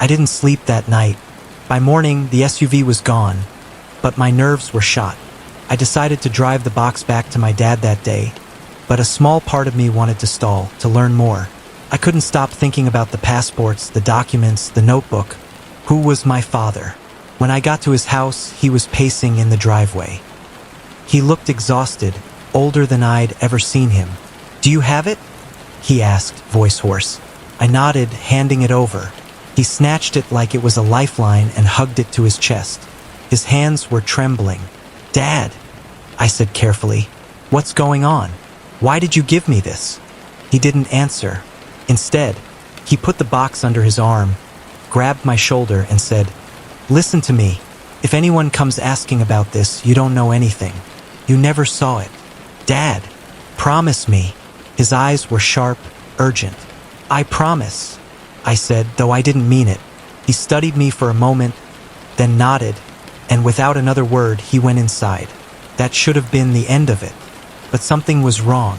I didn't sleep that night. By morning, the SUV was gone, but my nerves were shot. I decided to drive the box back to my dad that day, but a small part of me wanted to stall, to learn more. I couldn't stop thinking about the passports, the documents, the notebook. Who was my father? When I got to his house, he was pacing in the driveway. He looked exhausted, older than I'd ever seen him. "Do you have it?" he asked, voice hoarse. I nodded, handing it over. He snatched it like it was a lifeline and hugged it to his chest. His hands were trembling. "Dad," I said carefully, "what's going on? Why did you give me this?" He didn't answer. Instead, he put the box under his arm, grabbed my shoulder, and said, "Listen to me. If anyone comes asking about this, you don't know anything. You never saw it. Dad, promise me." His eyes were sharp, urgent. "I promise," I said, though I didn't mean it. He studied me for a moment, then nodded, and without another word, he went inside. That should have been the end of it. But something was wrong.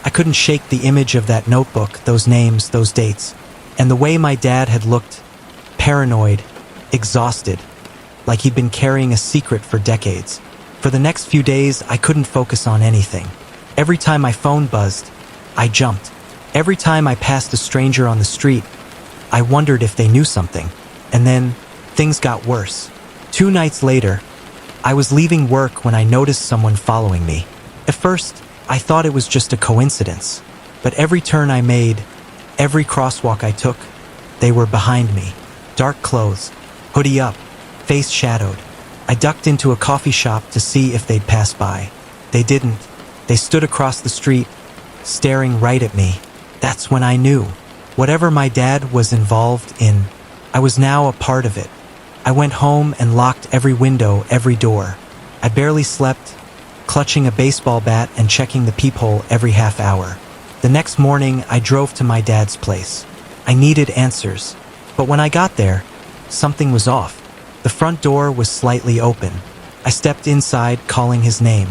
I couldn't shake the image of that notebook, those names, those dates, and the way my dad had looked, paranoid, exhausted, like he'd been carrying a secret for decades. For the next few days, I couldn't focus on anything. Every time my phone buzzed, I jumped. Every time I passed a stranger on the street, I wondered if they knew something. And then, things got worse. 2 nights later, I was leaving work when I noticed someone following me. At first, I thought it was just a coincidence. But every turn I made, every crosswalk I took, they were behind me. Dark clothes, hoodie up, face shadowed. I ducked into a coffee shop to see if they'd pass by. They didn't. They stood across the street, staring right at me. That's when I knew. Whatever my dad was involved in, I was now a part of it. I went home and locked every window, every door. I barely slept, clutching a baseball bat and checking the peephole every half hour. The next morning, I drove to my dad's place. I needed answers. But when I got there, something was off. The front door was slightly open. I stepped inside, calling his name.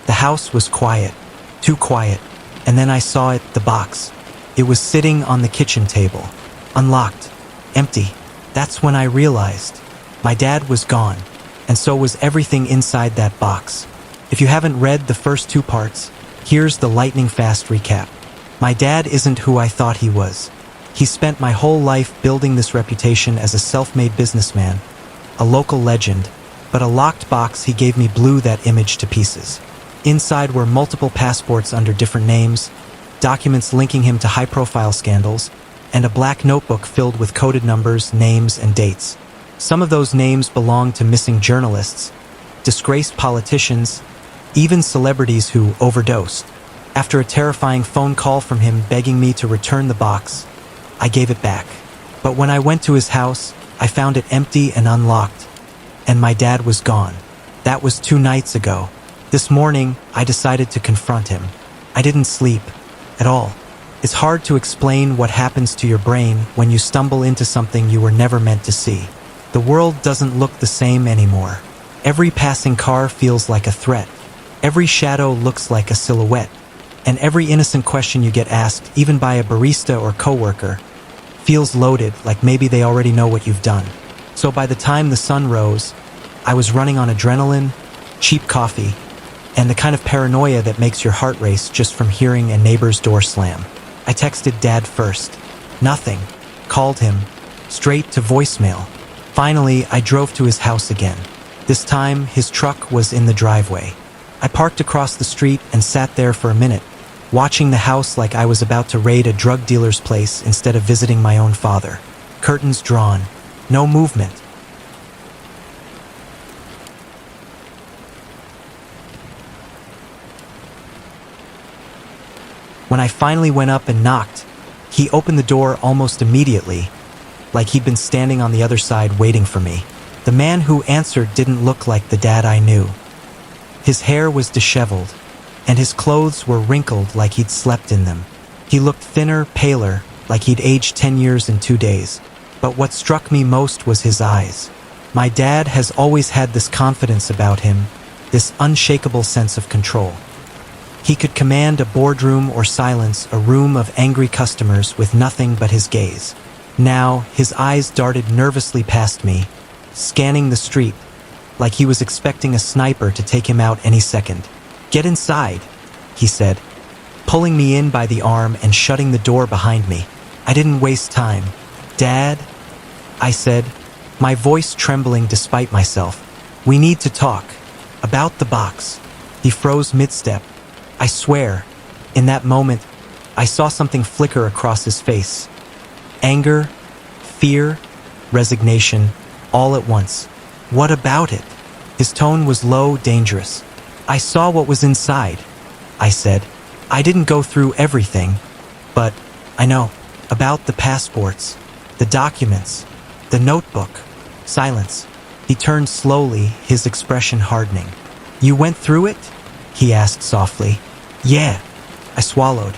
The house was quiet, too quiet. And then I saw it, the box. It was sitting on the kitchen table, unlocked, empty. That's when I realized my dad was gone, and so was everything inside that box. If you haven't read the first 2 parts, here's the lightning-fast recap. My dad isn't who I thought he was. He spent my whole life building this reputation as a self-made businessman, a local legend, but a locked box he gave me blew that image to pieces. Inside were multiple passports under different names, documents linking him to high-profile scandals, and a black notebook filled with coded numbers, names, and dates. Some of those names belonged to missing journalists, disgraced politicians, even celebrities who overdosed. After a terrifying phone call from him begging me to return the box, I gave it back. But when I went to his house, I found it empty and unlocked. And my dad was gone. That was 2 nights ago. This morning, I decided to confront him. I didn't sleep at all. It's hard to explain what happens to your brain when you stumble into something you were never meant to see. The world doesn't look the same anymore. Every passing car feels like a threat. Every shadow looks like a silhouette. And every innocent question you get asked, even by a barista or coworker, feels loaded, like maybe they already know what you've done. So by the time the sun rose, I was running on adrenaline, cheap coffee, and the kind of paranoia that makes your heart race just from hearing a neighbor's door slam. I texted Dad first. Nothing. Called him. Straight to voicemail. Finally, I drove to his house again. This time, his truck was in the driveway. I parked across the street and sat there for a minute, watching the house like I was about to raid a drug dealer's place instead of visiting my own father. Curtains drawn. No movement. When I finally went up and knocked, he opened the door almost immediately, like he'd been standing on the other side waiting for me. The man who answered didn't look like the dad I knew. His hair was disheveled, and his clothes were wrinkled like he'd slept in them. He looked thinner, paler, like he'd aged 10 years in 2 days. But what struck me most was his eyes. My dad has always had this confidence about him, this unshakable sense of control. He could command a boardroom or silence a room of angry customers with nothing but his gaze. Now, his eyes darted nervously past me, scanning the street, like he was expecting a sniper to take him out any second. "Get inside," he said, pulling me in by the arm and shutting the door behind me. I didn't waste time. "Dad," I said, my voice trembling despite myself. "We need to talk. About the box." He froze mid-step. I swear, in that moment, I saw something flicker across his face. Anger, fear, resignation, all at once. "What about it?" His tone was low, dangerous. "I saw what was inside," I said. "I didn't go through everything, but I know. About the passports, the documents, the notebook." Silence. He turned slowly, his expression hardening. "You went through it?" he asked softly. "Yeah," I swallowed.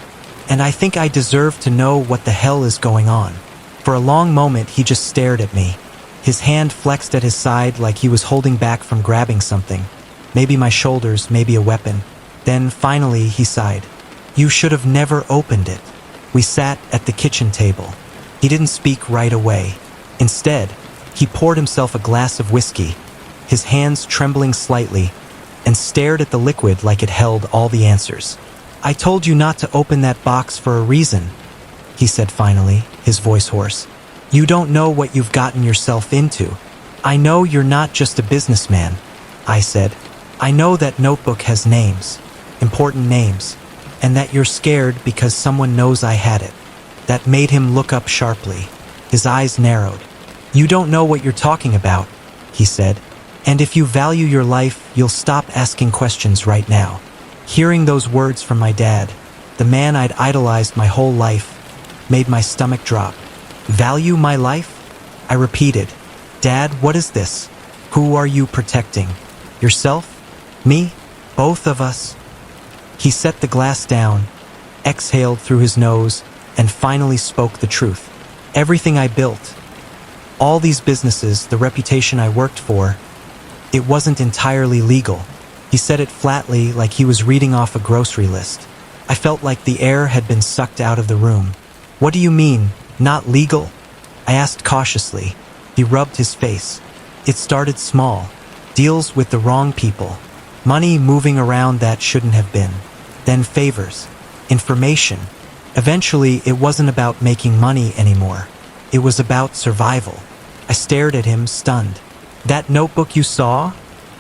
"And I think I deserve to know what the hell is going on." For a long moment, he just stared at me. His hand flexed at his side like he was holding back from grabbing something. Maybe my shoulders, maybe a weapon. Then, finally, he sighed. "You should have never opened it." We sat at the kitchen table. He didn't speak right away. Instead, he poured himself a glass of whiskey, his hands trembling slightly, and stared at the liquid like it held all the answers. "I told you not to open that box for a reason," he said finally, his voice hoarse. "You don't know what you've gotten yourself into." "I know you're not just a businessman," I said. "I know that notebook has names, important names, and that you're scared because someone knows I had it." That made him look up sharply. His eyes narrowed. "You don't know what you're talking about," he said. "And if you value your life, you'll stop asking questions right now." Hearing those words from my dad, the man I'd idolized my whole life, made my stomach drop. "Value my life?" I repeated. "Dad, what is this? Who are you protecting? Yourself? Me? Both of us?" He set the glass down, exhaled through his nose, and finally spoke the truth. "Everything I built, all these businesses, the reputation I worked for, it wasn't entirely legal." He said it flatly, like he was reading off a grocery list. I felt like the air had been sucked out of the room. "What do you mean, not legal?" I asked cautiously. He rubbed his face. "It started small. Deals with the wrong people. Money moving around that shouldn't have been. Then favors. Information. Eventually, it wasn't about making money anymore. It was about survival." I stared at him, stunned. "That notebook you saw?"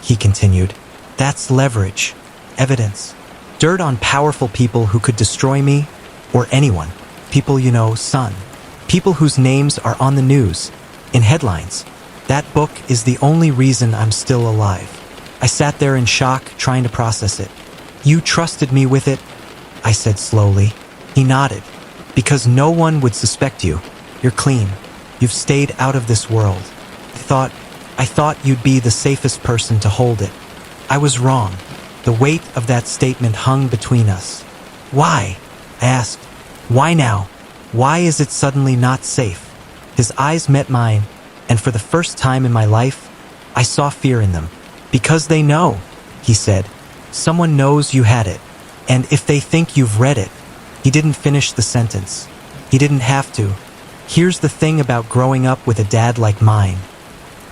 he continued. "That's leverage. Evidence. Dirt on powerful people who could destroy me, or anyone. People you know, son. People whose names are on the news, in headlines. That book is the only reason I'm still alive." I sat there in shock, trying to process it. "You trusted me with it?" I said slowly. He nodded. "Because no one would suspect you. You're clean. You've stayed out of this world. I thought you'd be the safest person to hold it. I was wrong. The weight of that statement hung between us. Why? I asked. Why now? Why is it suddenly not safe? His eyes met mine, and for the first time in my life, I saw fear in them. Because they know, he said. Someone knows you had it, and if they think you've read it. He didn't finish the sentence. He didn't have to. Here's the thing about growing up with a dad like mine.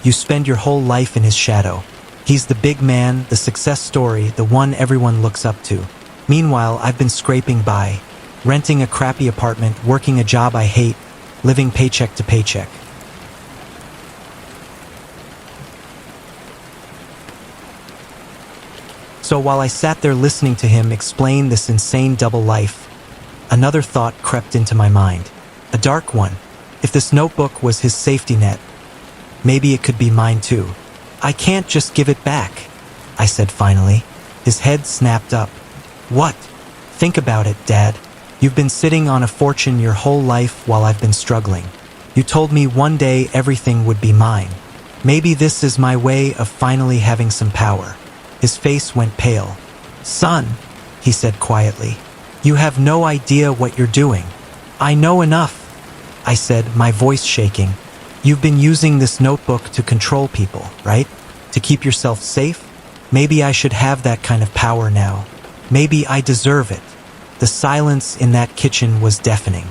You spend your whole life in his shadow. He's the big man, the success story, the one everyone looks up to. Meanwhile, I've been scraping by, renting a crappy apartment, working a job I hate, living paycheck to paycheck. So while I sat there listening to him explain this insane double life, another thought crept into my mind. A dark one. If this notebook was his safety net, maybe it could be mine too. I can't just give it back, I said finally. His head snapped up. What? Think about it, Dad. You've been sitting on a fortune your whole life while I've been struggling. You told me one day everything would be mine. Maybe this is my way of finally having some power. His face went pale. Son, he said quietly, you have no idea what you're doing. I know enough, I said, my voice shaking. You've been using this notebook to control people, right? To keep yourself safe? Maybe I should have that kind of power now. Maybe I deserve it. The silence in that kitchen was deafening.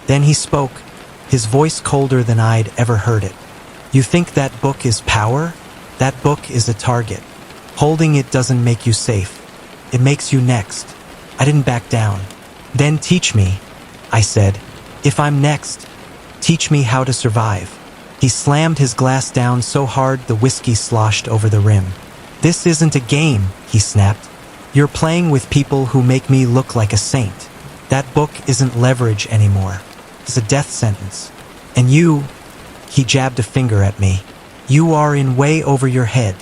Then he spoke, his voice colder than I'd ever heard it. You think that book is power? That book is a target. Holding it doesn't make you safe. It makes you next. I didn't back down. Then teach me, I said. If I'm next, teach me how to survive. He slammed his glass down so hard the whiskey sloshed over the rim. This isn't a game, he snapped. You're playing with people who make me look like a saint. That book isn't leverage anymore. It's a death sentence. And you, he jabbed a finger at me. You are in way over your head.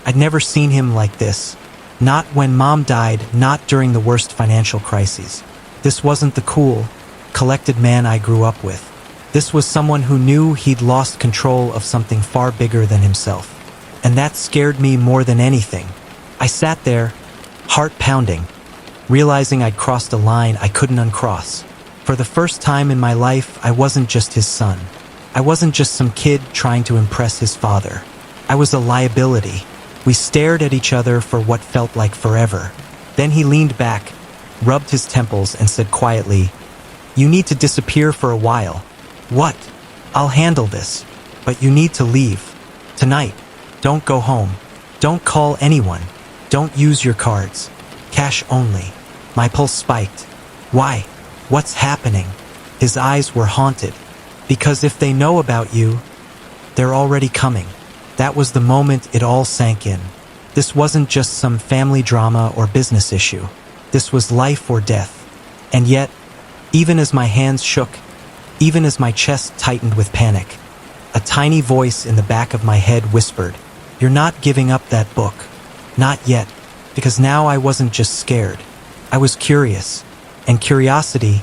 I'd never seen him like this. Not when Mom died, not during the worst financial crises. This wasn't the cool, collected man I grew up with. This was someone who knew he'd lost control of something far bigger than himself. And that scared me more than anything. I sat there, heart pounding, realizing I'd crossed a line I couldn't uncross. For the first time in my life, I wasn't just his son. I wasn't just some kid trying to impress his father. I was a liability. We stared at each other for what felt like forever. Then he leaned back, rubbed his temples, and said quietly, You need to disappear for a while. What? I'll handle this. But you need to leave. Tonight. Don't go home. Don't call anyone. Don't use your cards. Cash only. My pulse spiked. Why? What's happening? His eyes were haunted. Because if they know about you, they're already coming. That was the moment it all sank in. This wasn't just some family drama or business issue. This was life or death. And yet, even as my hands shook, even as my chest tightened with panic, a tiny voice in the back of my head whispered, You're not giving up that book. Not yet. Because now I wasn't just scared. I was curious. And curiosity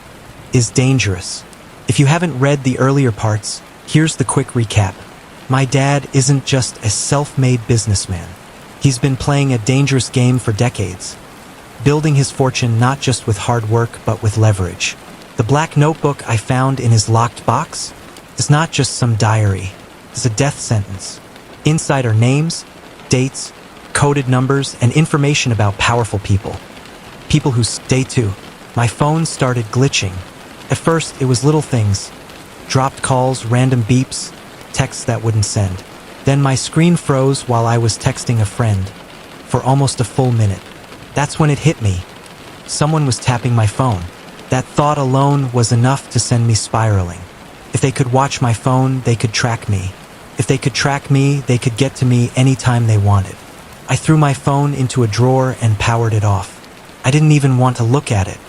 is dangerous. If you haven't read the earlier parts, here's the quick recap. My dad isn't just a self-made businessman. He's been playing a dangerous game for decades, building his fortune not just with hard work but with leverage. The black notebook I found in his locked box is not just some diary. It's a death sentence. Inside are names, dates, coded numbers, and information about powerful people. People who stay too. My phone started glitching. At first, it was little things. Dropped calls, random beeps, texts that wouldn't send. Then my screen froze while I was texting a friend for almost a full minute. That's when it hit me. Someone was tapping my phone. That thought alone was enough to send me spiraling. If they could watch my phone, they could track me. If they could track me, they could get to me anytime they wanted. I threw my phone into a drawer and powered it off. I didn't even want to look at it.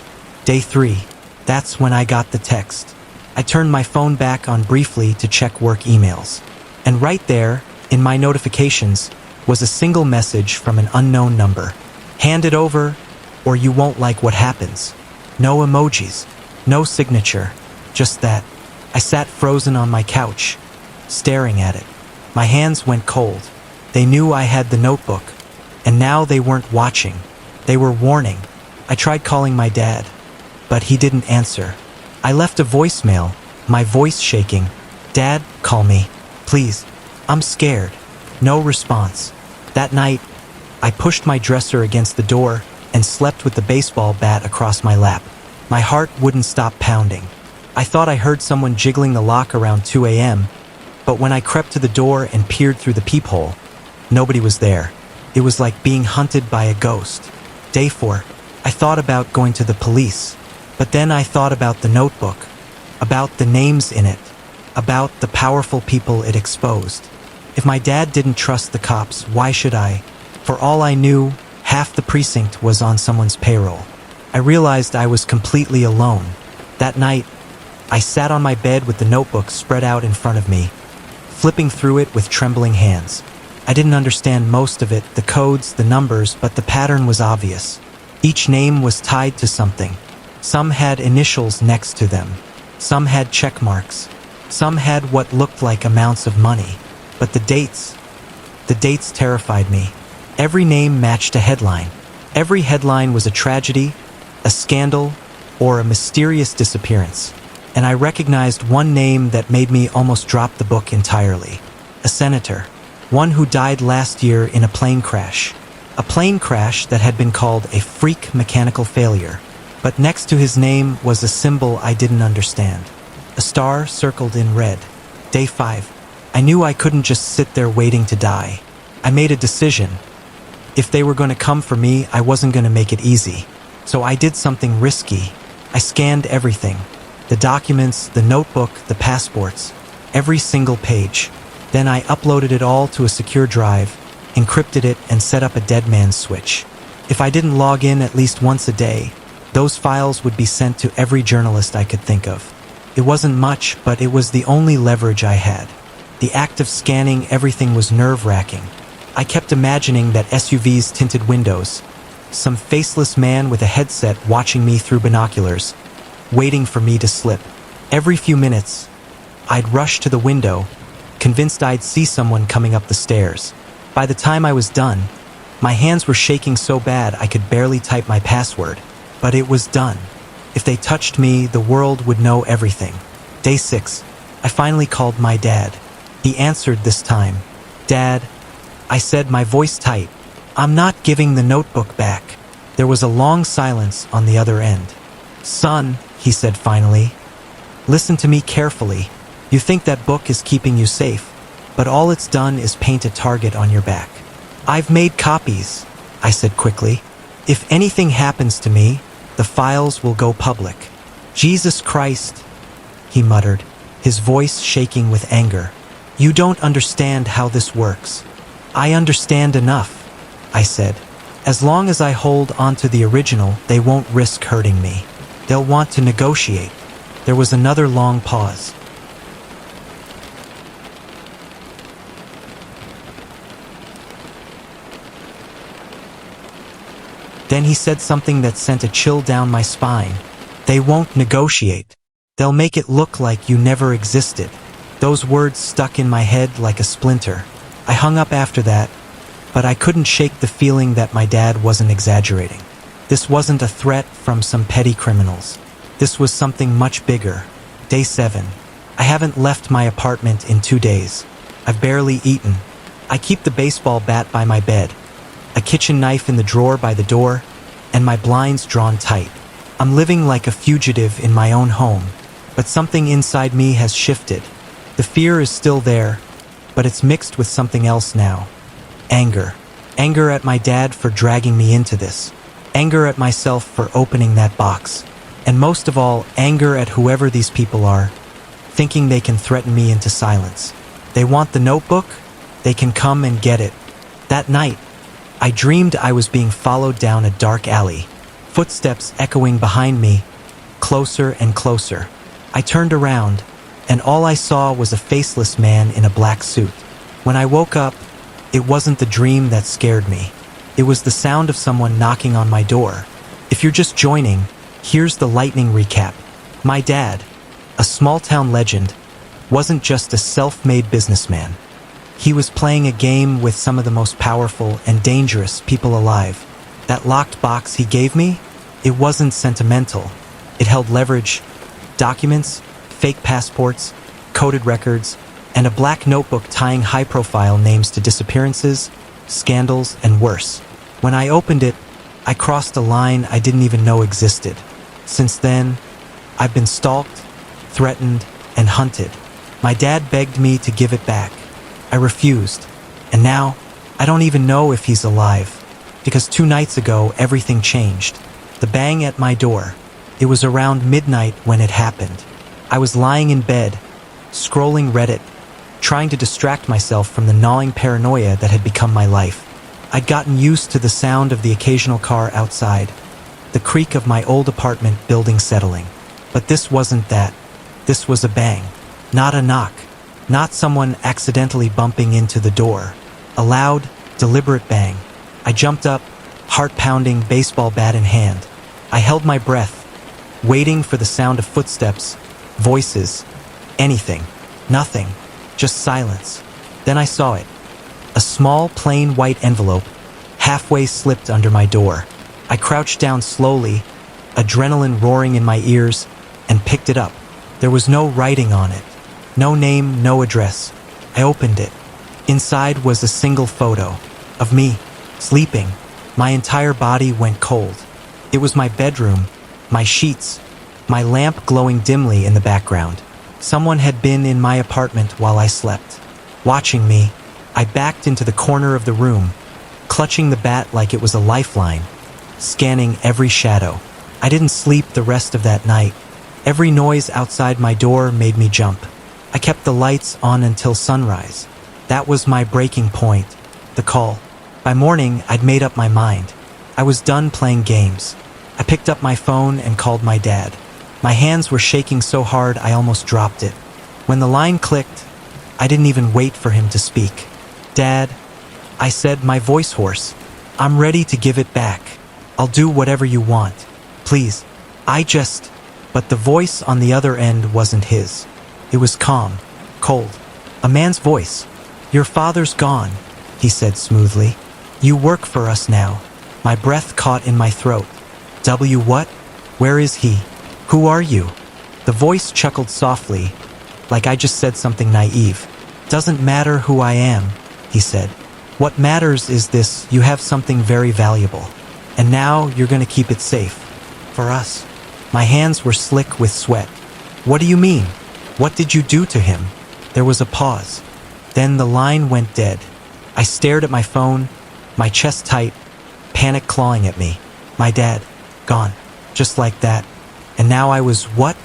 Day 3. That's when I got the text. I turned my phone back on briefly to check work emails. And right there, in my notifications, was a single message from an unknown number. Hand it over, or you won't like what happens. No emojis, no signature, just that. I sat frozen on my couch, staring at it. My hands went cold. They knew I had the notebook, and now they weren't watching. They were warning. I tried calling my dad, but he didn't answer. I left a voicemail, my voice shaking. "Dad, call me, please. I'm scared." No response. That night, I pushed my dresser against the door and slept with the baseball bat across my lap. My heart wouldn't stop pounding. I thought I heard someone jiggling the lock around 2 a.m., but when I crept to the door and peered through the peephole, nobody was there. It was like being hunted by a ghost. Day 4, I thought about going to the police, but then I thought about the notebook, about the names in it, about the powerful people it exposed. If my dad didn't trust the cops, why should I? For all I knew, half the precinct was on someone's payroll. I realized I was completely alone. That night, I sat on my bed with the notebook spread out in front of me, flipping through it with trembling hands. I didn't understand most of it, the codes, the numbers, but the pattern was obvious. Each name was tied to something. Some had initials next to them. Some had check marks. Some had what looked like amounts of money. But the dates terrified me. Every name matched a headline. Every headline was a tragedy, a scandal, or a mysterious disappearance. And I recognized one name that made me almost drop the book entirely. A senator. One who died last year in a plane crash. A plane crash that had been called a freak mechanical failure. But next to his name was a symbol I didn't understand. A star circled in red. Day 5. I knew I couldn't just sit there waiting to die. I made a decision. If they were going to come for me, I wasn't going to make it easy. So I did something risky. I scanned everything. The documents, the notebook, the passports. Every single page. Then I uploaded it all to a secure drive, encrypted it, and set up a dead man's switch. If I didn't log in at least once a day, those files would be sent to every journalist I could think of. It wasn't much, but it was the only leverage I had. The act of scanning everything was nerve-wracking. I kept imagining that SUV's tinted windows, some faceless man with a headset watching me through binoculars, waiting for me to slip. Every few minutes, I'd rush to the window, convinced I'd see someone coming up the stairs. By the time I was done, my hands were shaking so bad I could barely type my password. But it was done. If they touched me, the world would know everything. Day 6, I finally called my dad. He answered this time. "Dad," I said, my voice tight, "I'm not giving the notebook back." There was a long silence on the other end. "Son," he said finally, "listen to me carefully. You think that book is keeping you safe, but all it's done is paint a target on your back." "I've made copies," I said quickly. "If anything happens to me, the files will go public." "Jesus Christ," he muttered, his voice shaking with anger. "You don't understand how this works." "I understand enough," I said. "As long as I hold onto the original, they won't risk hurting me. They'll want to negotiate." There was another long pause. Then he said something that sent a chill down my spine. "They won't negotiate. They'll make it look like you never existed." Those words stuck in my head like a splinter. I hung up after that, but I couldn't shake the feeling that my dad wasn't exaggerating. This wasn't a threat from some petty criminals. This was something much bigger. Day 7. I haven't left my apartment in 2 days. I've barely eaten. I keep the baseball bat by my bed, a kitchen knife in the drawer by the door, and my blinds drawn tight. I'm living like a fugitive in my own home, but something inside me has shifted. The fear is still there, but it's mixed with something else now. Anger. Anger at my dad for dragging me into this. Anger at myself for opening that box. And most of all, anger at whoever these people are, thinking they can threaten me into silence. They want the notebook? They can come and get it. That night, I dreamed I was being followed down a dark alley, footsteps echoing behind me, closer and closer. I turned around, and all I saw was a faceless man in a black suit. When I woke up, it wasn't the dream that scared me. It was the sound of someone knocking on my door. If you're just joining, here's the lightning recap. My dad, a small-town legend, wasn't just a self-made businessman. He was playing a game with some of the most powerful and dangerous people alive. That locked box he gave me, it wasn't sentimental. It held leverage, documents, fake passports, coded records, and a black notebook tying high-profile names to disappearances, scandals, and worse. When I opened it, I crossed a line I didn't even know existed. Since then, I've been stalked, threatened, and hunted. My dad begged me to give it back. I refused, and now I don't even know if he's alive, because 2 nights ago everything changed. The bang at my door. It was around midnight when it happened. I was lying in bed, scrolling Reddit, trying to distract myself from the gnawing paranoia that had become my life. I'd gotten used to the sound of the occasional car outside, the creak of my old apartment building settling. But this wasn't that. This was a bang, not a knock, not someone accidentally bumping into the door. A loud, deliberate bang. I jumped up, heart pounding, baseball bat in hand. I held my breath, waiting for the sound of footsteps, voices, anything. Nothing, just silence. Then I saw it. A small, plain white envelope, halfway slipped under my door. I crouched down slowly, adrenaline roaring in my ears, and picked it up. There was no writing on it. No name, no address. I opened it. Inside was a single photo of me, sleeping. My entire body went cold. It was my bedroom, my sheets, my lamp glowing dimly in the background. Someone had been in my apartment while I slept. Watching me, I backed into the corner of the room, clutching the bat like it was a lifeline, scanning every shadow. I didn't sleep the rest of that night. Every noise outside my door made me jump. I kept the lights on until sunrise. That was my breaking point, the call. By morning, I'd made up my mind. I was done playing games. I picked up my phone and called my dad. My hands were shaking so hard I almost dropped it. When the line clicked, I didn't even wait for him to speak. "Dad," I said, my voice hoarse, "I'm ready to give it back. I'll do whatever you want. Please, But the voice on the other end wasn't his. It was calm, cold. A man's voice. "Your father's gone," he said smoothly. "You work for us now." My breath caught in my throat. "W what? Where is he? Who are you?" The voice chuckled softly, like I just said something naive. "Doesn't matter who I am," he said. "What matters is this: you have something very valuable. And now you're gonna keep it safe. For us." My hands were slick with sweat. "What do you mean? What did you do to him?" There was a pause. Then the line went dead. I stared at my phone, my chest tight, panic clawing at me. My dad, gone, just like that. And now I was what?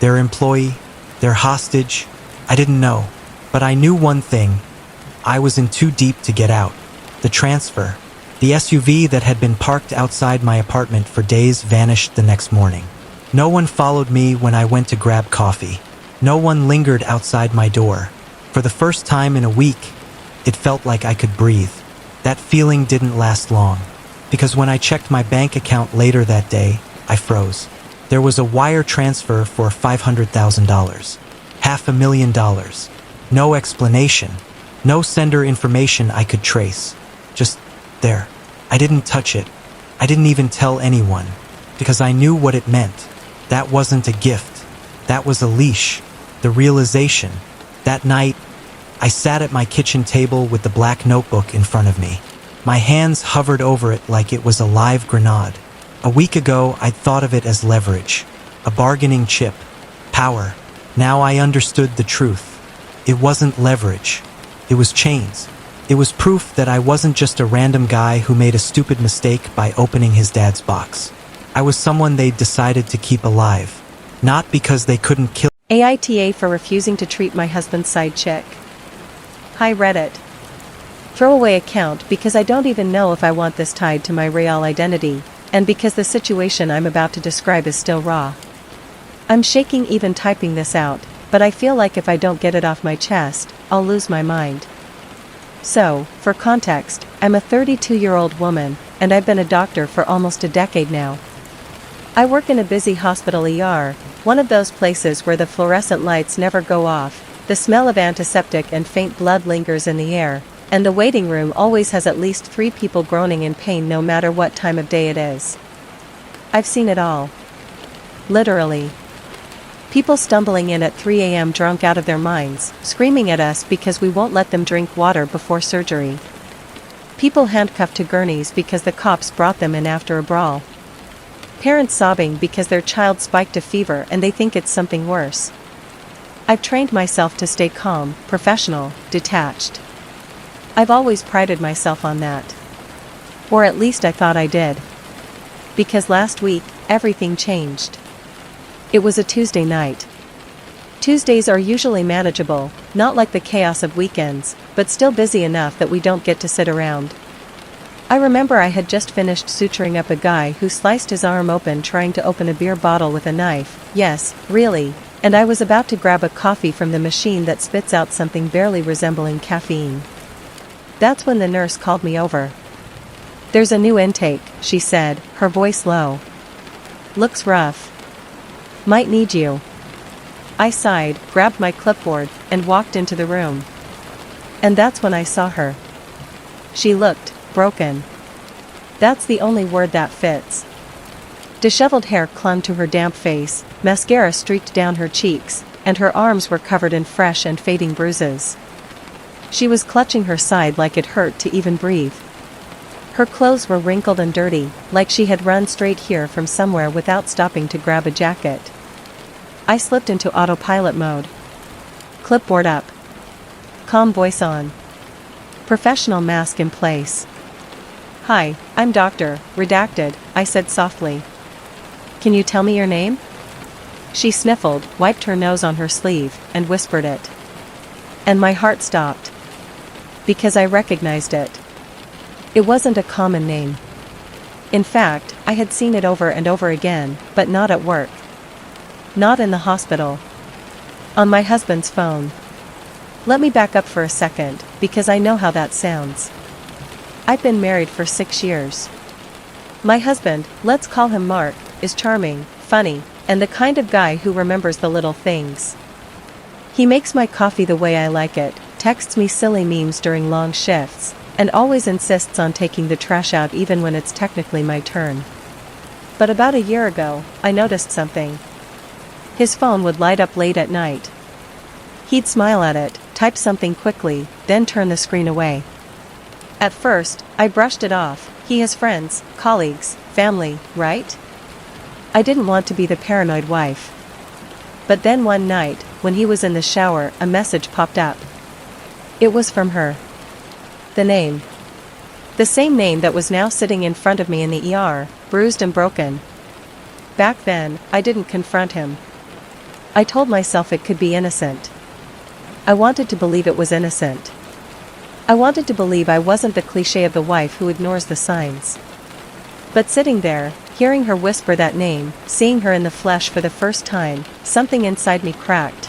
Their employee? Their hostage? I didn't know. But I knew one thing. I was in too deep to get out. The transfer. The SUV that had been parked outside my apartment for days vanished the next morning. No one followed me when I went to grab coffee. No one lingered outside my door. For the first time in a week, it felt like I could breathe. That feeling didn't last long, because when I checked my bank account later that day, I froze. There was a wire transfer for $500,000. $500,000. No explanation. No sender information I could trace. Just there. I didn't touch it. I didn't even tell anyone, because I knew what it meant. That wasn't a gift. That was a leash. The realization. That night, I sat at my kitchen table with the black notebook in front of me. My hands hovered over it like it was a live grenade. A week ago, I'd thought of it as leverage, a bargaining chip, power. Now I understood the truth. It wasn't leverage. It was chains. It was proof that I wasn't just a random guy who made a stupid mistake by opening his dad's box. I was someone they'd decided to keep alive, not because they couldn't kill. AITA for refusing to treat my husband's side chick. Hi Reddit. Throwaway account because I don't even know if I want this tied to my real identity, and because the situation I'm about to describe is still raw. I'm shaking even typing this out, but I feel like if I don't get it off my chest, I'll lose my mind. So, for context, I'm a 32-year-old woman, and I've been a doctor for almost a decade now. I work in a busy hospital ER, one of those places where the fluorescent lights never go off, The smell of antiseptic and faint blood lingers in the air, and the waiting room always has at least 3 people groaning in pain no matter what time of day it is. I've seen it all. Literally. People stumbling in at 3 a.m. drunk out of their minds, screaming at us because we won't let them drink water before surgery. People handcuffed to gurneys because the cops brought them in after a brawl. Parents sobbing because their child spiked a fever and they think it's something worse. I've trained myself to stay calm, professional, detached. I've always prided myself on that. Or at least I thought I did. Because last week, everything changed. It was a Tuesday night. Tuesdays are usually manageable, not like the chaos of weekends, but still busy enough that we don't get to sit around. I remember I had just finished suturing up a guy who sliced his arm open trying to open a beer bottle with a knife, yes, really, and I was about to grab a coffee from the machine that spits out something barely resembling caffeine. That's when the nurse called me over. "There's a new intake," she said, her voice low. "Looks rough. Might need you." I sighed, grabbed my clipboard, and walked into the room. And that's when I saw her. She looked broken. That's the only word that fits. Disheveled hair clung to her damp face, mascara streaked down her cheeks, and her arms were covered in fresh and fading bruises. She was clutching her side like it hurt to even breathe. Her clothes were wrinkled and dirty, like she had run straight here from somewhere without stopping to grab a jacket. I slipped into autopilot mode. Clipboard up. Calm voice on. Professional mask in place. "Hi, I'm Dr. Redacted," I said softly. "Can you tell me your name?" She sniffled, wiped her nose on her sleeve, and whispered it. And my heart stopped. Because I recognized it. It wasn't a common name. In fact, I had seen it over and over again, but not at work. Not in the hospital. On my husband's phone. Let me back up for a second, because I know how that sounds. I've been married for 6 years. My husband, let's call him Mark, is charming, funny, and the kind of guy who remembers the little things. He makes my coffee the way I like it, texts me silly memes during long shifts, and always insists on taking the trash out even when it's technically my turn. But about a year ago, I noticed something. His phone would light up late at night. He'd smile at it, type something quickly, then turn the screen away. At first, I brushed it off. He has friends, colleagues, family, right? I didn't want to be the paranoid wife. But then one night, when he was in the shower, a message popped up. It was from her. The name. The same name that was now sitting in front of me in the ER, bruised and broken. Back then, I didn't confront him. I told myself it could be innocent. I wanted to believe it was innocent. I wanted to believe I wasn't the cliché of the wife who ignores the signs. But sitting there, hearing her whisper that name, seeing her in the flesh for the first time, something inside me cracked.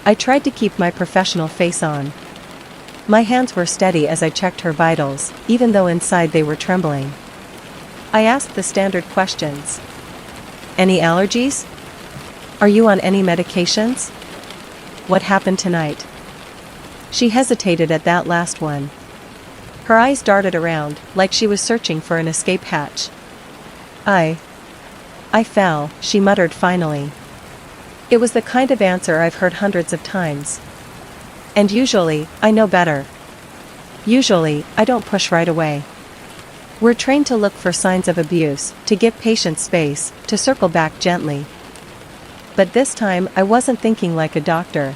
I tried to keep my professional face on. My hands were steady as I checked her vitals, even though inside they were trembling. I asked the standard questions. Any allergies? Are you on any medications? What happened tonight? She hesitated at that last one. Her eyes darted around, like she was searching for an escape hatch. I fell, she muttered finally. It was the kind of answer I've heard hundreds of times. And usually, I know better. Usually, I don't push right away. We're trained to look for signs of abuse, to give patients space, to circle back gently. But this time, I wasn't thinking like a doctor.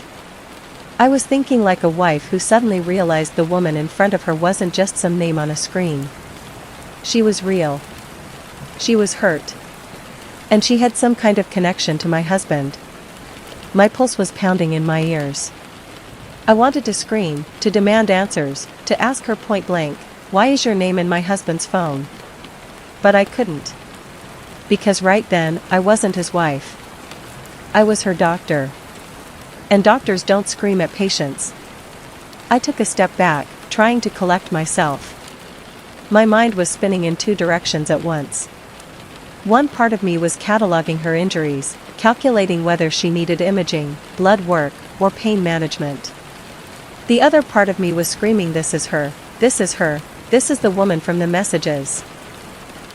I was thinking like a wife who suddenly realized the woman in front of her wasn't just some name on a screen. She was real. She was hurt. And she had some kind of connection to my husband. My pulse was pounding in my ears. I wanted to scream, to demand answers, to ask her point blank, "Why is your name in my husband's phone?" But I couldn't. Because right then, I wasn't his wife. I was her doctor. And doctors don't scream at patients. I took a step back, trying to collect myself. My mind was spinning in 2 directions at once. One part of me was cataloging her injuries, calculating whether she needed imaging, blood work, or pain management. The other part of me was screaming, this is her, this is her, this is the woman from the messages.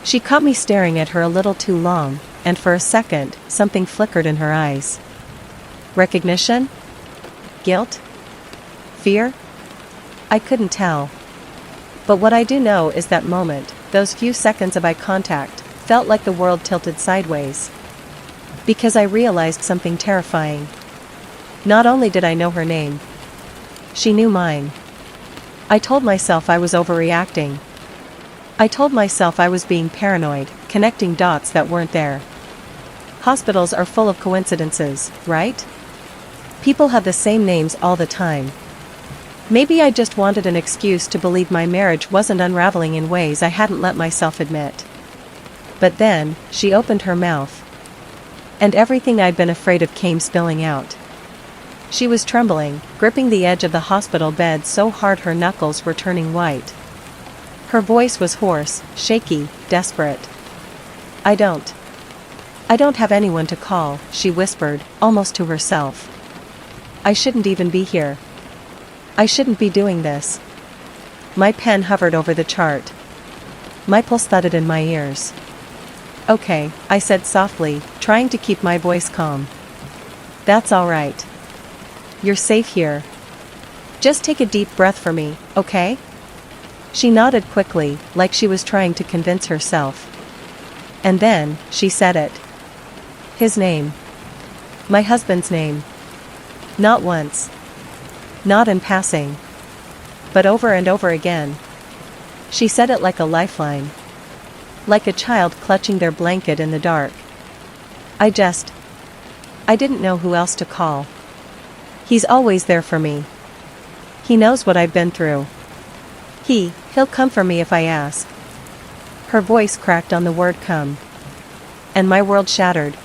She caught me staring at her a little too long, and for a second, something flickered in her eyes. Recognition? Guilt? Fear? I couldn't tell. But what I do know is that moment, those few seconds of eye contact, felt like the world tilted sideways. Because I realized something terrifying. Not only did I know her name, she knew mine. I told myself I was overreacting. I told myself I was being paranoid, connecting dots that weren't there. Hospitals are full of coincidences, right? People have the same names all the time. Maybe I just wanted an excuse to believe my marriage wasn't unraveling in ways I hadn't let myself admit. But then, she opened her mouth. And everything I'd been afraid of came spilling out. She was trembling, gripping the edge of the hospital bed so hard her knuckles were turning white. Her voice was hoarse, shaky, desperate. I don't have anyone to call," she whispered, almost to herself. "I shouldn't even be here. I shouldn't be doing this." My pen hovered over the chart. My pulse thudded in my ears. "Okay," I said softly, trying to keep my voice calm. "That's all right. You're safe here. Just take a deep breath for me, okay?" She nodded quickly, like she was trying to convince herself. And then, she said it. His name. My husband's name. Not once. Not in passing. But over and over again. She said it like a lifeline. Like a child clutching their blanket in the dark. I didn't know who else to call. He's always there for me. He knows what I've been through. He'll come for me if I ask. Her voice cracked on the word come. And my world shattered.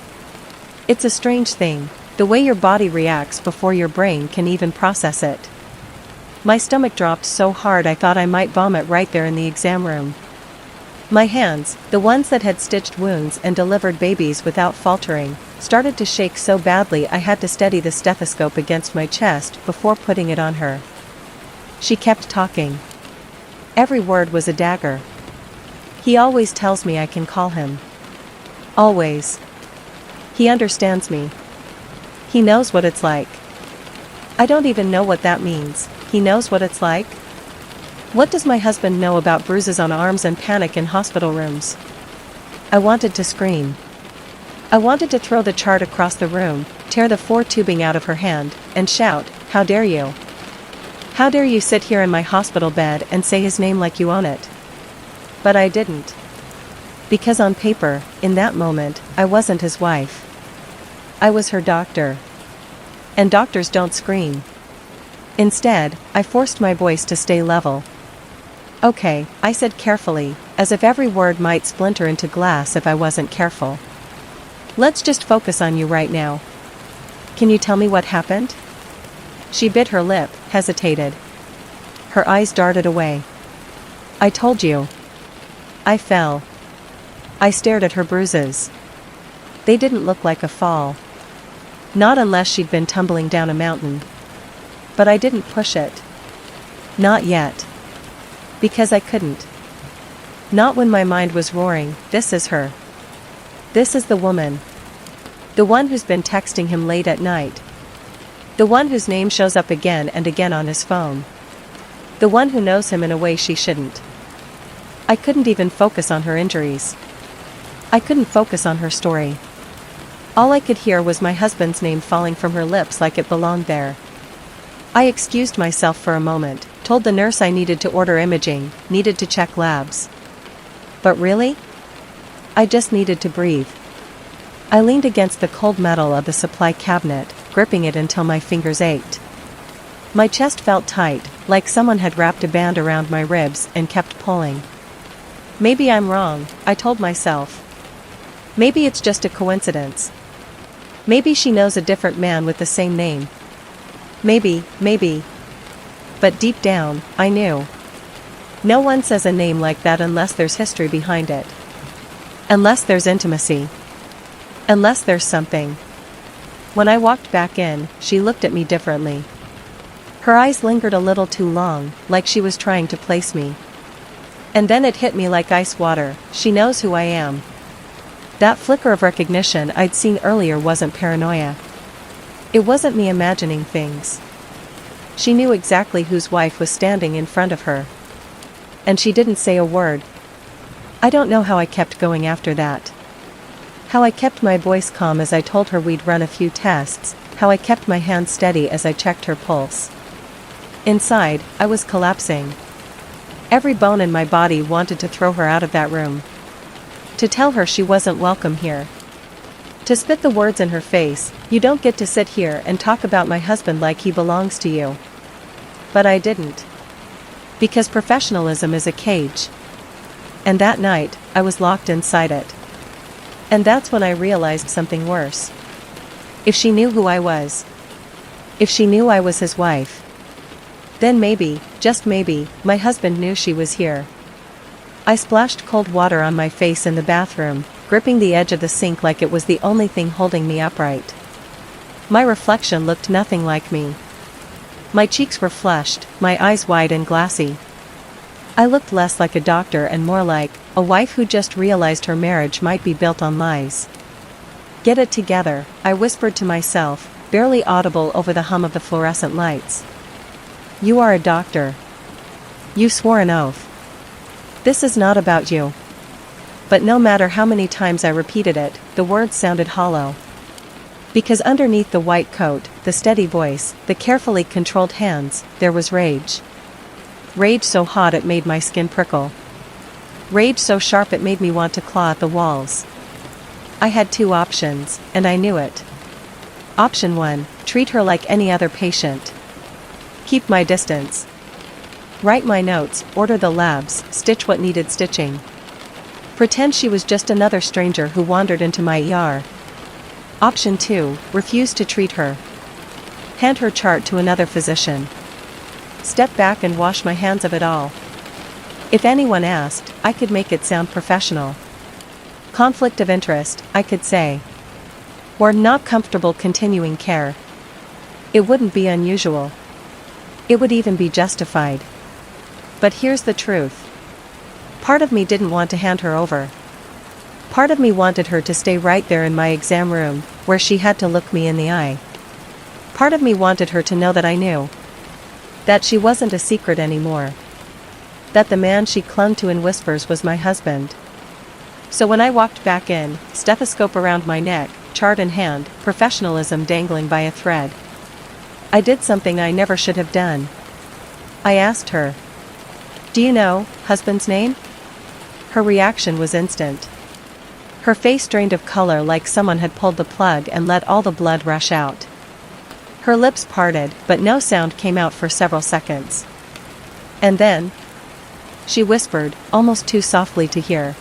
It's a strange thing, the way your body reacts before your brain can even process it. My stomach dropped so hard I thought I might vomit right there in the exam room. My hands, the ones that had stitched wounds and delivered babies without faltering, started to shake so badly I had to steady the stethoscope against my chest before putting it on her. She kept talking. Every word was a dagger. He always tells me I can call him. Always. He understands me. He knows what it's like. I don't even know what that means. He knows what it's like? What does my husband know about bruises on arms and panic in hospital rooms? I wanted to scream. I wanted to throw the chart across the room, tear the 4 tubing out of her hand, and shout, "How dare you? How dare you sit here in my hospital bed and say his name like you own it?" But I didn't. Because on paper, in that moment, I wasn't his wife. I was her doctor. And doctors don't scream. Instead, I forced my voice to stay level. "Okay," I said carefully, as if every word might splinter into glass if I wasn't careful. "Let's just focus on you right now. Can you tell me what happened?" She bit her lip, hesitated. Her eyes darted away. "I told you. I fell." I stared at her bruises. They didn't look like a fall. Not unless she'd been tumbling down a mountain. But I didn't push it. Not yet. Because I couldn't. Not when my mind was roaring, this is her. This is the woman. The one who's been texting him late at night. The one whose name shows up again and again on his phone. The one who knows him in a way she shouldn't. I couldn't even focus on her injuries. I couldn't focus on her story. All I could hear was my husband's name falling from her lips like it belonged there. I excused myself for a moment, told the nurse I needed to order imaging, needed to check labs. But really? I just needed to breathe. I leaned against the cold metal of the supply cabinet, gripping it until my fingers ached. My chest felt tight, like someone had wrapped a band around my ribs and kept pulling. Maybe I'm wrong, I told myself. Maybe it's just a coincidence. Maybe she knows a different man with the same name. Maybe. But deep down, I knew. No one says a name like that unless there's history behind it. Unless there's intimacy. Unless there's something. When I walked back in, she looked at me differently. Her eyes lingered a little too long, like she was trying to place me. And then it hit me like ice water: she knows who I am. That flicker of recognition I'd seen earlier wasn't paranoia. It wasn't me imagining things. She knew exactly whose wife was standing in front of her. And she didn't say a word. I don't know how I kept going after that. How I kept my voice calm as I told her we'd run a few tests, how I kept my hand steady as I checked her pulse. Inside, I was collapsing. Every bone in my body wanted to throw her out of that room. To tell her she wasn't welcome here. To spit the words in her face: "You don't get to sit here and talk about my husband like he belongs to you." But I didn't. Because professionalism is a cage. And that night, I was locked inside it. And that's when I realized something worse. If she knew who I was, if she knew I was his wife, then maybe, just maybe, my husband knew she was here. I splashed cold water on my face in the bathroom, gripping the edge of the sink like it was the only thing holding me upright. My reflection looked nothing like me. My cheeks were flushed, my eyes wide and glassy. I looked less like a doctor and more like a wife who just realized her marriage might be built on lies. "Get it together," I whispered to myself, barely audible over the hum of the fluorescent lights. "You are a doctor. You swore an oath. This is not about you." But no matter how many times I repeated it, the words sounded hollow. Because underneath the white coat, the steady voice, the carefully controlled hands, there was rage. Rage so hot it made my skin prickle. Rage so sharp it made me want to claw at the walls. I had two options, and I knew it. Option 1, treat her like any other patient. Keep my distance. Write my notes, order the labs, stitch what needed stitching. Pretend she was just another stranger who wandered into my ER. Option 2, refuse to treat her. Hand her chart to another physician. Step back and wash my hands of it all. If anyone asked, I could make it sound professional. Conflict of interest, I could say. Or not comfortable continuing care. It wouldn't be unusual. It would even be justified. But here's the truth. Part of me didn't want to hand her over. Part of me wanted her to stay right there in my exam room, where she had to look me in the eye. Part of me wanted her to know that I knew. That she wasn't a secret anymore. That the man she clung to in whispers was my husband. So when I walked back in, stethoscope around my neck, chart in hand, professionalism dangling by a thread, I did something I never should have done. I asked her, "Do you know husband's name?" Her reaction was instant. Her face drained of color like someone had pulled the plug and let all the blood rush out. Her lips parted, but no sound came out for several seconds. And then, she whispered, almost too softly to hear,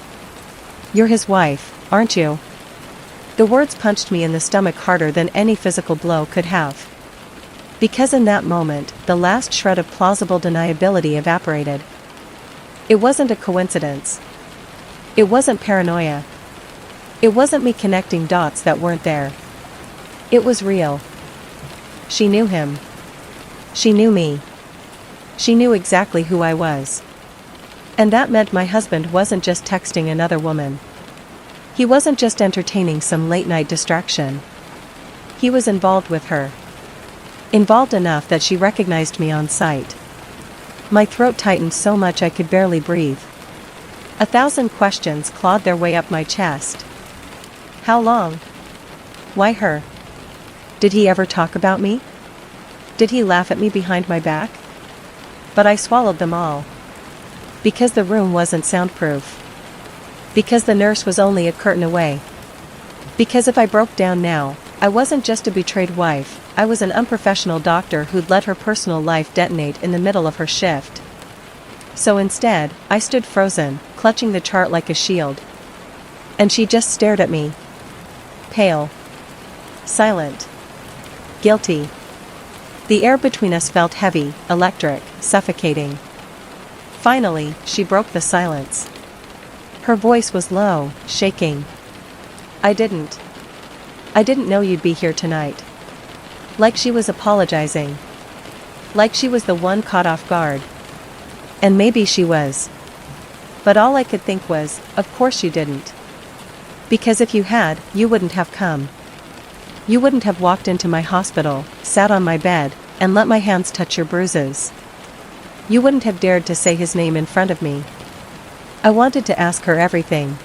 "You're his wife, aren't you?" The words punched me in the stomach harder than any physical blow could have. Because in that moment, the last shred of plausible deniability evaporated. It wasn't a coincidence. It wasn't paranoia. It wasn't me connecting dots that weren't there. It was real. She knew him. She knew me. She knew exactly who I was. And that meant my husband wasn't just texting another woman. He wasn't just entertaining some late-night distraction. He was involved with her. Involved enough that she recognized me on sight. My throat tightened so much I could barely breathe. 1,000 questions clawed their way up my chest. How long? Why her? Did he ever talk about me? Did he laugh at me behind my back? But I swallowed them all. Because the room wasn't soundproof. Because the nurse was only a curtain away. Because if I broke down now, I wasn't just a betrayed wife, I was an unprofessional doctor who'd let her personal life detonate in the middle of her shift. So instead, I stood frozen, clutching the chart like a shield. And she just stared at me. Pale. Silent. Guilty. The air between us felt heavy, electric, suffocating. Finally, she broke the silence. Her voice was low, shaking. I didn't I didn't know you'd be here tonight. Like she was apologizing. Like she was the one caught off guard. And maybe she was. But all I could think was, of course you didn't. Because if you had, you wouldn't have come. You wouldn't have walked into my hospital, sat on my bed, and let my hands touch your bruises. You wouldn't have dared to say his name in front of me. I wanted to ask her everything.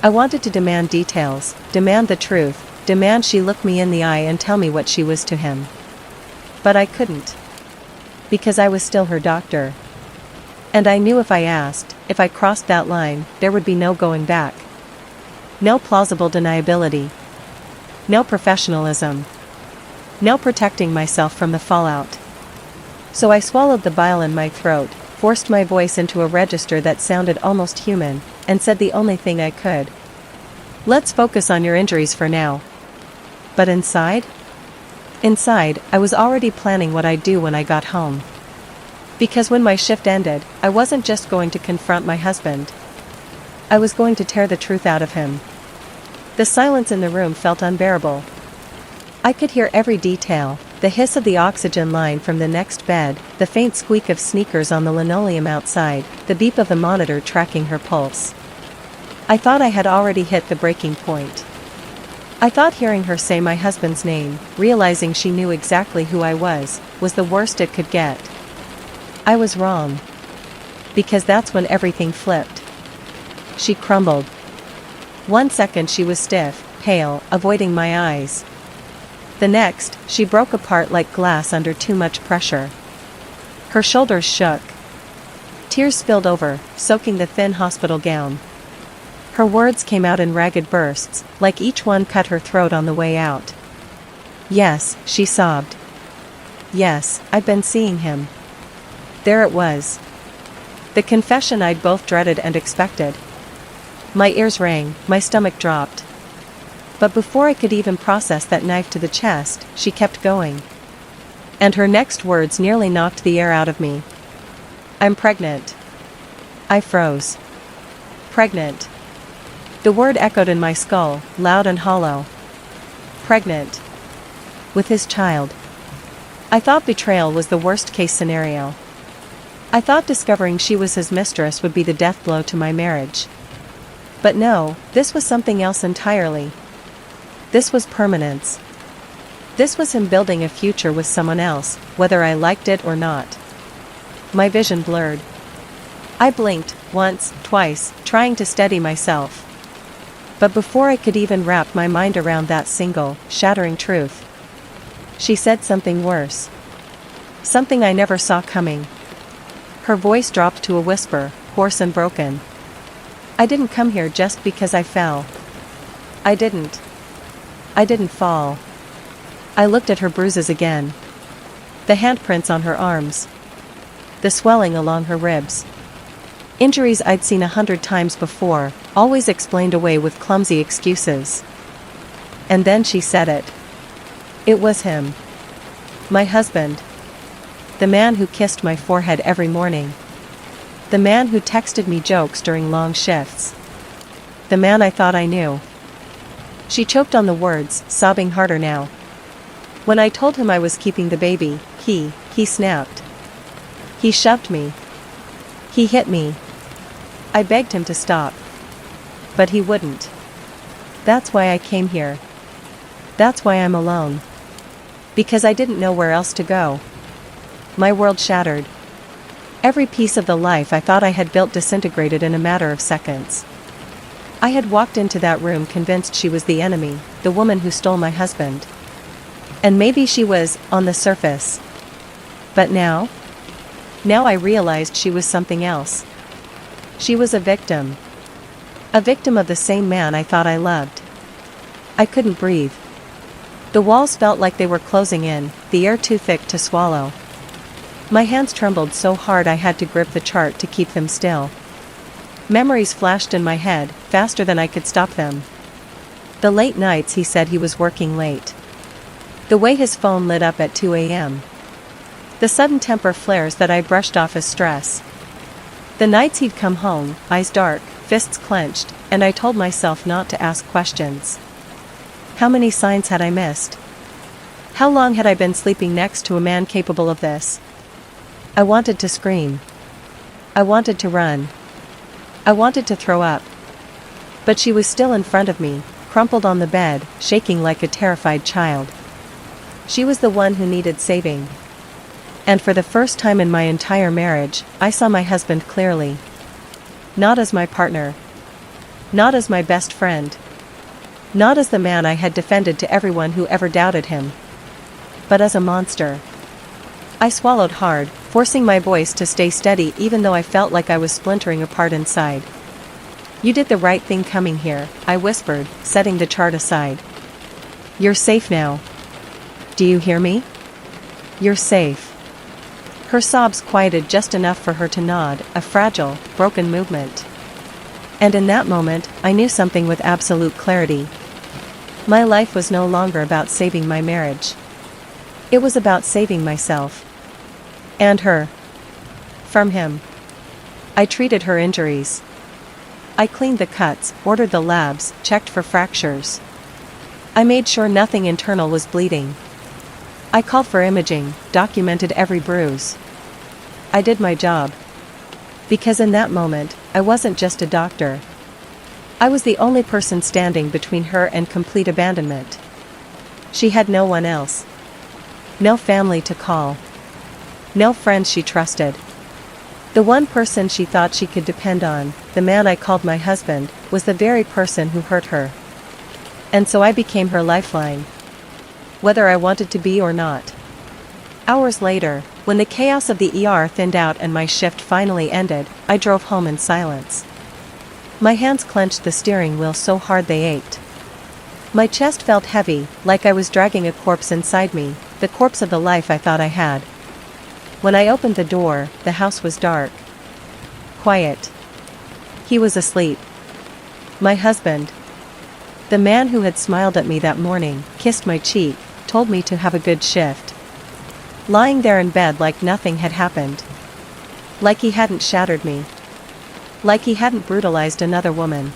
I wanted to demand details, demand the truth, demand she look me in the eye and tell me what she was to him. But I couldn't. Because I was still her doctor. And I knew if I asked, if I crossed that line, there would be no going back. No plausible deniability. No professionalism. No protecting myself from the fallout. So I swallowed the bile in my throat, forced my voice into a register that sounded almost human, and said the only thing I could. Let's focus on your injuries for now. But inside? Inside, I was already planning what I'd do when I got home. Because when my shift ended, I wasn't just going to confront my husband. I was going to tear the truth out of him. The silence in the room felt unbearable. I could hear every detail, the hiss of the oxygen line from the next bed, the faint squeak of sneakers on the linoleum outside, the beep of the monitor tracking her pulse. I thought I had already hit the breaking point. I thought hearing her say my husband's name, realizing she knew exactly who I was the worst it could get. I was wrong. Because that's when everything flipped. She crumbled. 1 second she was stiff, pale, avoiding my eyes. The next, she broke apart like glass under too much pressure. Her shoulders shook. Tears spilled over, soaking the thin hospital gown. Her words came out in ragged bursts, like each one cut her throat on the way out. Yes, she sobbed. Yes, I'd been seeing him. There it was. The confession I'd both dreaded and expected. My ears rang, my stomach dropped. But before I could even process that knife to the chest, she kept going. And her next words nearly knocked the air out of me. I'm pregnant. I froze. Pregnant. The word echoed in my skull, loud and hollow. Pregnant. With his child. I thought betrayal was the worst-case scenario. I thought discovering she was his mistress would be the death blow to my marriage. But no, this was something else entirely. This was permanence. This was him building a future with someone else, whether I liked it or not. My vision blurred. I blinked, once, twice, trying to steady myself. But before I could even wrap my mind around that single, shattering truth, she said something worse. Something I never saw coming. Her voice dropped to a whisper, hoarse and broken. I didn't come here just because I fell. I didn't fall. I looked at her bruises again. The handprints on her arms. The swelling along her ribs. Injuries I'd seen 100 times before, always explained away with clumsy excuses. And then she said it. It was him. My husband. The man who kissed my forehead every morning. The man who texted me jokes during long shifts. The man I thought I knew. She choked on the words, sobbing harder now. When I told him I was keeping the baby, he snapped. He shoved me. He hit me. I begged him to stop. But he wouldn't. That's why I came here. That's why I'm alone. Because I didn't know where else to go. My world shattered. Every piece of the life I thought I had built disintegrated in a matter of seconds. I had walked into that room convinced she was the enemy, the woman who stole my husband. And maybe she was, on the surface. But now? Now I realized she was something else. She was a victim. A victim of the same man I thought I loved. I couldn't breathe. The walls felt like they were closing in, the air too thick to swallow. My hands trembled so hard I had to grip the chart to keep them still. Memories flashed in my head, faster than I could stop them. The late nights he said he was working late. The way his phone lit up at 2 a.m. The sudden temper flares that I brushed off as stress. The nights he'd come home, eyes dark, fists clenched, and I told myself not to ask questions. How many signs had I missed? How long had I been sleeping next to a man capable of this? I wanted to scream. I wanted to run. I wanted to throw up. But she was still in front of me, crumpled on the bed, shaking like a terrified child. She was the one who needed saving. And for the first time in my entire marriage, I saw my husband clearly. Not as my partner. Not as my best friend. Not as the man I had defended to everyone who ever doubted him. But as a monster. I swallowed hard, forcing my voice to stay steady even though I felt like I was splintering apart inside. You did the right thing coming here, I whispered, setting the chart aside. You're safe now. Do you hear me? You're safe. Her sobs quieted just enough for her to nod, a fragile, broken movement. And in that moment, I knew something with absolute clarity. My life was no longer about saving my marriage. It was about saving myself. And her. From him. I treated her injuries. I cleaned the cuts, ordered the labs, checked for fractures. I made sure nothing internal was bleeding. I called for imaging, documented every bruise. I did my job. Because in that moment, I wasn't just a doctor. I was the only person standing between her and complete abandonment. She had no one else. No family to call. No friends she trusted. The one person she thought she could depend on, the man I called my husband, was the very person who hurt her. And so I became her lifeline. Whether I wanted to be or not. Hours later, when the chaos of the ER thinned out and my shift finally ended, I drove home in silence. My hands clenched the steering wheel so hard they ached. My chest felt heavy, like I was dragging a corpse inside me, the corpse of the life I thought I had. When I opened the door, the house was dark. Quiet. He was asleep. My husband. The man who had smiled at me that morning, kissed my cheek, told me to have a good shift. Lying there in bed like nothing had happened. Like he hadn't shattered me. Like he hadn't brutalized another woman.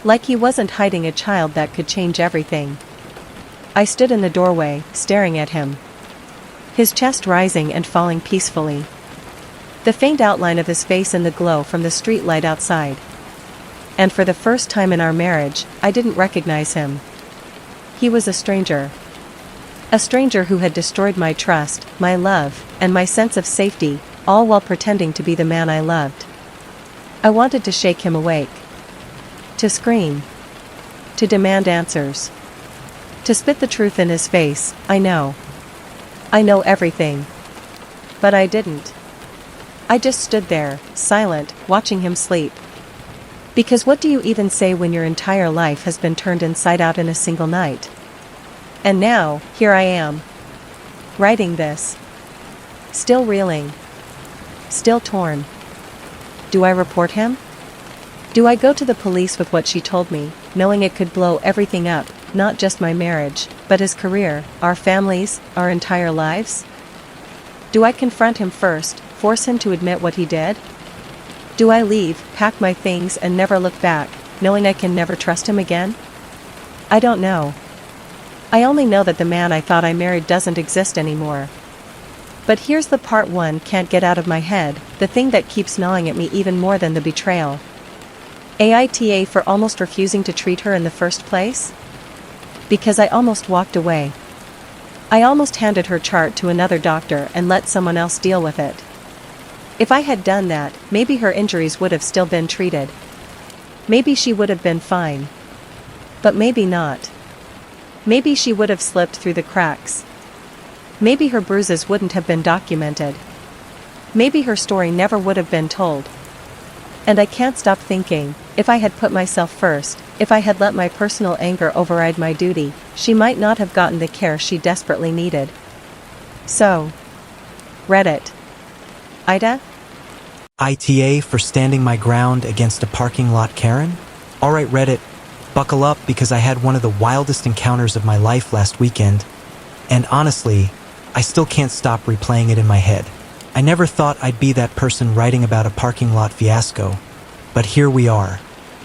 Like he wasn't hiding a child that could change everything. I stood in the doorway, staring at him. His chest rising and falling peacefully. The faint outline of his face in the glow from the street light outside. And for the first time in our marriage, I didn't recognize him. He was a stranger. A stranger who had destroyed my trust, my love, and my sense of safety, all while pretending to be the man I loved. I wanted to shake him awake. To scream. To demand answers. To spit the truth in his face. I know. I know everything. But I didn't. I just stood there, silent, watching him sleep. Because what do you even say when your entire life has been turned inside out in a single night? And now, here I am. Writing this. Still reeling. Still torn. Do I report him? Do I go to the police with what she told me, knowing it could blow everything up, not just my marriage, but his career, our families, our entire lives? Do I confront him first, force him to admit what he did? Do I leave, pack my things and never look back, knowing I can never trust him again? I don't know. I only know that the man I thought I married doesn't exist anymore. But here's the part one can't get out of my head, the thing that keeps gnawing at me even more than the betrayal. Aita for almost refusing to treat her in the first place? Because I almost walked away. I almost handed her chart to another doctor and let someone else deal with it. If I had done that, maybe her injuries would have still been treated. Maybe she would have been fine. But maybe not. Maybe she would have slipped through the cracks. Maybe her bruises wouldn't have been documented. Maybe her story never would have been told. And I can't stop thinking, if I had put myself first, if I had let my personal anger override my duty, she might not have gotten the care she desperately needed. So. Reddit. Aita? ITA for standing my ground against a parking lot Karen? Alright Reddit, buckle up because I had one of the wildest encounters of my life last weekend. And honestly, I still can't stop replaying it in my head. I never thought I'd be that person writing about a parking lot fiasco. But here we are.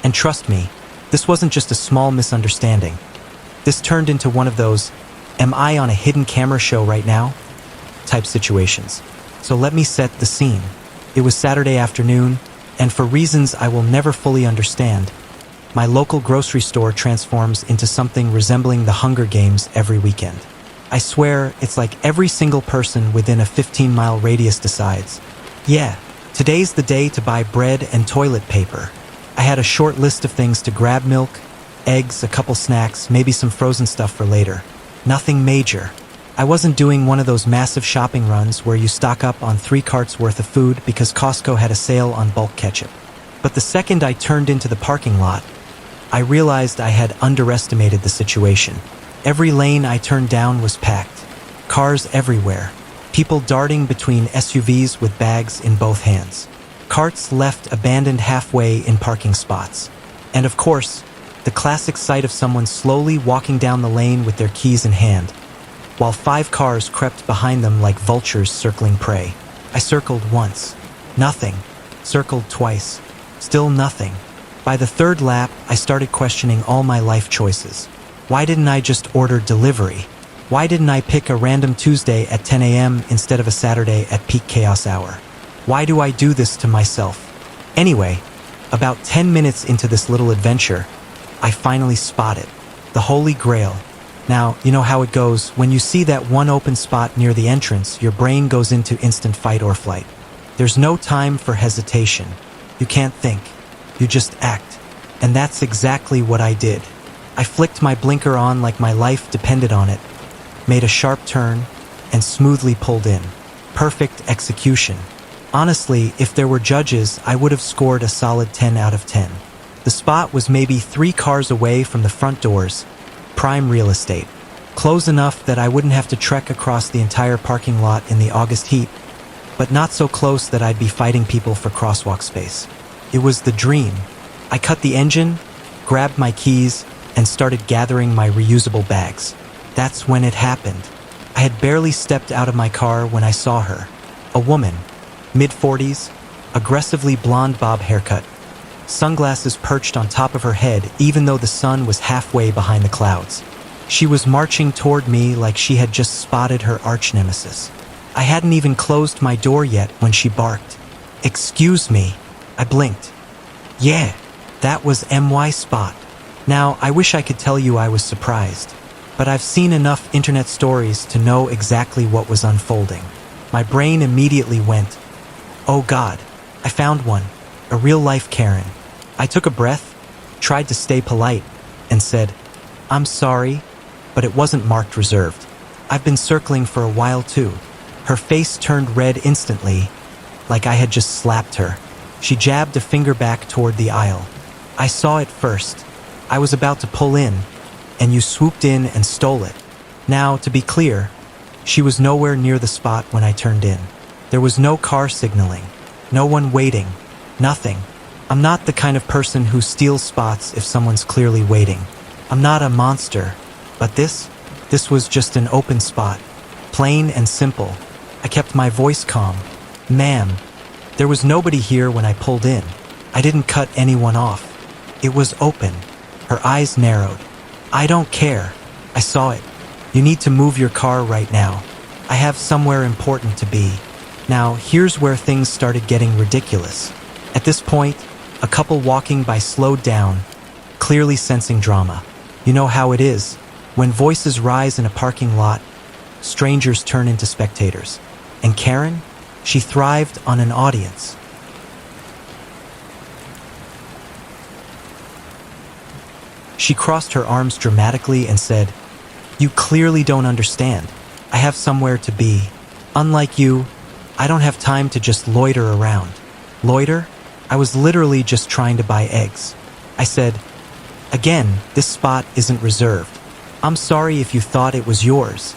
And trust me, this wasn't just a small misunderstanding. This turned into one of those, am I on a hidden camera show right now? Type situations. So let me set the scene. It was Saturday afternoon, and for reasons I will never fully understand, my local grocery store transforms into something resembling the Hunger Games every weekend. I swear, it's like every single person within a 15-mile radius decides, yeah, today's the day to buy bread and toilet paper. I had a short list of things to grab: milk, eggs, a couple snacks, maybe some frozen stuff for later. Nothing major. I wasn't doing one of those massive shopping runs where you stock up on 3 carts worth of food because Costco had a sale on bulk ketchup. But the second I turned into the parking lot, I realized I had underestimated the situation. Every lane I turned down was packed. Cars everywhere. People darting between SUVs with bags in both hands. Carts left abandoned halfway in parking spots. And of course, the classic sight of someone slowly walking down the lane with their keys in hand, while 5 cars crept behind them like vultures circling prey. I circled once. Nothing. Circled twice. Still nothing. By the 3rd lap, I started questioning all my life choices. Why didn't I just order delivery? Why didn't I pick a random Tuesday at 10 a.m. instead of a Saturday at peak chaos hour? Why do I do this to myself? Anyway, about 10 minutes into this little adventure, I finally spot it. The Holy Grail. Now, you know how it goes. When you see that one open spot near the entrance, your brain goes into instant fight or flight. There's no time for hesitation. You can't think. You just act. And that's exactly what I did. I flicked my blinker on like my life depended on it, made a sharp turn, and smoothly pulled in. Perfect execution. Honestly, if there were judges, I would have scored a solid 10 out of 10. The spot was maybe 3 cars away from the front doors. Prime real estate. Close enough that I wouldn't have to trek across the entire parking lot in the August heat, but not so close that I'd be fighting people for crosswalk space. It was the dream. I cut the engine, grabbed my keys, and started gathering my reusable bags. That's when it happened. I had barely stepped out of my car when I saw her. A woman, mid-40s, aggressively blonde bob haircut, sunglasses perched on top of her head even though the sun was halfway behind the clouds. She was marching toward me like she had just spotted her arch-nemesis. I hadn't even closed my door yet when she barked. "Excuse me." I blinked. Yeah, that was MY Spot. Now, I wish I could tell you I was surprised, but I've seen enough internet stories to know exactly what was unfolding. My brain immediately went, oh God, I found one, a real-life Karen. I took a breath, tried to stay polite, and said, I'm sorry, but it wasn't marked reserved. I've been circling for a while too. Her face turned red instantly, like I had just slapped her. She jabbed a finger back toward the aisle. I saw it first. I was about to pull in, and you swooped in and stole it. Now, to be clear, she was nowhere near the spot when I turned in. There was no car signaling, no one waiting, nothing. I'm not the kind of person who steals spots if someone's clearly waiting. I'm not a monster, but this was just an open spot. Plain and simple. I kept my voice calm. Ma'am, there was nobody here when I pulled in. I didn't cut anyone off. It was open. Her eyes narrowed. I don't care. I saw it. You need to move your car right now. I have somewhere important to be. Now, here's where things started getting ridiculous. At this point, a couple walking by slowed down, clearly sensing drama. You know how it is. When voices rise in a parking lot, strangers turn into spectators. And Karen? She thrived on an audience. She crossed her arms dramatically and said, You clearly don't understand. I have somewhere to be. Unlike you, I don't have time to just loiter around. Loiter? I was literally just trying to buy eggs. I said, Again, this spot isn't reserved. I'm sorry if you thought it was yours,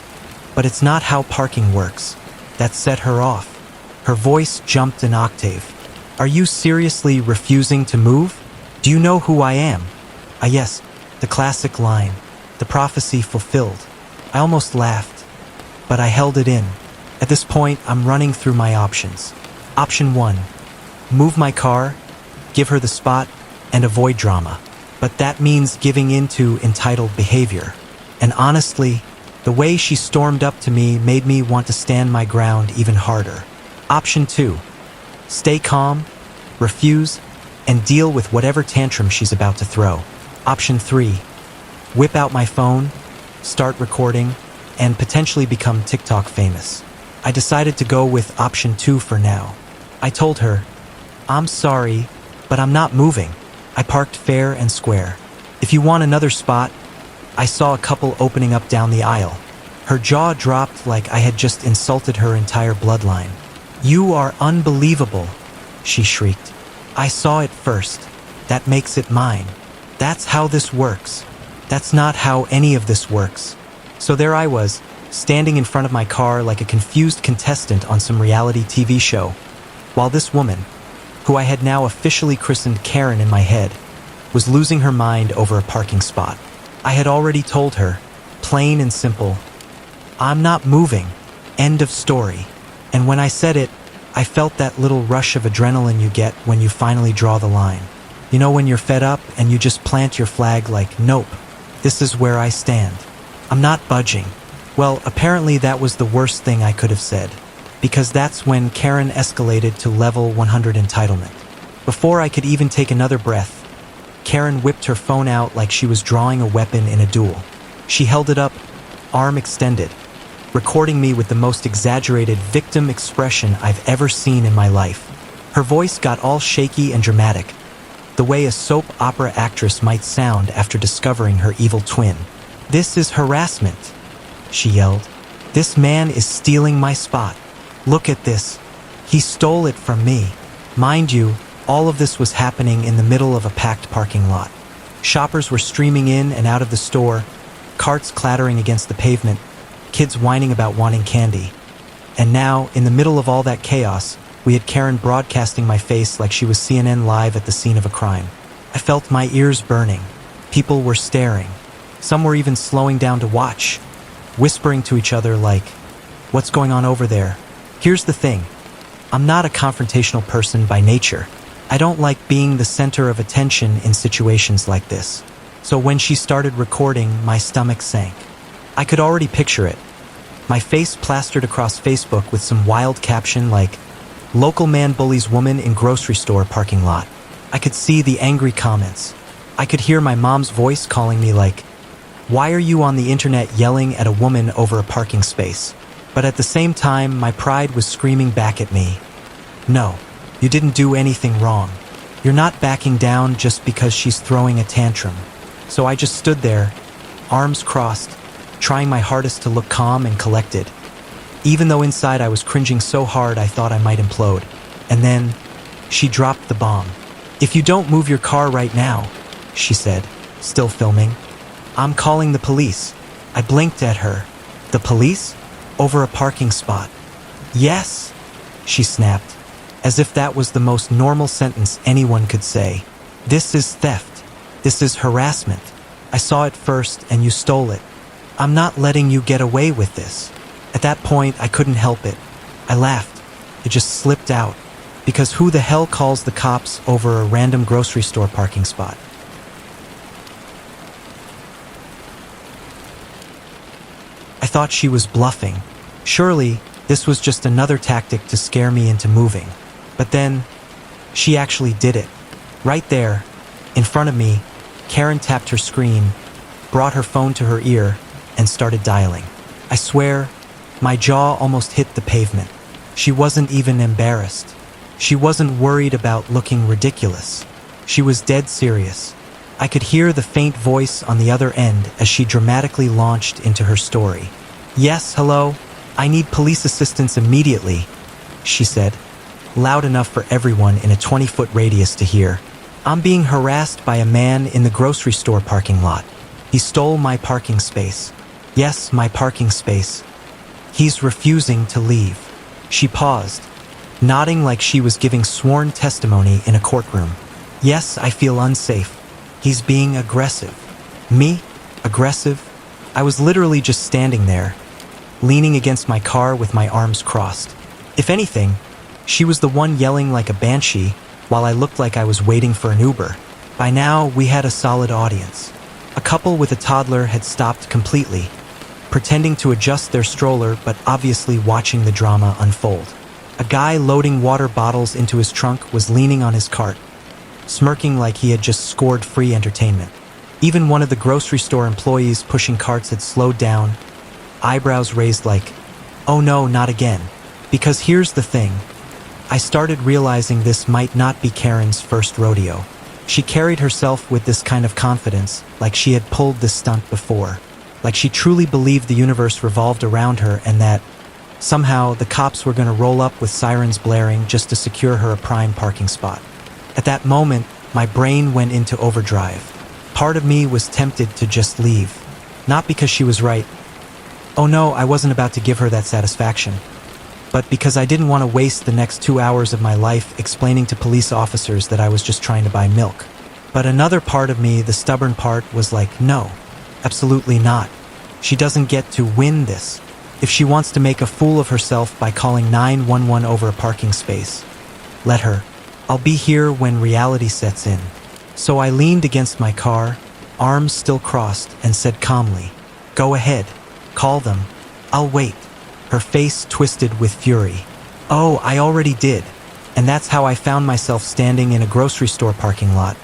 but it's not how parking works. That set her off. Her voice jumped an octave. Are you seriously refusing to move? Do you know who I am? Yes, the classic line, the prophecy fulfilled. I almost laughed, but I held it in. At this point, I'm running through my options. Option 1, move my car, give her the spot, and avoid drama. But that means giving in to entitled behavior. And honestly, the way she stormed up to me made me want to stand my ground even harder. Option 2. Stay calm, refuse, and deal with whatever tantrum she's about to throw. Option 3. Whip out my phone, start recording, and potentially become TikTok famous. I decided to go with option 2 for now. I told her, "I'm sorry, but I'm not moving." I parked fair and square. "If you want another spot," I saw a couple opening up down the aisle. Her jaw dropped like I had just insulted her entire bloodline. "You are unbelievable," she shrieked. "I saw it first. That makes it mine. That's how this works. That's not how any of this works." So there I was, standing in front of my car like a confused contestant on some reality TV show, while this woman, who I had now officially christened Karen in my head, was losing her mind over a parking spot. I had already told her, plain and simple, "I'm not moving. End of story." And when I said it, I felt that little rush of adrenaline you get when you finally draw the line. You know, when you're fed up and you just plant your flag like, "Nope, this is where I stand. I'm not budging." Well, apparently that was the worst thing I could have said, because that's when Karen escalated to level 100 entitlement. Before I could even take another breath, Karen whipped her phone out like she was drawing a weapon in a duel. She held it up, arm extended, recording me with the most exaggerated victim expression I've ever seen in my life. Her voice got all shaky and dramatic, the way a soap opera actress might sound after discovering her evil twin. "This is harassment," she yelled. "This man is stealing my spot. Look at this. He stole it from me." Mind you, all of this was happening in the middle of a packed parking lot. Shoppers were streaming in and out of the store, carts clattering against the pavement, kids whining about wanting candy. And now, in the middle of all that chaos, we had Karen broadcasting my face like she was CNN live at the scene of a crime. I felt my ears burning. People were staring. Some were even slowing down to watch, whispering to each other like, "What's going on over there?" Here's the thing. I'm not a confrontational person by nature. I don't like being the center of attention in situations like this. So when she started recording, my stomach sank. I could already picture it. My face plastered across Facebook with some wild caption like, "Local man bullies woman in grocery store parking lot." I could see the angry comments. I could hear my mom's voice calling me like, "Why are you on the internet yelling at a woman over a parking space?" But at the same time, my pride was screaming back at me, "No, you didn't do anything wrong. You're not backing down just because she's throwing a tantrum." So I just stood there, arms crossed, trying my hardest to look calm and collected, even though inside I was cringing so hard I thought I might implode. And then, she dropped the bomb. "If you don't move your car right now," she said, still filming, "I'm calling the police." I blinked at her. "The police? Over a parking spot?" "Yes," she snapped, as if that was the most normal sentence anyone could say. "This is theft. This is harassment. I saw it first and you stole it. I'm not letting you get away with this." At that point, I couldn't help it. I laughed. It just slipped out. Because who the hell calls the cops over a random grocery store parking spot? I thought she was bluffing. Surely, this was just another tactic to scare me into moving. But then, she actually did it. Right there, in front of me, Karen tapped her screen, brought her phone to her ear, and started dialing. I swear, my jaw almost hit the pavement. She wasn't even embarrassed. She wasn't worried about looking ridiculous. She was dead serious. I could hear the faint voice on the other end as she dramatically launched into her story. "Yes, hello? I need police assistance immediately," she said, loud enough for everyone in a 20-foot radius to hear. "I'm being harassed by a man in the grocery store parking lot. He stole my parking space. Yes, my parking space. He's refusing to leave." She paused, nodding like she was giving sworn testimony in a courtroom. "Yes, I feel unsafe. He's being aggressive." Me? Aggressive? I was literally just standing there, leaning against my car with my arms crossed. If anything, she was the one yelling like a banshee while I looked like I was waiting for an Uber. By now, we had a solid audience. A couple with a toddler had stopped completely, pretending to adjust their stroller but obviously watching the drama unfold. A guy loading water bottles into his trunk was leaning on his cart, smirking like he had just scored free entertainment. Even one of the grocery store employees pushing carts had slowed down, eyebrows raised like, "Oh no, not again." Because here's the thing. I started realizing this might not be Karen's first rodeo. She carried herself with this kind of confidence, like she had pulled this stunt before. Like she truly believed the universe revolved around her and that, somehow, the cops were going to roll up with sirens blaring just to secure her a prime parking spot. At that moment, my brain went into overdrive. Part of me was tempted to just leave. Not because she was right. Oh no, I wasn't about to give her that satisfaction. But because I didn't want to waste the next 2 hours of my life explaining to police officers that I was just trying to buy milk. But another part of me, the stubborn part, was like, no, absolutely not. She doesn't get to win this. If she wants to make a fool of herself by calling 911 over a parking space, let her. I'll be here when reality sets in. So I leaned against my car, arms still crossed, and said calmly, "Go ahead, call them. I'll wait." Her face twisted with fury. Oh, I already did. And that's how I found myself standing in a grocery store parking lot,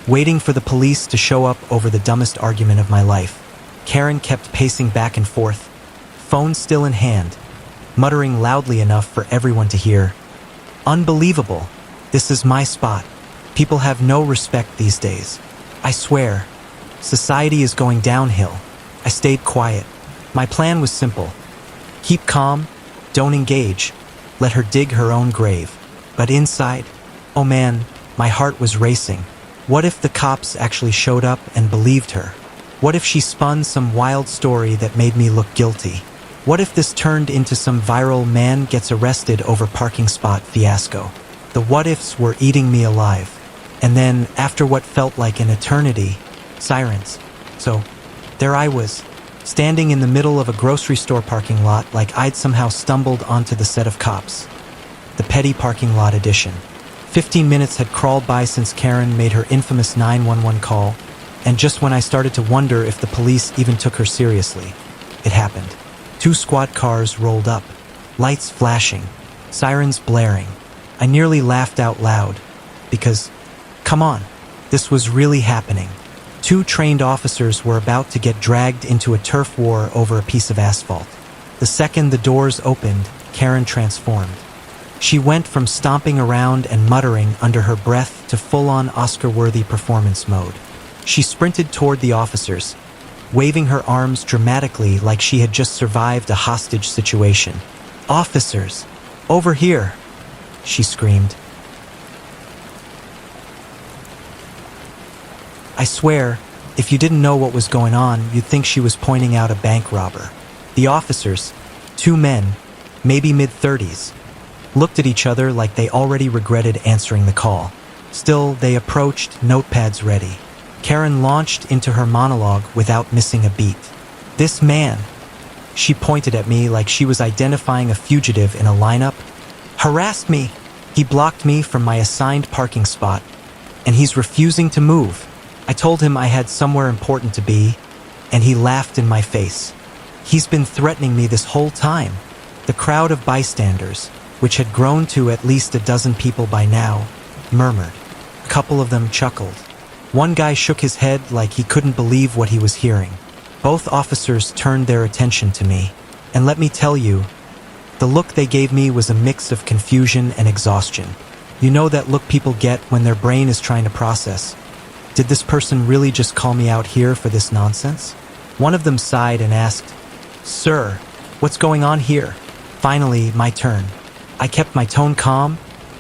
waiting for the police to show up over the dumbest argument of my life. Karen kept pacing back and forth, phone still in hand, muttering loudly enough for everyone to hear. Unbelievable. This is my spot. People have no respect these days. I swear. Society is going downhill. I stayed quiet. My plan was simple. Keep calm, don't engage, let her dig her own grave. But inside, oh man, my heart was racing. What if the cops actually showed up and believed her? What if she spun some wild story that made me look guilty? What if this turned into some viral man gets arrested over parking spot fiasco? The what-ifs were eating me alive. And then, after what felt like an eternity, sirens. So, there I was, standing in the middle of a grocery store parking lot like I'd somehow stumbled onto the set of Cops. The petty parking lot edition. 15 minutes had crawled by since Karen made her infamous 911 call, and just when I started to wonder if the police even took her seriously, it happened. 2 squad cars rolled up, lights flashing, sirens blaring. I nearly laughed out loud, because, come on, this was really happening. 2 trained officers were about to get dragged into a turf war over a piece of asphalt. The second the doors opened, Karen transformed. She went from stomping around and muttering under her breath to full-on Oscar-worthy performance mode. She sprinted toward the officers, waving her arms dramatically like she had just survived a hostage situation. "Officers, over here!" she screamed. I swear, if you didn't know what was going on, you'd think she was pointing out a bank robber. The officers, 2 men, maybe mid-30s, looked at each other like they already regretted answering the call. Still, they approached, notepads ready. Karen launched into her monologue without missing a beat. "This man," she pointed at me like she was identifying a fugitive in a lineup, "harassed me. He blocked me from my assigned parking spot, and he's refusing to move. I told him I had somewhere important to be, and he laughed in my face. He's been threatening me this whole time." The crowd of bystanders, which had grown to at least a dozen people by now, murmured. A couple of them chuckled. One guy shook his head like he couldn't believe what he was hearing. Both officers turned their attention to me, and let me tell you, the look they gave me was a mix of confusion and exhaustion. You know that look people get when their brain is trying to process. Did this person really just call me out here for this nonsense? One of them sighed and asked, "Sir, what's going on here?" Finally, my turn. I kept my tone calm,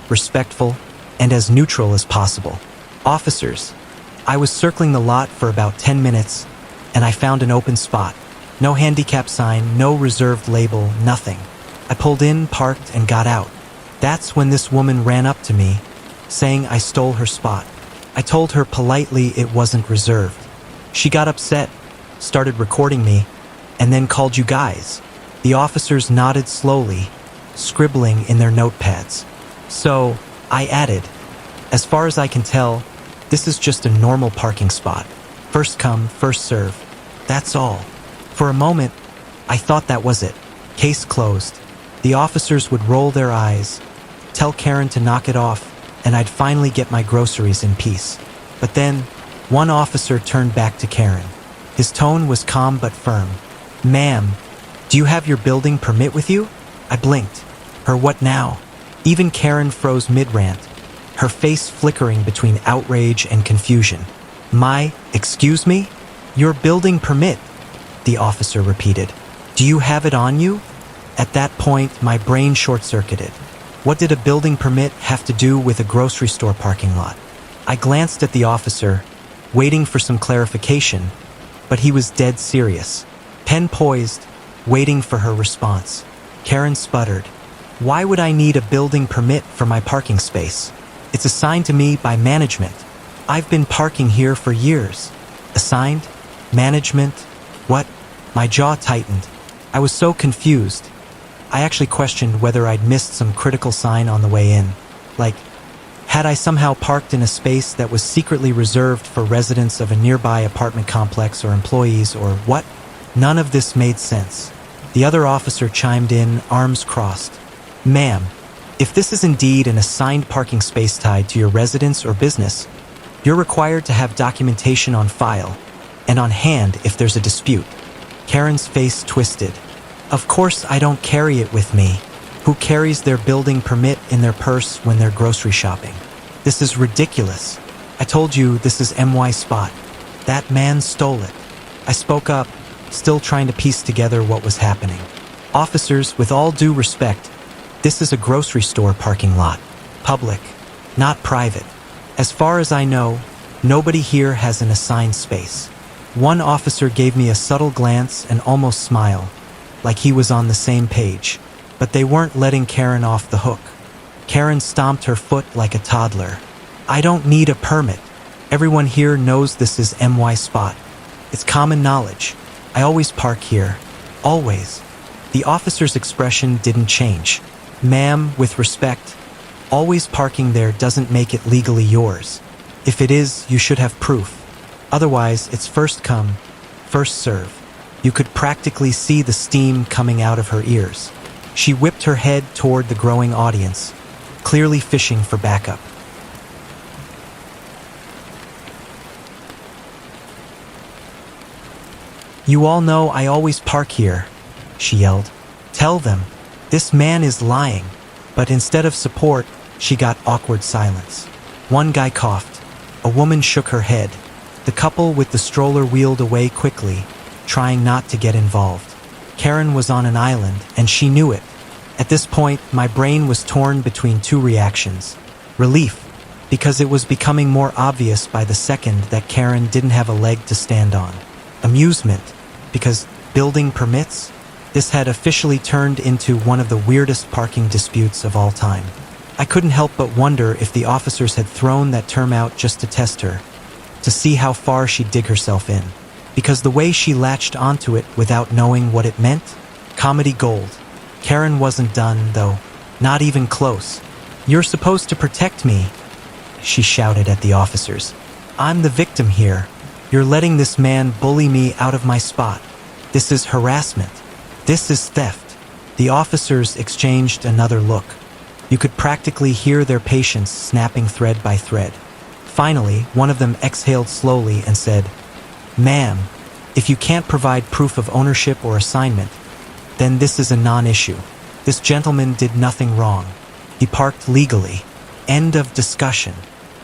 respectful, and as neutral as possible. "Officers, I was circling the lot for about 10 minutes, and I found an open spot. No handicap sign, no reserved label, nothing. I pulled in, parked, and got out. That's when this woman ran up to me, saying I stole her spot. I told her politely it wasn't reserved. She got upset, started recording me, and then called you guys." The officers nodded slowly, scribbling in their notepads. "So," I added, "as far as I can tell, this is just a normal parking spot. First come, first serve. That's all. For a moment, I thought that was it. Case closed. The officers would roll their eyes, tell Karen to knock it off, and I'd finally get my groceries in peace. But then, one officer turned back to Karen. His tone was calm but firm. "Ma'am, do you have your building permit with you?" I blinked. Her what now? Even Karen froze mid-rant, her face flickering between outrage and confusion. Excuse me? Your building permit, the officer repeated. Do you have it on you? At that point, my brain short-circuited. What did a building permit have to do with a grocery store parking lot? I glanced at the officer, waiting for some clarification, but he was dead serious. Pen poised, waiting for her response. Karen sputtered. "Why would I need a building permit for my parking space? It's assigned to me by management. I've been parking here for years." Assigned? Management? What? My jaw tightened. I was so confused. I actually questioned whether I'd missed some critical sign on the way in. Like, had I somehow parked in a space that was secretly reserved for residents of a nearby apartment complex or employees or what? None of this made sense. The other officer chimed in, arms crossed. "Ma'am, if this is indeed an assigned parking space tied to your residence or business, you're required to have documentation on file and on hand if there's a dispute." Karen's face twisted. "Of course I don't carry it with me. Who carries their building permit in their purse when they're grocery shopping? This is ridiculous. I told you this is MY Spot. That man stole it." I spoke up, still trying to piece together what was happening. "Officers, with all due respect, this is a grocery store parking lot. Public, not private. As far as I know, nobody here has an assigned space." One officer gave me a subtle glance and almost smile, like he was on the same page. But they weren't letting Karen off the hook. Karen stomped her foot like a toddler. "I don't need a permit. Everyone here knows this is MY Spot. It's common knowledge. I always park here. Always." The officer's expression didn't change. "Ma'am, with respect, always parking there doesn't make it legally yours. If it is, you should have proof. Otherwise, it's first come, first serve." You could practically see the steam coming out of her ears. She whipped her head toward the growing audience, clearly fishing for backup. "You all know I always park here," she yelled. "Tell them, this man is lying." But instead of support, she got awkward silence. One guy coughed. A woman shook her head. The couple with the stroller wheeled away quickly, trying not to get involved. Karen was on an island, and she knew it. At this point, my brain was torn between two reactions. Relief, because it was becoming more obvious by the second that Karen didn't have a leg to stand on. Amusement, because building permits? This had officially turned into one of the weirdest parking disputes of all time. I couldn't help but wonder if the officers had thrown that term out just to test her, to see how far she'd dig herself in. Because the way she latched onto it without knowing what it meant? Comedy gold. Karen wasn't done, though. Not even close. "You're supposed to protect me," she shouted at the officers. "I'm the victim here. You're letting this man bully me out of my spot. This is harassment. This is theft." The officers exchanged another look. You could practically hear their patience snapping thread by thread. Finally, one of them exhaled slowly and said, "Ma'am, if you can't provide proof of ownership or assignment, then this is a non-issue. This gentleman did nothing wrong. He parked legally. End of discussion."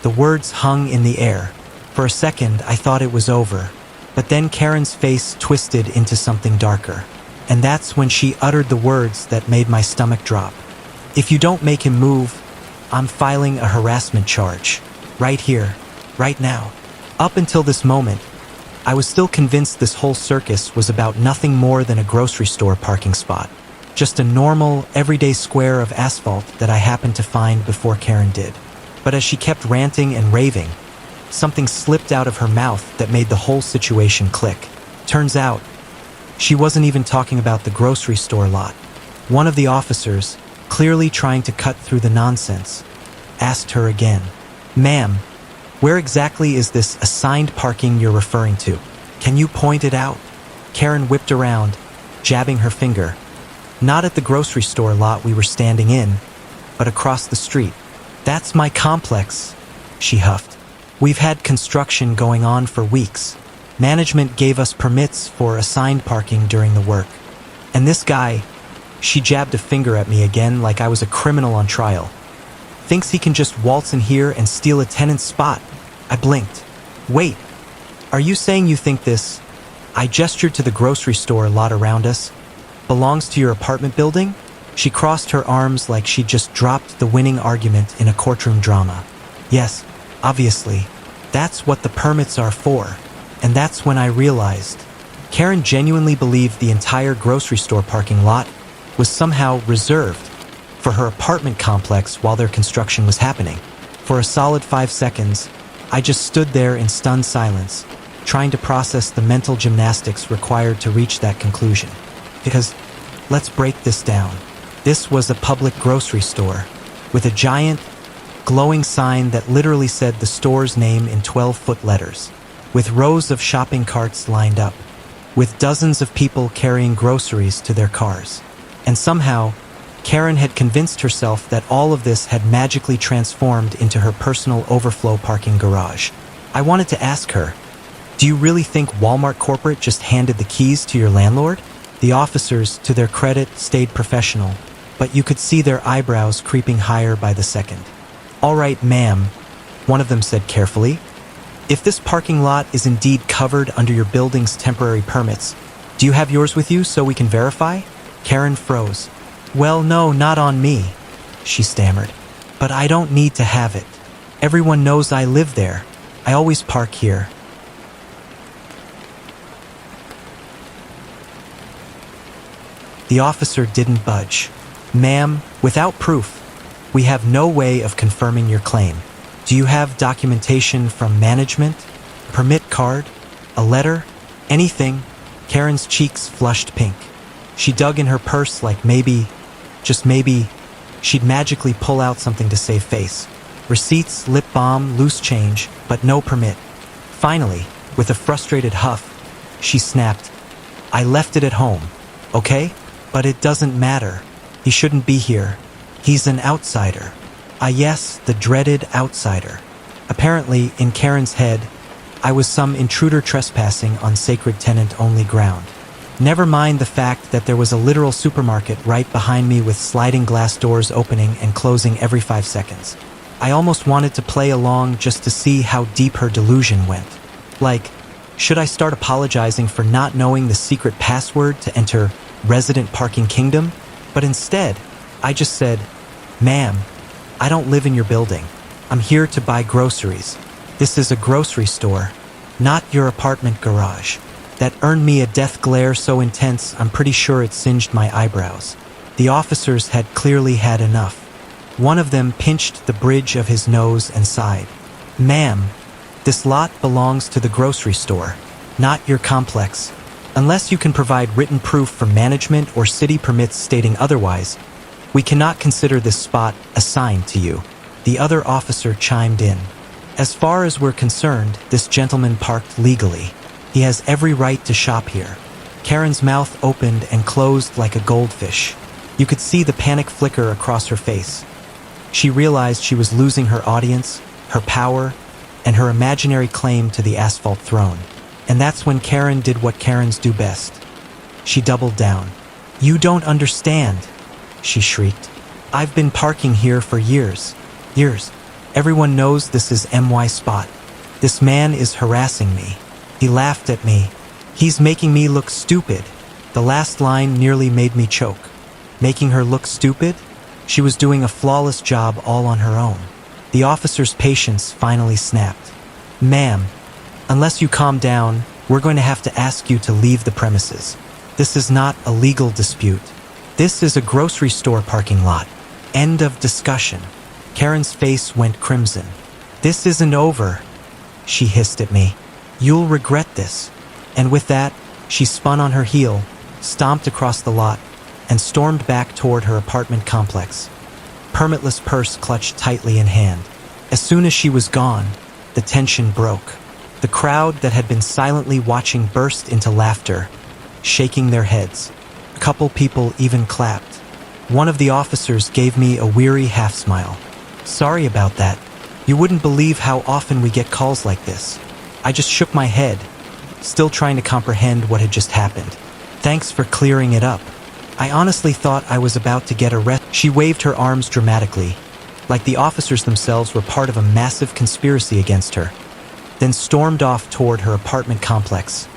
The words hung in the air. For a second, I thought it was over. But then Karen's face twisted into something darker. And that's when she uttered the words that made my stomach drop. "If you don't make him move, I'm filing a harassment charge. Right here. Right now." Up until this moment, I was still convinced this whole circus was about nothing more than a grocery store parking spot. Just a normal, everyday square of asphalt that I happened to find before Karen did. But as she kept ranting and raving, something slipped out of her mouth that made the whole situation click. Turns out, she wasn't even talking about the grocery store lot. One of the officers, clearly trying to cut through the nonsense, asked her again, "Ma'am, Where exactly is this assigned parking you're referring to? Can you point it out? Karen whipped around, jabbing her finger. Not at the grocery store lot we were standing in, but across the street. That's my complex, she huffed. We've had construction going on for weeks. Management gave us permits for assigned parking during the work. And this guy, she jabbed a finger at me again like I was a criminal on trial, thinks he can just waltz in here and steal a tenant's spot. I blinked. Wait, are you saying you think this, I gestured to the grocery store lot around us, belongs to your apartment building? She crossed her arms like she'd just dropped the winning argument in a courtroom drama. Yes, obviously. That's what the permits are for. And that's when I realized. Karen genuinely believed the entire grocery store parking lot was somehow reserved for her apartment complex while their construction was happening. For a solid 5 seconds, I just stood there in stunned silence, trying to process the mental gymnastics required to reach that conclusion. Because, let's break this down. This was a public grocery store, with a giant, glowing sign that literally said the store's name in 12-foot letters, with rows of shopping carts lined up, with dozens of people carrying groceries to their cars. And somehow, Karen had convinced herself that all of this had magically transformed into her personal overflow parking garage. I wanted to ask her, do you really think Walmart Corporate just handed the keys to your landlord? The officers, to their credit, stayed professional, but you could see their eyebrows creeping higher by the second. All right, ma'am, one of them said carefully. If this parking lot is indeed covered under your building's temporary permits, do you have yours with you so we can verify? Karen froze. Well, no, not on me, she stammered. But I don't need to have it. Everyone knows I live there. I always park here. The officer didn't budge. Ma'am, without proof, we have no way of confirming your claim. Do you have documentation from management? Permit card? A letter? Anything? Karen's cheeks flushed pink. She dug in her purse like maybe, just maybe, she'd magically pull out something to save face. Receipts, lip balm, loose change, but no permit. Finally, with a frustrated huff, she snapped, I left it at home, okay? But it doesn't matter. He shouldn't be here. He's an outsider. Ah yes, the dreaded outsider. Apparently, in Karen's head, I was some intruder trespassing on sacred tenant-only ground. Never mind the fact that there was a literal supermarket right behind me with sliding glass doors opening and closing every 5 seconds. I almost wanted to play along just to see how deep her delusion went. Like, should I start apologizing for not knowing the secret password to enter Resident Parking Kingdom? But instead, I just said, Ma'am, I don't live in your building. I'm here to buy groceries. This is a grocery store, not your apartment garage. That earned me a death glare so intense I'm pretty sure it singed my eyebrows. The officers had clearly had enough. One of them pinched the bridge of his nose and sighed. Ma'am, this lot belongs to the grocery store, not your complex. Unless you can provide written proof from management or city permits stating otherwise, we cannot consider this spot assigned to you. The other officer chimed in. As far as we're concerned, this gentleman parked legally. He has every right to shop here. Karen's mouth opened and closed like a goldfish. You could see the panic flicker across her face. She realized she was losing her audience, her power, and her imaginary claim to the asphalt throne. And that's when Karen did what Karens do best. She doubled down. You don't understand, she shrieked. I've been parking here for years. Years. Everyone knows this is my spot. This man is harassing me. He laughed at me. He's making me look stupid. The last line nearly made me choke. Making her look stupid? She was doing a flawless job all on her own. The officer's patience finally snapped. Ma'am, unless you calm down, we're going to have to ask you to leave the premises. This is not a legal dispute. This is a grocery store parking lot. End of discussion. Karen's face went crimson. This isn't over, she hissed at me. You'll regret this. And with that, she spun on her heel, stomped across the lot, and stormed back toward her apartment complex. Permitless purse clutched tightly in hand. As soon as she was gone, the tension broke. The crowd that had been silently watching burst into laughter, shaking their heads. A couple people even clapped. One of the officers gave me a weary half-smile. "Sorry about that. You wouldn't believe how often we get calls like this." I just shook my head, still trying to comprehend what had just happened. "Thanks for clearing it up. I honestly thought I was about to get arrested." She waved her arms dramatically, like the officers themselves were part of a massive conspiracy against her, then stormed off toward her apartment complex,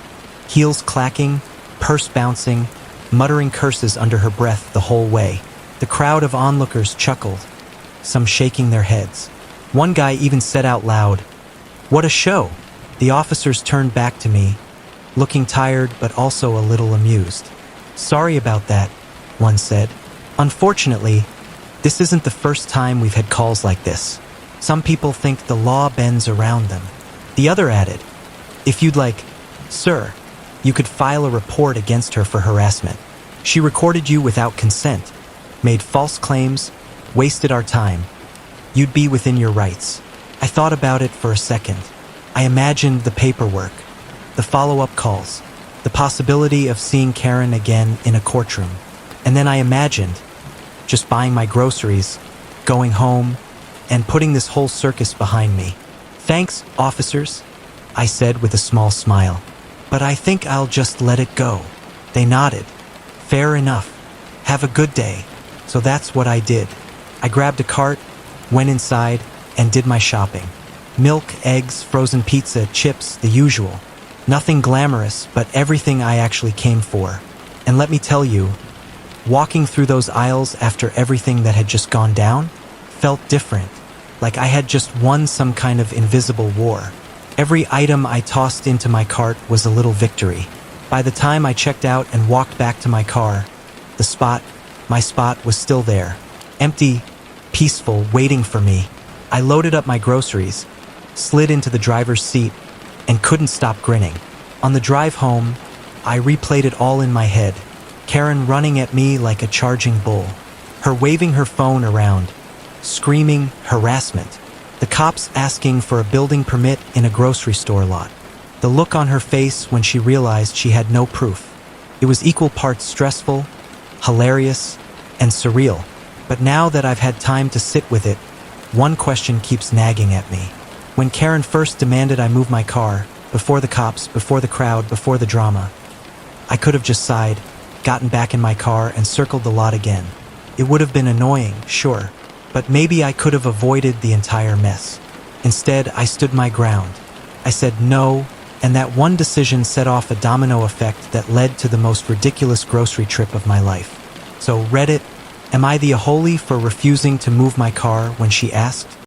heels clacking, purse bouncing, muttering curses under her breath the whole way. The crowd of onlookers chuckled, some shaking their heads. One guy even said out loud, "What a show!" The officers turned back to me, looking tired but also a little amused. "Sorry about that," one said. "Unfortunately, this isn't the first time we've had calls like this. Some people think the law bends around them." The other added, "If you'd like, sir, you could file a report against her for harassment. She recorded you without consent, made false claims, wasted our time. You'd be within your rights." I thought about it for a second. I imagined the paperwork, the follow-up calls, the possibility of seeing Karen again in a courtroom. And then I imagined just buying my groceries, going home, and putting this whole circus behind me. "Thanks, officers," I said with a small smile. "But I think I'll just let it go." They nodded. "Fair enough. Have a good day." So that's what I did. I grabbed a cart, went inside, and did my shopping. Milk, eggs, frozen pizza, chips, the usual. Nothing glamorous, but everything I actually came for. And let me tell you, walking through those aisles after everything that had just gone down felt different, like I had just won some kind of invisible war. Every item I tossed into my cart was a little victory. By the time I checked out and walked back to my car, my spot was still there, empty, peaceful, waiting for me. I loaded up my groceries, slid into the driver's seat, and couldn't stop grinning. On the drive home, I replayed it all in my head. Karen running at me like a charging bull, her waving her phone around, screaming harassment, the cops asking for a building permit in a grocery store lot, the look on her face when she realized she had no proof. It was equal parts stressful, hilarious, and surreal. But now that I've had time to sit with it, one question keeps nagging at me. When Karen first demanded I move my car, before the cops, before the crowd, before the drama, I could have just sighed, gotten back in my car, and circled the lot again. It would have been annoying, sure, but maybe I could have avoided the entire mess. Instead, I stood my ground. I said no, and that one decision set off a domino effect that led to the most ridiculous grocery trip of my life. So Reddit, am I the Aholi for refusing to move my car when she asked?